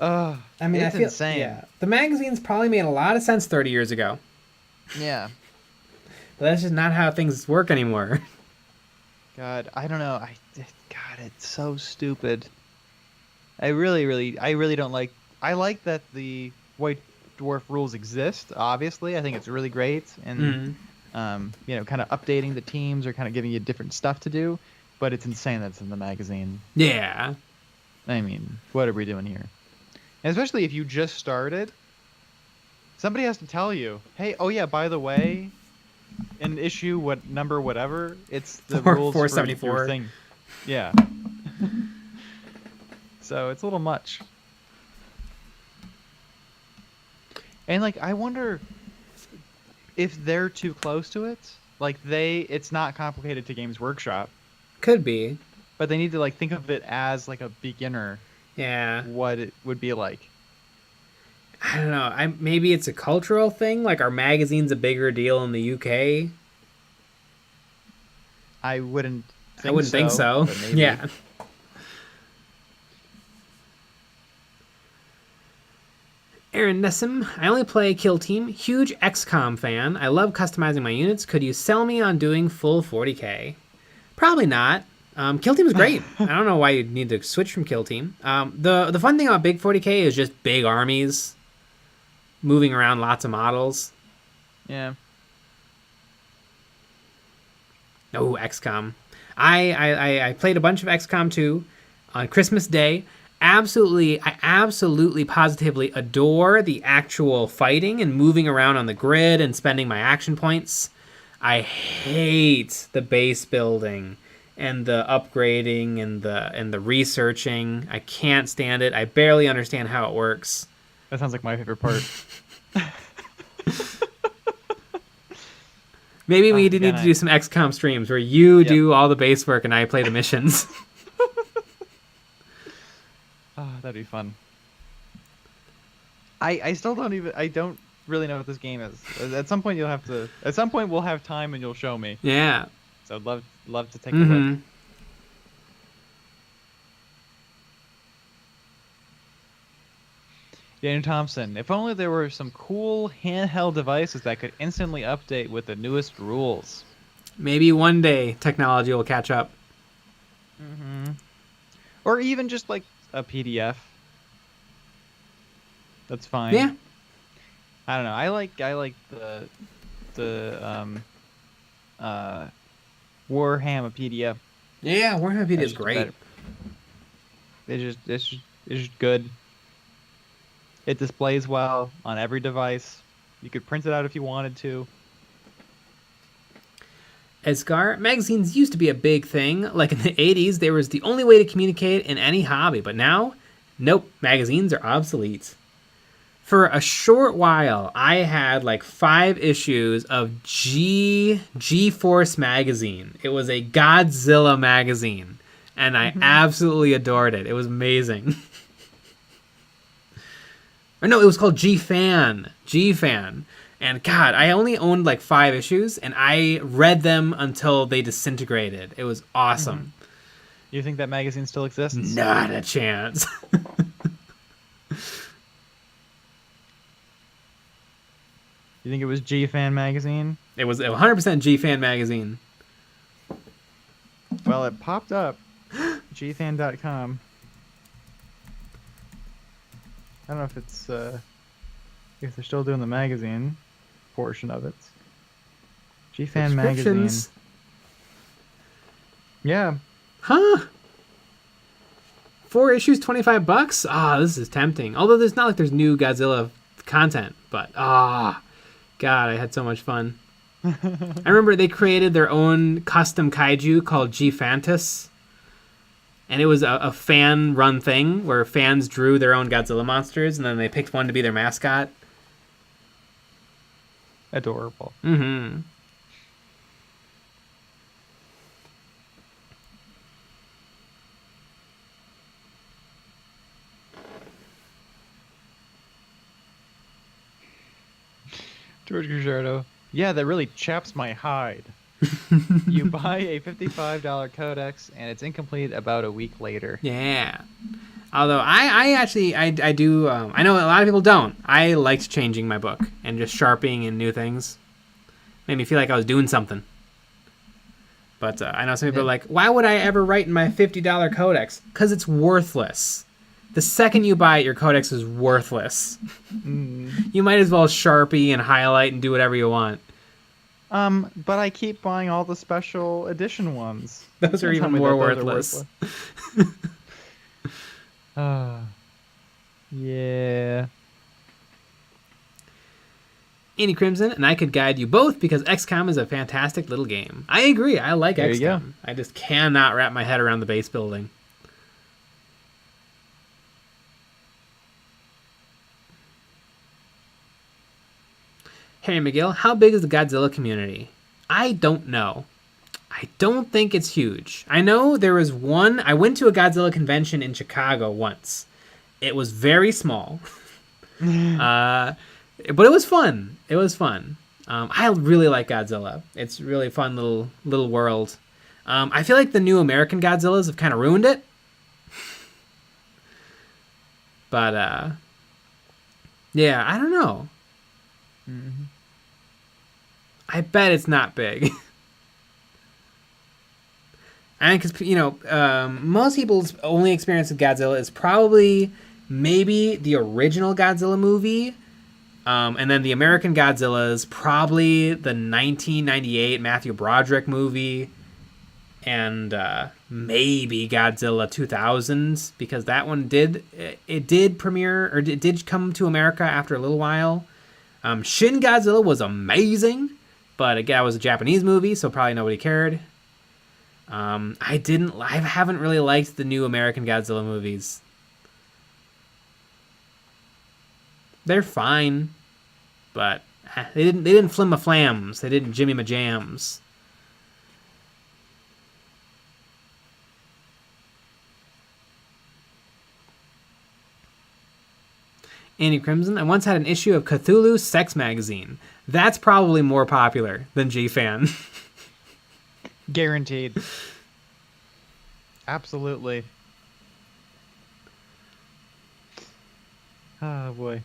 I mean, it's insane. Yeah, the magazines probably made a lot of sense 30 years ago. Yeah. But that's just not how things work anymore. God, I don't know. God, it's so stupid. I really don't like. I like that the White Dwarf rules exist. Obviously, I think it's really great, and kind of updating the teams or kind of giving you different stuff to do. But it's insane that it's in the magazine. Yeah. I mean, what are we doing here? And especially if you just started, somebody has to tell you, hey, oh yeah, by the way, in issue what number whatever, it's the rules 474 for your thing. Yeah. So it's a little much. And like, I wonder if they're too close to it. Like it's not complicated to Games Workshop. Could be. But they need to like think of it as like a beginner. Yeah. What it would be like. I don't know. Maybe it's a cultural thing. Like, are magazines a bigger deal in the UK? I wouldn't think so. Yeah. Aaron Nessim, I only play Kill Team. Huge XCOM fan. I love customizing my units. Could you sell me on doing full 40k? Probably not. Kill Team is great. I don't know why you'd need to switch from Kill Team. The fun thing about big 40k is just big armies moving around lots of models. Yeah. Oh, XCOM. I played a bunch of XCOM 2 on Christmas Day. I absolutely positively adore the actual fighting and moving around on the grid and spending my action points. I hate the base building and the upgrading and the researching. I can't stand it. I barely understand how it works. That sounds like my favorite part. Maybe we need to do some XCOM streams where you do all the base work and I play the missions. Oh, that'd be fun. I still don't really know what this game is. At some point we'll have time and you'll show me. Yeah. So I'd love to take a look. Daniel Thompson, if only there were some cool handheld devices that could instantly update with the newest rules. Maybe one day technology will catch up. Or even just like a PDF. That's fine. Yeah. I don't know. I like the Warhammer PDF. Yeah, Warhammer PDF is great. It's just good. It displays well on every device. You could print it out if you wanted to. Escar, magazines used to be a big thing. Like in the 80s, they was the only way to communicate in any hobby. But now, nope, magazines are obsolete. For a short while, I had like 5 issues of G-Force magazine. It was a Godzilla magazine. And I absolutely adored it. It was amazing. Or no, it was called G-Fan. G-Fan. And God, I only owned like 5 issues, and I read them until they disintegrated. It was awesome. You think that magazine still exists? Not a chance. You think it was G-Fan magazine? It was 100% G-Fan magazine. Well, it popped up. gfan.com. I don't know if it's if they're still doing the magazine portion of it. G-Fan magazine. Yeah. Huh? 4 issues, $25? Ah, this is tempting. Although there's not like there's new Godzilla content, but God, I had so much fun. I remember they created their own custom kaiju called G-Fantas. And it was a fan-run thing where fans drew their own Godzilla monsters, and then they picked one to be their mascot. Adorable. Mm-hmm. George Gujardo. Yeah, that really chaps my hide. You buy a $55 codex, and it's incomplete about a week later. Yeah. Although I actually do. I know a lot of people don't. I liked changing my book and just sharpening and new things. Made me feel like I was doing something. But I know some people are like, why would I ever write in my $50 codex? Because it's worthless. The second you buy it, your codex is worthless. You might as well Sharpie and highlight and do whatever you want. But I keep buying all the special edition ones. Those are even more worthless. Yeah. Annie Crimson, and I could guide you both because XCOM is a fantastic little game. I agree. I like There you go. XCOM. I just cannot wrap my head around the base building. Harry McGill, how big is the Godzilla community? I don't know. I don't think it's huge. I know there was one. I went to a Godzilla convention in Chicago once. It was very small. But it was fun. It was fun. I really like Godzilla. It's a really fun little world. I feel like the new American Godzillas have kind of ruined it. But, yeah, I don't know. Mm-hmm. I bet it's not big. And because, most people's only experience with Godzilla is probably maybe the original Godzilla movie. And then the American Godzilla is probably the 1998 Matthew Broderick movie. And maybe Godzilla 2000, because that one did premiere, or it did come to America after a little while. Shin Godzilla was amazing, but again, it was a Japanese movie, so probably nobody cared. I haven't really liked the new American Godzilla movies. They're fine, but they didn't flim my flams. They didn't jimmy my jams. Andy Crimson, I once had an issue of Cthulhu Sex Magazine. That's probably more popular than G-Fan. Guaranteed. Absolutely. Oh, boy.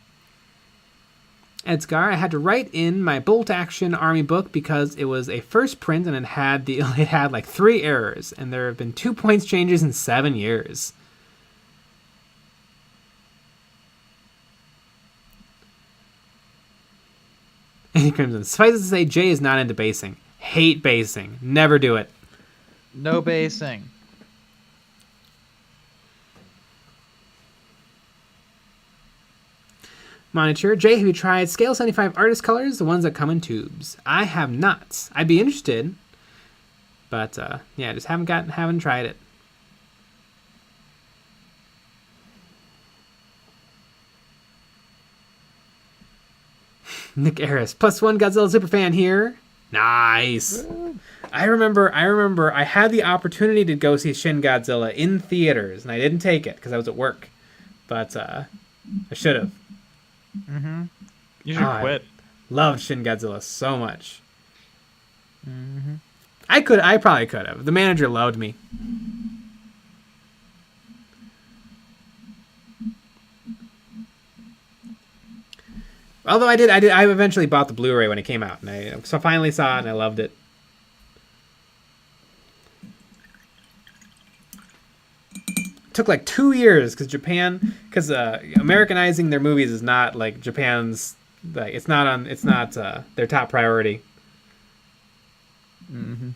Edgar, I had to write in my Bolt Action Army book because it was a first print and it had like 3 errors, and there have been 2 points changes in 7 years. Andy Crimson, suffice it to say, Jay is not into basing. Hate basing. Never do it. No basing. Monitor, Jay, have you tried Scale 75 Artist Colors, the ones that come in tubes? I have not. I'd be interested, but just haven't tried it. Nick Harris, +1 Godzilla superfan here. Nice. I remember I had the opportunity to go see Shin Godzilla in theaters, and I didn't take it because I was at work. But I should have. Mm-hmm. You should quit. I loved Shin Godzilla so much. Mm-hmm. I probably could have. The manager loved me. Although I eventually bought the Blu-ray when it came out, and I finally saw it and I loved it. Took like 2 years because Americanizing their movies is not like Japan's, like it's not their top priority. Mm-hmm.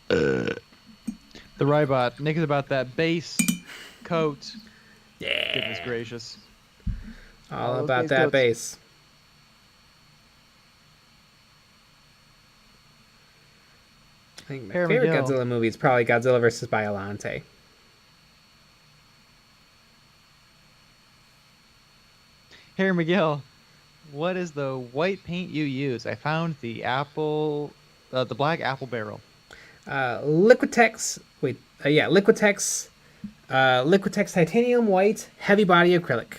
The Rybot. Nick is about that base coat. Yeah. Goodness gracious. All about that base. I think my favorite Godzilla movie is probably Godzilla vs. Biollante. Harry McGill, what is the white paint you use? I found the black apple barrel. Liquitex titanium white heavy body acrylic.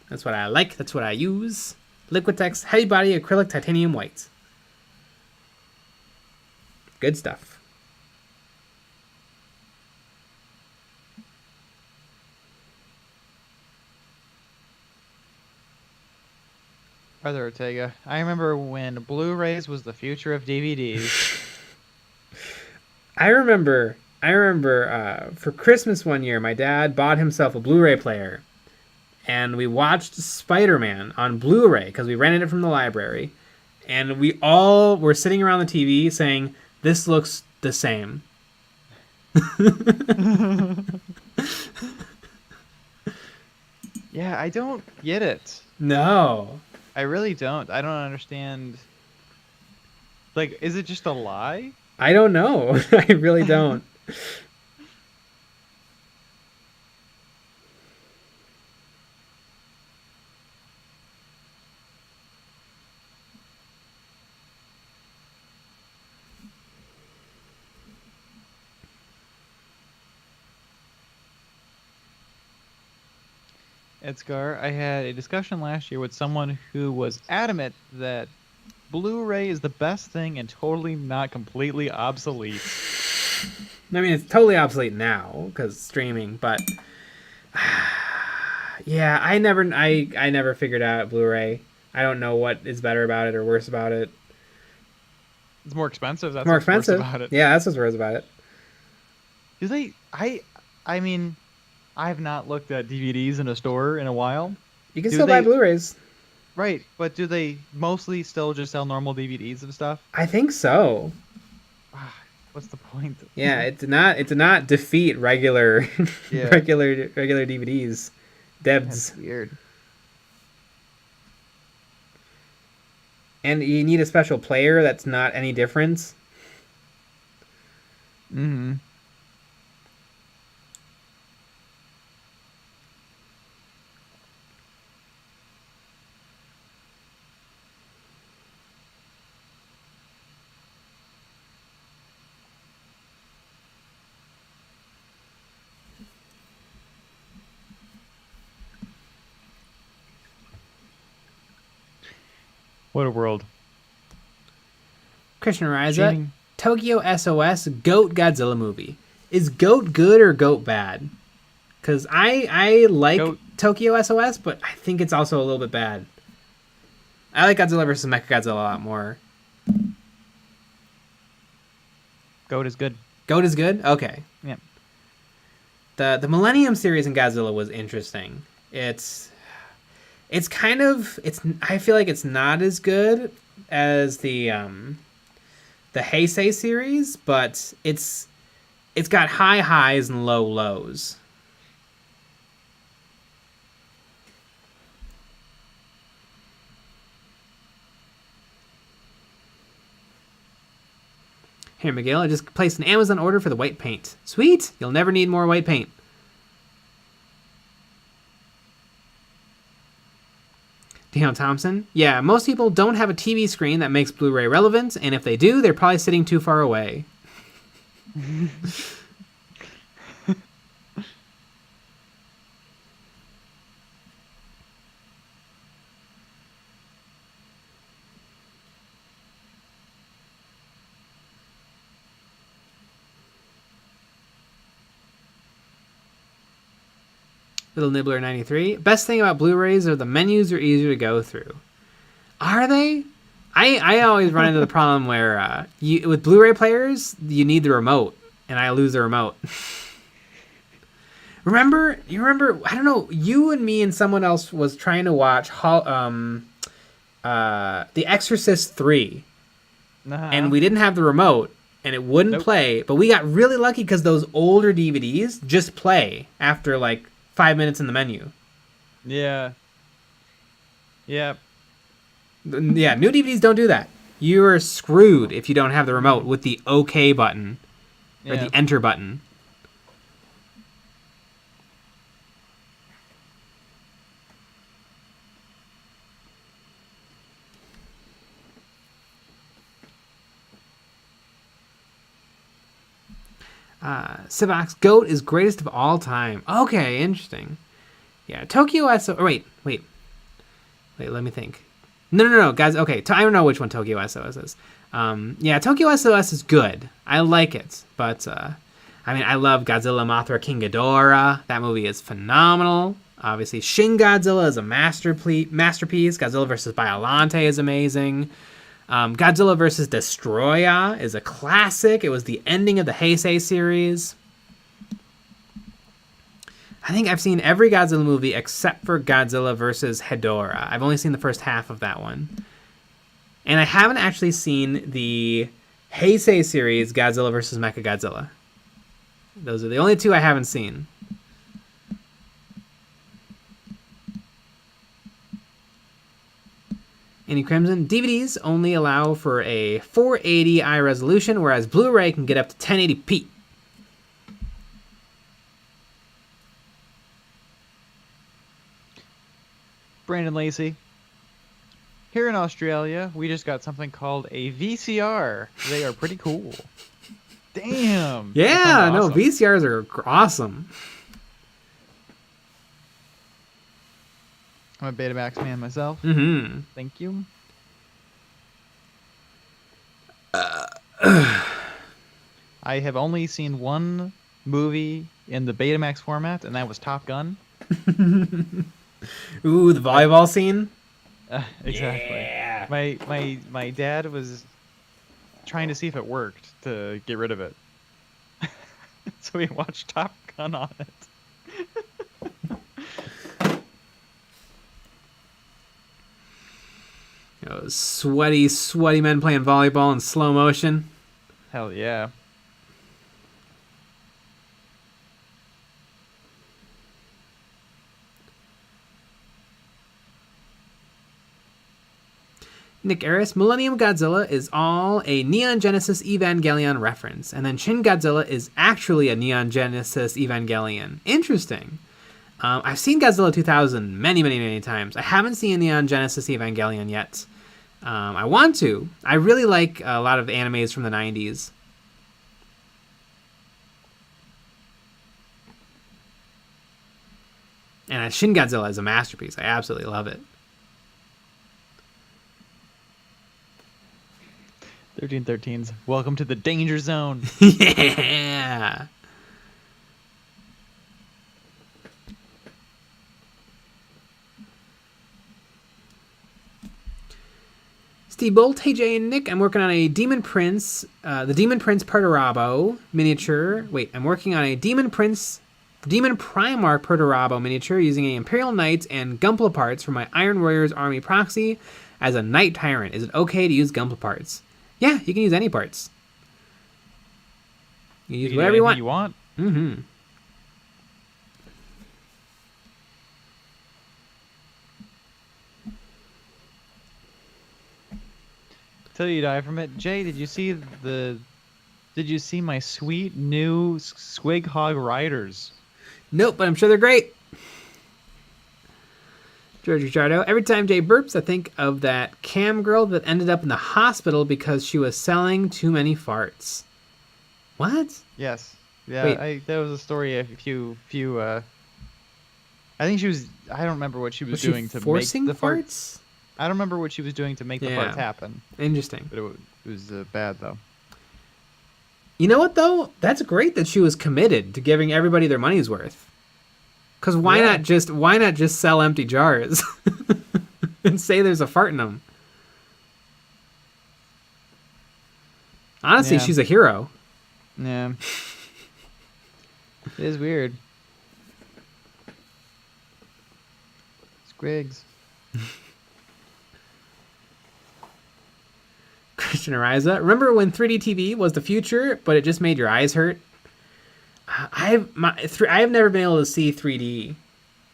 That's what I like. That's what I use. Liquitex heavy body acrylic titanium white. Good stuff. Arthur Ortega, I remember when Blu-rays was the future of DVDs. I remember for Christmas one year, my dad bought himself a Blu-ray player, and we watched Spider-Man on Blu-ray because we rented it from the library, and we all were sitting around the TV saying, "This looks the same." Yeah, I don't get it. No. I really don't. I don't understand. Like, is it just a lie? I don't know. I really don't. Edgar, I had a discussion last year with someone who was adamant that Blu-ray is the best thing and totally not completely obsolete. I mean, it's totally obsolete now because streaming, but Yeah, I never figured out Blu-ray. I don't know what is better about it or worse about it. It's more expensive. That's More what's worse expensive. about it. Yeah, that's what's worse about it. Do they? I mean, I have not looked at DVDs in a store in a while. You can still buy Blu-rays. Right, but do they mostly still just sell normal DVDs and stuff? I think so. What's the point? Yeah, it did not defeat regular Yeah. regular DVDs. Debs. That's weird. And you need a special player that's not any difference. Mm-hmm. What a world. Christian Riza, Tokyo SOS Goat Godzilla movie. Is Goat good or Goat bad? Because I like Goat. Tokyo SOS, but I think it's also a little bit bad. I like Godzilla vs. Mechagodzilla a lot more. Goat is good. Goat is good? Okay. Yeah. The Millennium series in Godzilla was interesting. It's kind of I feel like it's not as good as the Heisei series, but it's got high highs and low lows. Here, Miguel, I just placed an Amazon order for the white paint. Sweet! You'll never need more white paint. Daniel Thompson. Yeah, most people don't have a TV screen that makes Blu-ray relevant, and if they do, they're probably sitting too far away. Little Nibbler 93. Best thing about Blu-rays are the menus are easier to go through. Are they? I always run into the problem where with Blu-ray players, you need the remote, and I lose the remote. You remember, I don't know, you and me and someone else was trying to watch The Exorcist 3, and we didn't have the remote, and it wouldn't play, but we got really lucky because those older DVDs just play after, like, 5 minutes in the menu. Yeah. Yeah. Yeah, new DVDs don't do that. You're screwed if you don't have the remote with the OK button or the enter button. Sivax, Goat is greatest of all time. Okay, interesting. Yeah, Tokyo SO... Wait, let me think. No, guys, okay, I don't know which one Tokyo SOS is. Yeah, Tokyo SOS is good. I like it, but, I mean, I love Godzilla Mothra King Ghidorah. That movie is phenomenal. Obviously, Shin Godzilla is a masterpiece. Godzilla vs. Biollante is amazing. Godzilla vs. Destroya is a classic. It was the ending of the Heisei series. I think I've seen every Godzilla movie except for Godzilla vs. Hedorah. I've only seen the first half of that one. And I haven't actually seen the Heisei series, Godzilla vs. Mechagodzilla. Those are the only two I haven't seen. Any Crimson? DVDs only allow for a 480i resolution, whereas Blu-ray can get up to 1080p. Brandon Lacey. Here in Australia, we just got something called a VCR. They are pretty cool. Damn. Yeah, awesome. No, VCRs are awesome. I'm a Betamax man myself. Mm-hmm. Thank you. I have only seen one movie in the Betamax format, and that was Top Gun. Ooh, the volleyball scene. Exactly. Yeah. My dad was trying to see if it worked to get rid of it, so we watched Top Gun on it. Sweaty men playing volleyball in slow motion. Hell yeah. Nick Eris, Millennium Godzilla is all a Neon Genesis Evangelion reference, and then Shin Godzilla is actually a Neon Genesis Evangelion. Interesting. I've seen Godzilla 2000 many times. I haven't seen Neon Genesis Evangelion yet. I want to. I really like a lot of animes from the 90s. And Shin Godzilla is a masterpiece. I absolutely love it. 1313s. Welcome to the danger zone. Yeah. Steve Bolt, hey Jay and Nick, I'm working on a Demon Prince, the Demon Prince Perturabo miniature. Wait, I'm working on a Demon Primarch Perturabo miniature using a Imperial Knights and Gunpla parts for my Iron Warriors Army proxy as a Knight Tyrant. Is it okay to use Gunpla parts? Yeah, you can use any parts. You can use whatever you want. Mm-hmm. Till you die from it. Jay, did you see my sweet new Squig Hog Riders? Nope, but I'm sure they're great. George Richardo, every time Jay burps, I think of that cam girl that ended up in the hospital because she was selling too many farts. What? Yes. Yeah, that was a story I think she was, I don't remember what she was doing to make the farts. I don't remember what she was doing to make the farts happen. Interesting. But it was bad, though. You know what, though? That's great that she was committed to giving everybody their money's worth. Because why not just sell empty jars and say there's a fart in them? Honestly, she's a hero. Yeah. It is weird. Squigs. Christian Ariza, remember when 3D TV was the future, but it just made your eyes hurt? I have never been able to see 3D.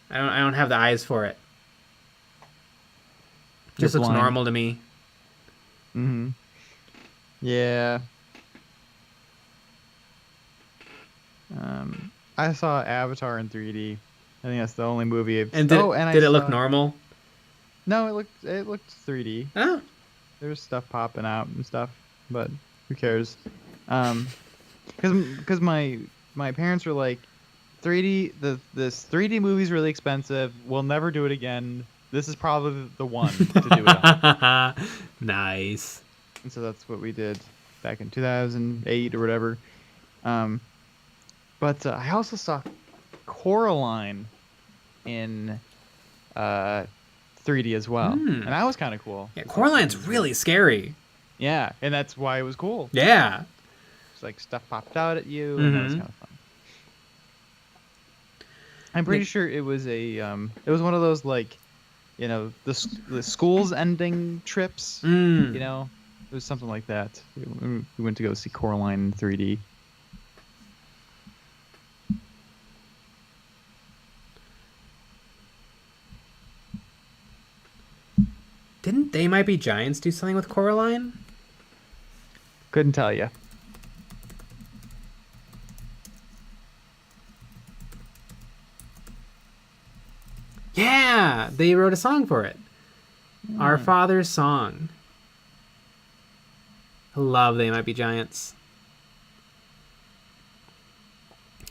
I don't have the eyes for it. Just looks normal to me. Mm-hmm. Yeah. I saw Avatar in 3D. I think that's the only movie I've seen. Did it look normal? No, it looked 3D. Oh. There's stuff popping out and stuff, but who cares? Because my parents were like, 3D, this 3D movie's really expensive. We'll never do it again. This is probably the one to do it on. Nice. And so that's what we did back in 2008 or whatever. But I also saw Coraline in 3D as well, and that was kind of cool. Yeah, Coraline's really scary. Yeah, and that's why it was cool. Yeah. It's like stuff popped out at you, and that was kind of fun. I'm pretty sure it was it was one of those, like, you know, the school's ending trips. You know, it was something like that. We went to go see Coraline in 3D. Didn't They Might Be Giants do something with Coraline? Couldn't tell you. Yeah, they wrote a song for it. Our Father's Song. I love They Might Be Giants.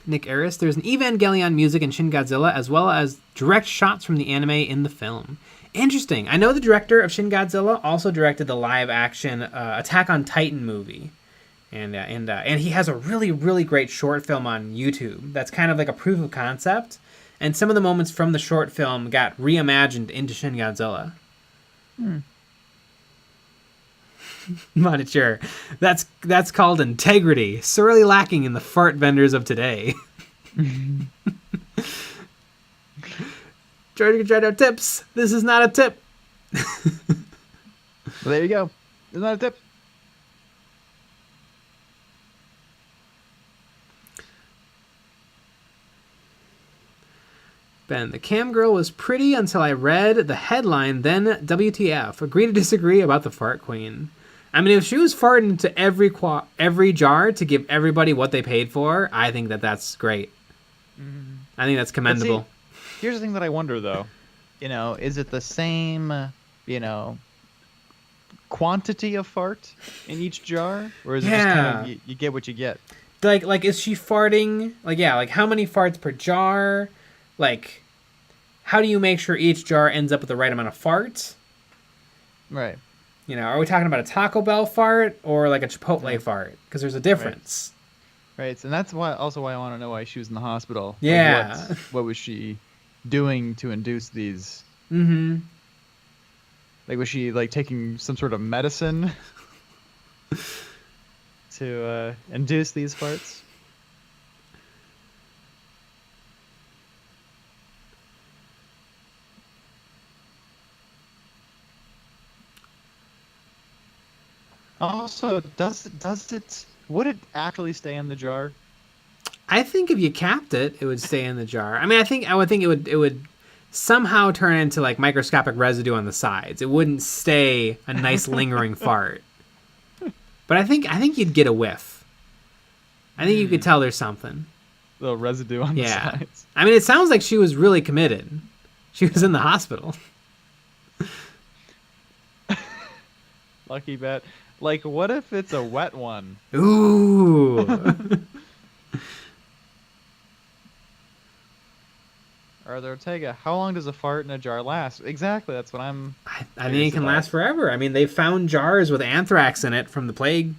Nick Eris, there's an Evangelion music in Shin Godzilla, as well as direct shots from the anime in the film. Interesting. I know the director of Shin Godzilla also directed the live-action Attack on Titan movie, and he has a really great short film on YouTube that's kind of like a proof of concept And some of the moments from the short film got reimagined into Shin Godzilla. Monitor. That's called integrity, sorely lacking in the fart vendors of today. George tried out tips. This is not a tip. Well, there you go. It's not a tip. Ben, the cam girl was pretty until I read the headline, then WTF. Agree to disagree about the fart queen. I mean, if she was farting into every jar to give everybody what they paid for, I think that's great. I think that's commendable. See, here's the thing that I wonder, though. Is it the same, quantity of fart in each jar? Or is it just kind of, you get what you get? Like, is she farting? Like how many farts per jar? Like, how do you make sure each jar ends up with the right amount of farts? Right. Are we talking about a Taco Bell fart or like a Chipotle fart? Because there's a difference. Right. And that's why I want to know why she was in the hospital. Yeah. Like what was she doing to induce these? Mm-hmm. Like, was she like taking some sort of medicine to induce these farts? Also, would it actually stay in the jar? I think if you capped it, it would stay in the jar. I mean, I would think it would somehow turn into like microscopic residue on the sides. It wouldn't stay a nice lingering fart. But I think you'd get a whiff. I think you could tell there's something. Little residue on the sides. I mean, it sounds like she was really committed. She was in the hospital. Lucky bet. Like, what if it's a wet one? Ooh. Or the Ortega, how long does a fart in a jar last? Exactly, that's what I'm... I think it can last forever. I mean, they found jars with anthrax in it from the plague.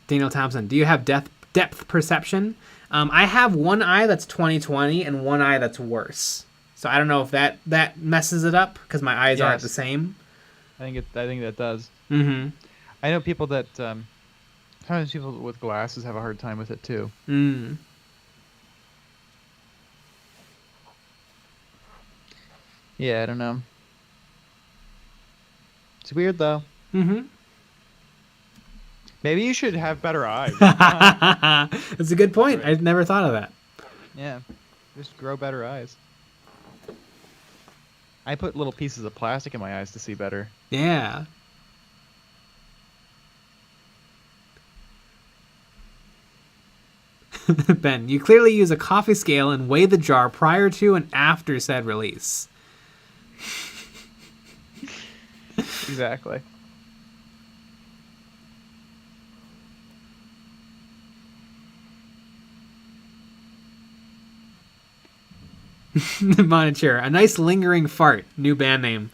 Daniel Thompson, do you have depth perception? I have one eye that's 20/20 and one eye that's worse. So I don't know if that messes it up because my eyes aren't the same. I think that does. Mm-hmm. I know people that sometimes people with glasses have a hard time with it too. Mm. Yeah, I don't know. It's weird though. Mm-hmm. Maybe you should have better eyes. That's a good point. I've never thought of that. Yeah, just grow better eyes. I put little pieces of plastic in my eyes to see better. Yeah. Ben, you clearly use a coffee scale and weigh the jar prior to and after said release. Exactly. Monitor, a nice lingering fart. New band name.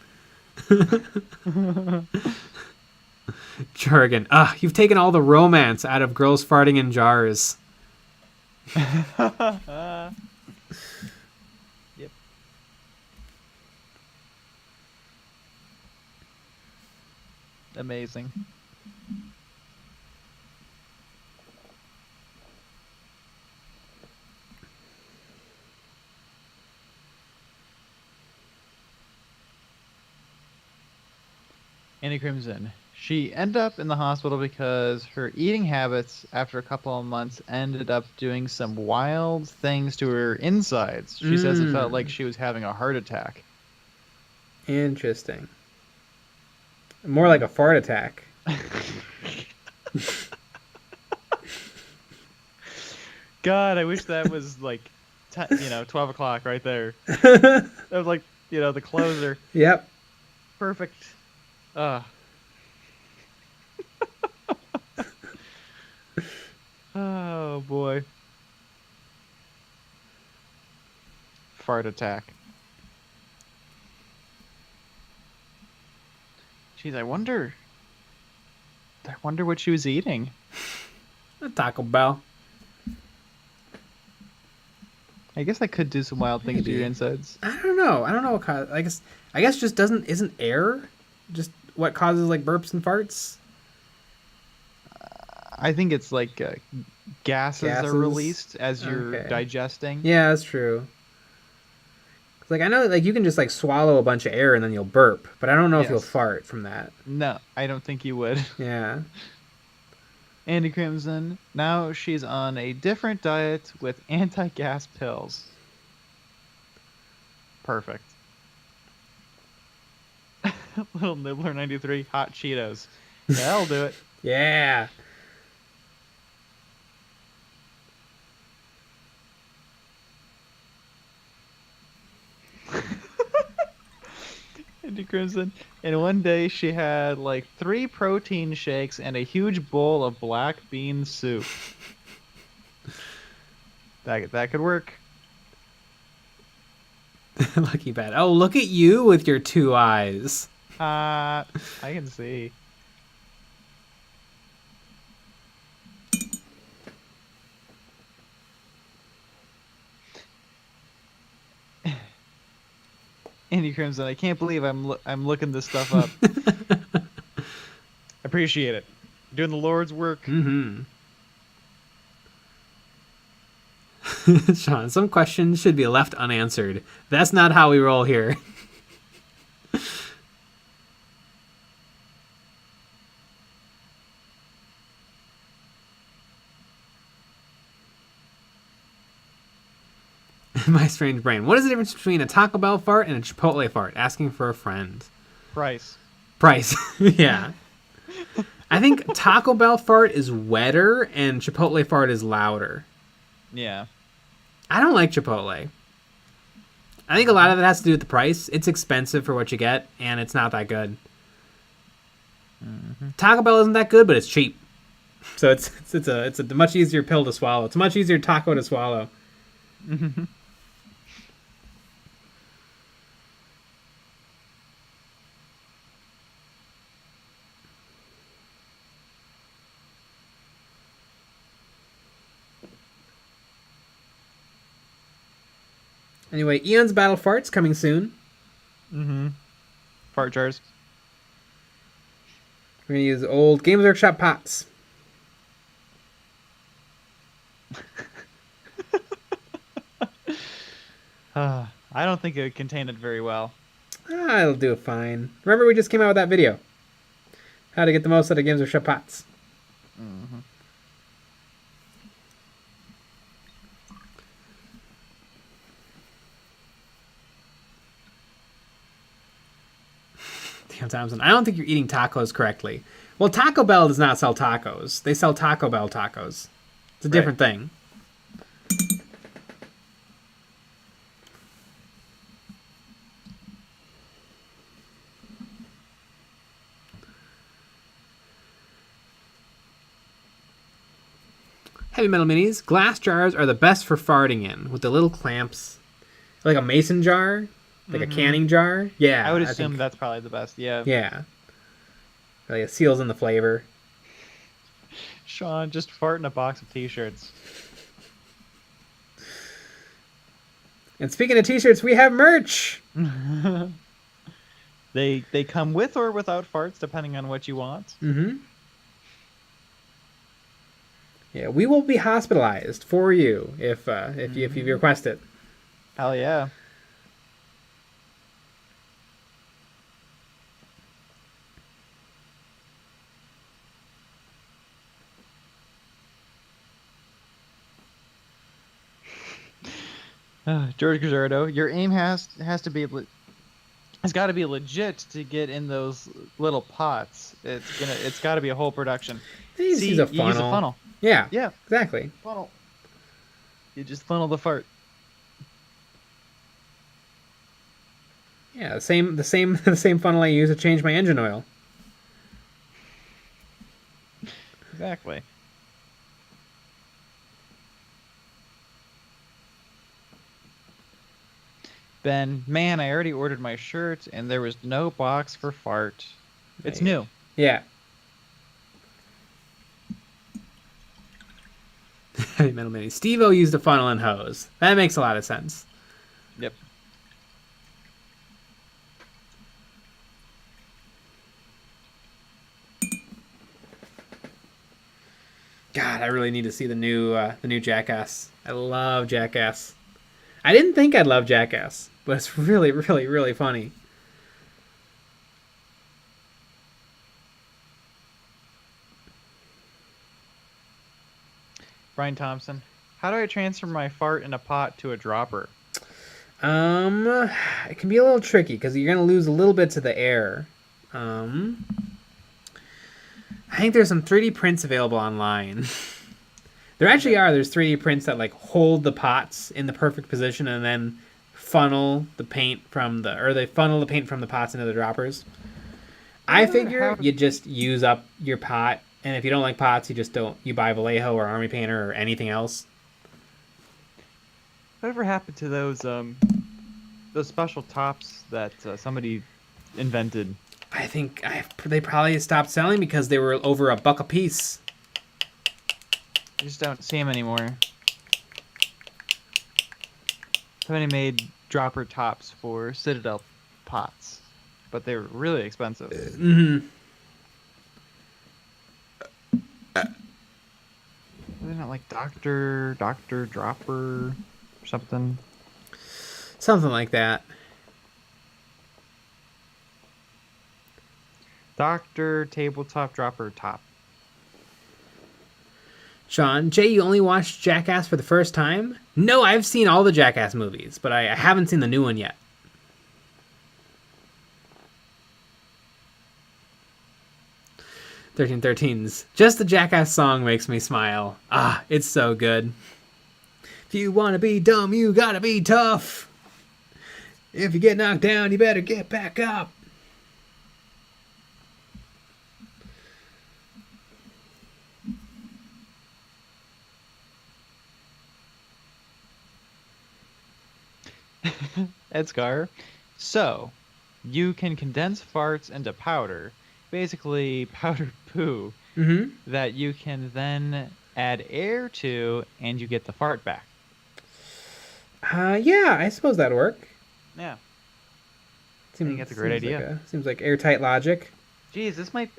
Jargon. You've taken all the romance out of girls farting in jars. Yep. Amazing. Annie Crimson. She ended up in the hospital because her eating habits after a couple of months ended up doing some wild things to her insides. She says it felt like she was having a heart attack. Interesting. More like a fart attack. God, I wish that was like, 12 o'clock right there. That was like, the closer. Yep. Perfect. Oh boy. Fart attack. Jeez, I wonder I wonder what she was eating. A Taco Bell. I guess I could do some wild things to Maybe. your insides. I don't know. I don't know what causes. I guess just isn't air just what causes like burps and farts? I think it's like gases are released as you're Okay. digesting. Yeah, that's true. 'Cause, like I know like you can just like swallow a bunch of air and then you'll burp, but I don't know if you'll Yes. fart from that. No, I don't think you would. Yeah. Andy Crimson, now she's on a different diet with anti-gas pills. Perfect. Little Nibbler 93, hot Cheetos. Yeah, that'll do it. Yeah. Andy Crimson. And one day she had like 3 protein shakes and a huge bowl of black bean soup. That could work. Lucky bad. Oh, look at you with your 2 eyes. I can see. Andy Crimson, I can't believe I'm looking this stuff up. Appreciate it. Doing the Lord's work. Mm-hmm. Sean, some questions should be left unanswered. That's not how we roll here. My strange brain. What is the difference between a Taco Bell fart and a Chipotle fart? Asking for a friend. Price. Yeah. I think Taco Bell fart is wetter and Chipotle fart is louder. Yeah. I don't like Chipotle. I think a lot of it has to do with the price. It's expensive for what you get, and it's not that good. Mm-hmm. Taco Bell isn't that good, but it's cheap. So it's a much easier pill to swallow. It's a much easier taco to swallow. Anyway, Eon's Battle Farts coming soon. Mm-hmm. Fart jars. We're going to use old Games Workshop pots. I don't think it would contain it very well. It'll do fine. Remember we just came out with that video. How to get the most out of Games Workshop pots. Mm-hmm. Damn, Thompson, I don't think you're eating tacos correctly. Well, Taco Bell does not sell tacos. They sell Taco Bell tacos. It's a different thing. Heavy Metal Minis. Glass jars are the best for farting in, with the little clamps. Like a mason jar? Like a canning jar? Yeah. I would assume that's probably the best, yeah. Yeah. Like it seals in the flavor. Sean, just fart in a box of t-shirts. And speaking of t-shirts, we have merch! They come with or without farts, depending on what you want. Mm-hmm. Yeah, we will be hospitalized for you if you request it. Hell yeah. George Gazzardo, your aim has to be it's got to be legit to get in those little pots. It's got to be a whole production. You use a funnel. You use a funnel. Yeah. Yeah. Exactly. Funnel. You just funnel the fart. Yeah, the same funnel I use to change my engine oil. Exactly. Ben, man, I already ordered my shirt and there was no box for fart. It's new. Yeah. Heavy Metal Mini. Steve-O used a funnel and hose. That makes a lot of sense. Yep. God, I really need to see the new Jackass. I love Jackass. I didn't think I'd love Jackass, but it's really, really, really funny. Brian Thompson, how do I transfer my fart in a pot to a dropper? It can be a little tricky because you're gonna lose a little bits of the air. I think there's some 3D prints available online. There actually are. There's 3D prints that like hold the pots in the perfect position and then funnel the paint from they funnel the paint from the pots into the droppers. I figure you just use up your pot, and if you don't like pots, you buy Vallejo or Army Painter or anything else. Whatever happened to those special tops that somebody invented? I think they probably stopped selling because they were over $1 a piece. You just don't see them anymore. Somebody made dropper tops for Citadel pots, but they were really expensive. Mm-hmm. Are they not like Doctor Dropper or something? Something like that. Doctor Tabletop Dropper Top. Sean, Jay, you only watched Jackass for the first time? No, I've seen all the Jackass movies, but I haven't seen the new one yet. "1313's just the Jackass song makes me smile. Ah, it's so good. If you want to be dumb, you gotta be tough. If you get knocked down, you better get back up." Edscar. So, you can condense farts into powder, basically powdered poo, that you can then add air to, and you get the fart back. Yeah, I suppose that'd work. Yeah. I think that's a great idea. Seems like airtight logic. Geez, this might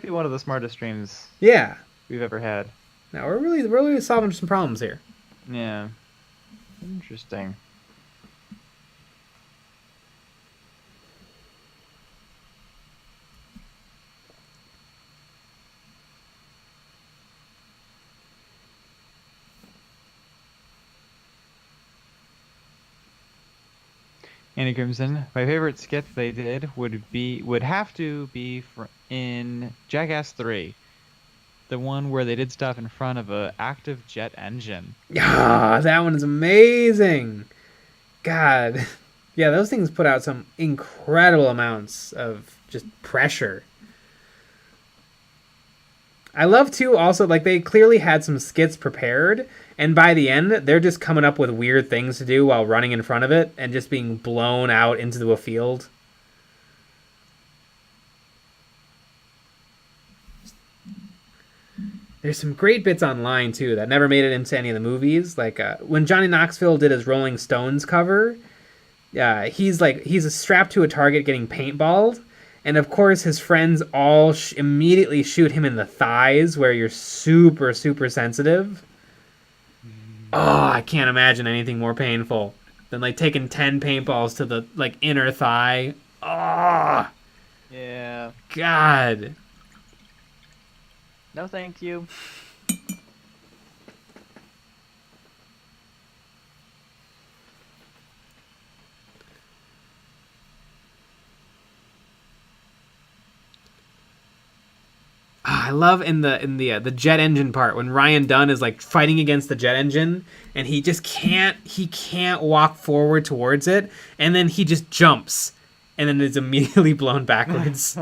be one of the smartest streams we've ever had. Now we're really solving some problems here. Yeah. Interesting. Andy Crimson, my favorite skit they did would have to be in Jackass 3, the one where they did stuff in front of a active jet engine. Ah, that one is amazing. God, yeah, those things put out some incredible amounts of just pressure. I love too also like they clearly had some skits prepared, and by the end they're just coming up with weird things to do while running in front of it and just being blown out into a field. There's some great bits online too that never made it into any of the movies, like when Johnny Knoxville did his Rolling Stones cover. He's strapped to a target getting paintballed. And of course, his friends all immediately shoot him in the thighs, where you're super, super sensitive. Oh, I can't imagine anything more painful than like taking 10 paintballs to the like inner thigh. Oh, yeah. God. No, thank you. I love in the jet engine part when Ryan Dunn is like fighting against the jet engine and he can't walk forward towards it, and then he just jumps and then is immediately blown backwards.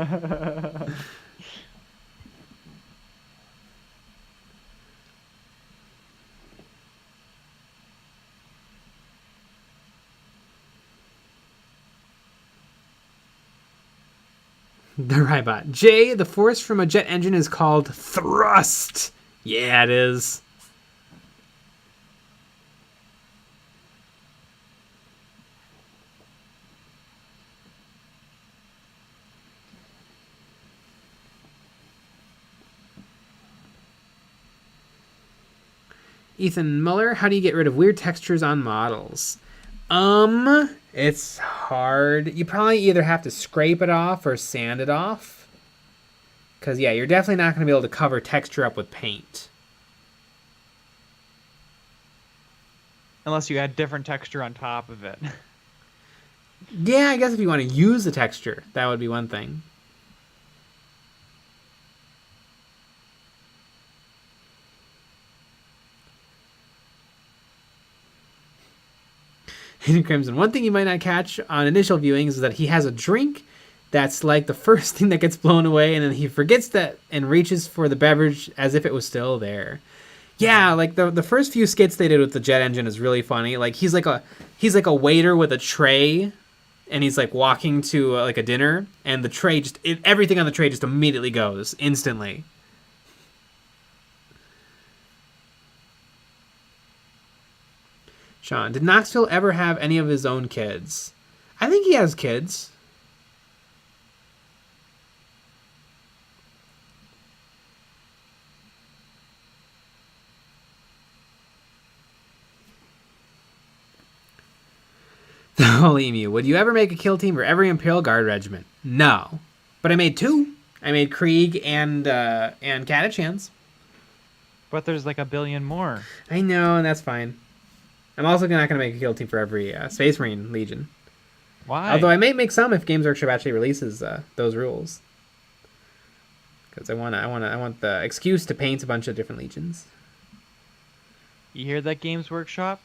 The Rybot. Jay, the force from a jet engine is called thrust. Yeah, it is. Ethan Muller, how do you get rid of weird textures on models? It's hard. You probably either have to scrape it off or sand it off. Because, yeah, you're definitely not going to be able to cover texture up with paint. Unless you add different texture on top of it. Yeah, I guess if you want to use the texture, that would be one thing. Hidden Crimson. One thing you might not catch on initial viewings is that he has a drink that's like the first thing that gets blown away, and then he forgets that and reaches for the beverage as if it was still there. Yeah, like the first few skits they did with the jet engine is really funny. Like he's like a waiter with a tray, and he's like walking to like a dinner, and the tray everything on the tray just immediately goes instantly. Sean, did Knoxville ever have any of his own kids? I think he has kids. The Holy Emu. Would you ever make a kill team for every Imperial Guard regiment? No. But I made 2. I made Krieg and Catachans. But there's like a billion more. I know, and that's fine. I'm also not going to make a kill team for every Space Marine Legion. Why? Although I may make some if Games Workshop actually releases those rules. Because I want the excuse to paint a bunch of different legions. You hear that, Games Workshop?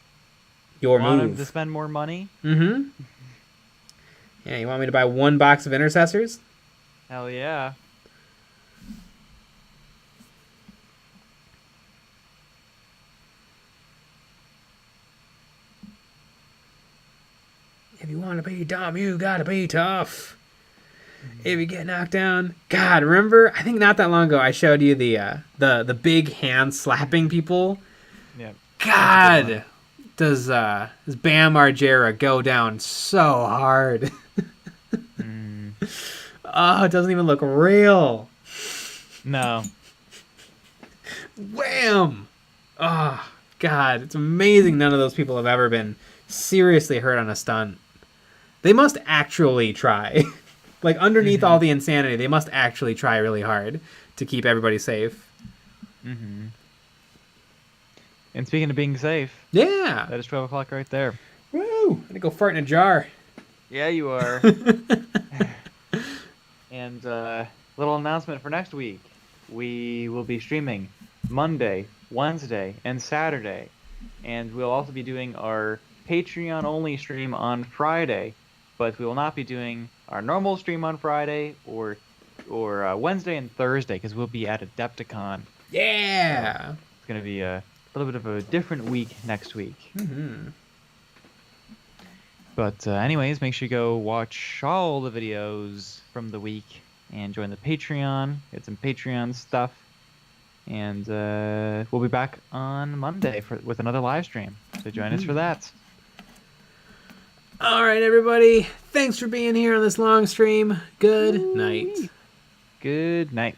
Your want move. Him to spend more money? Mm-hmm. Yeah, you want me to buy 1 box of Intercessors? Hell yeah. If you want to be dumb, you gotta be tough. If you get knocked down, God, remember? I think not that long ago I showed you the big hand slapping people. Yeah. God, does Bam Margera go down so hard? Oh, it doesn't even look real. No. Wham! Oh, God, it's amazing none of those people have ever been seriously hurt on a stunt. They must actually try. Like, underneath all the insanity, they must actually try really hard to keep everybody safe. Mm-hmm. And speaking of being safe, Yeah. that is 12 o'clock right there. Woo! I'm gonna go fart in a jar. Yeah, you are. And little announcement for next week. We will be streaming Monday, Wednesday, and Saturday. And we'll also be doing our Patreon-only stream on Friday. But we will not be doing our normal stream on Friday or Wednesday and Thursday because we'll be at Adepticon. Yeah! So it's going to be a little bit of a different week next week. Mm-hmm. But anyways, make sure you go watch all the videos from the week and join the Patreon. Get some Patreon stuff. And we'll be back on Monday with another live stream. So join us for that. All right, everybody. Thanks for being here on this long stream. Good night. Good night.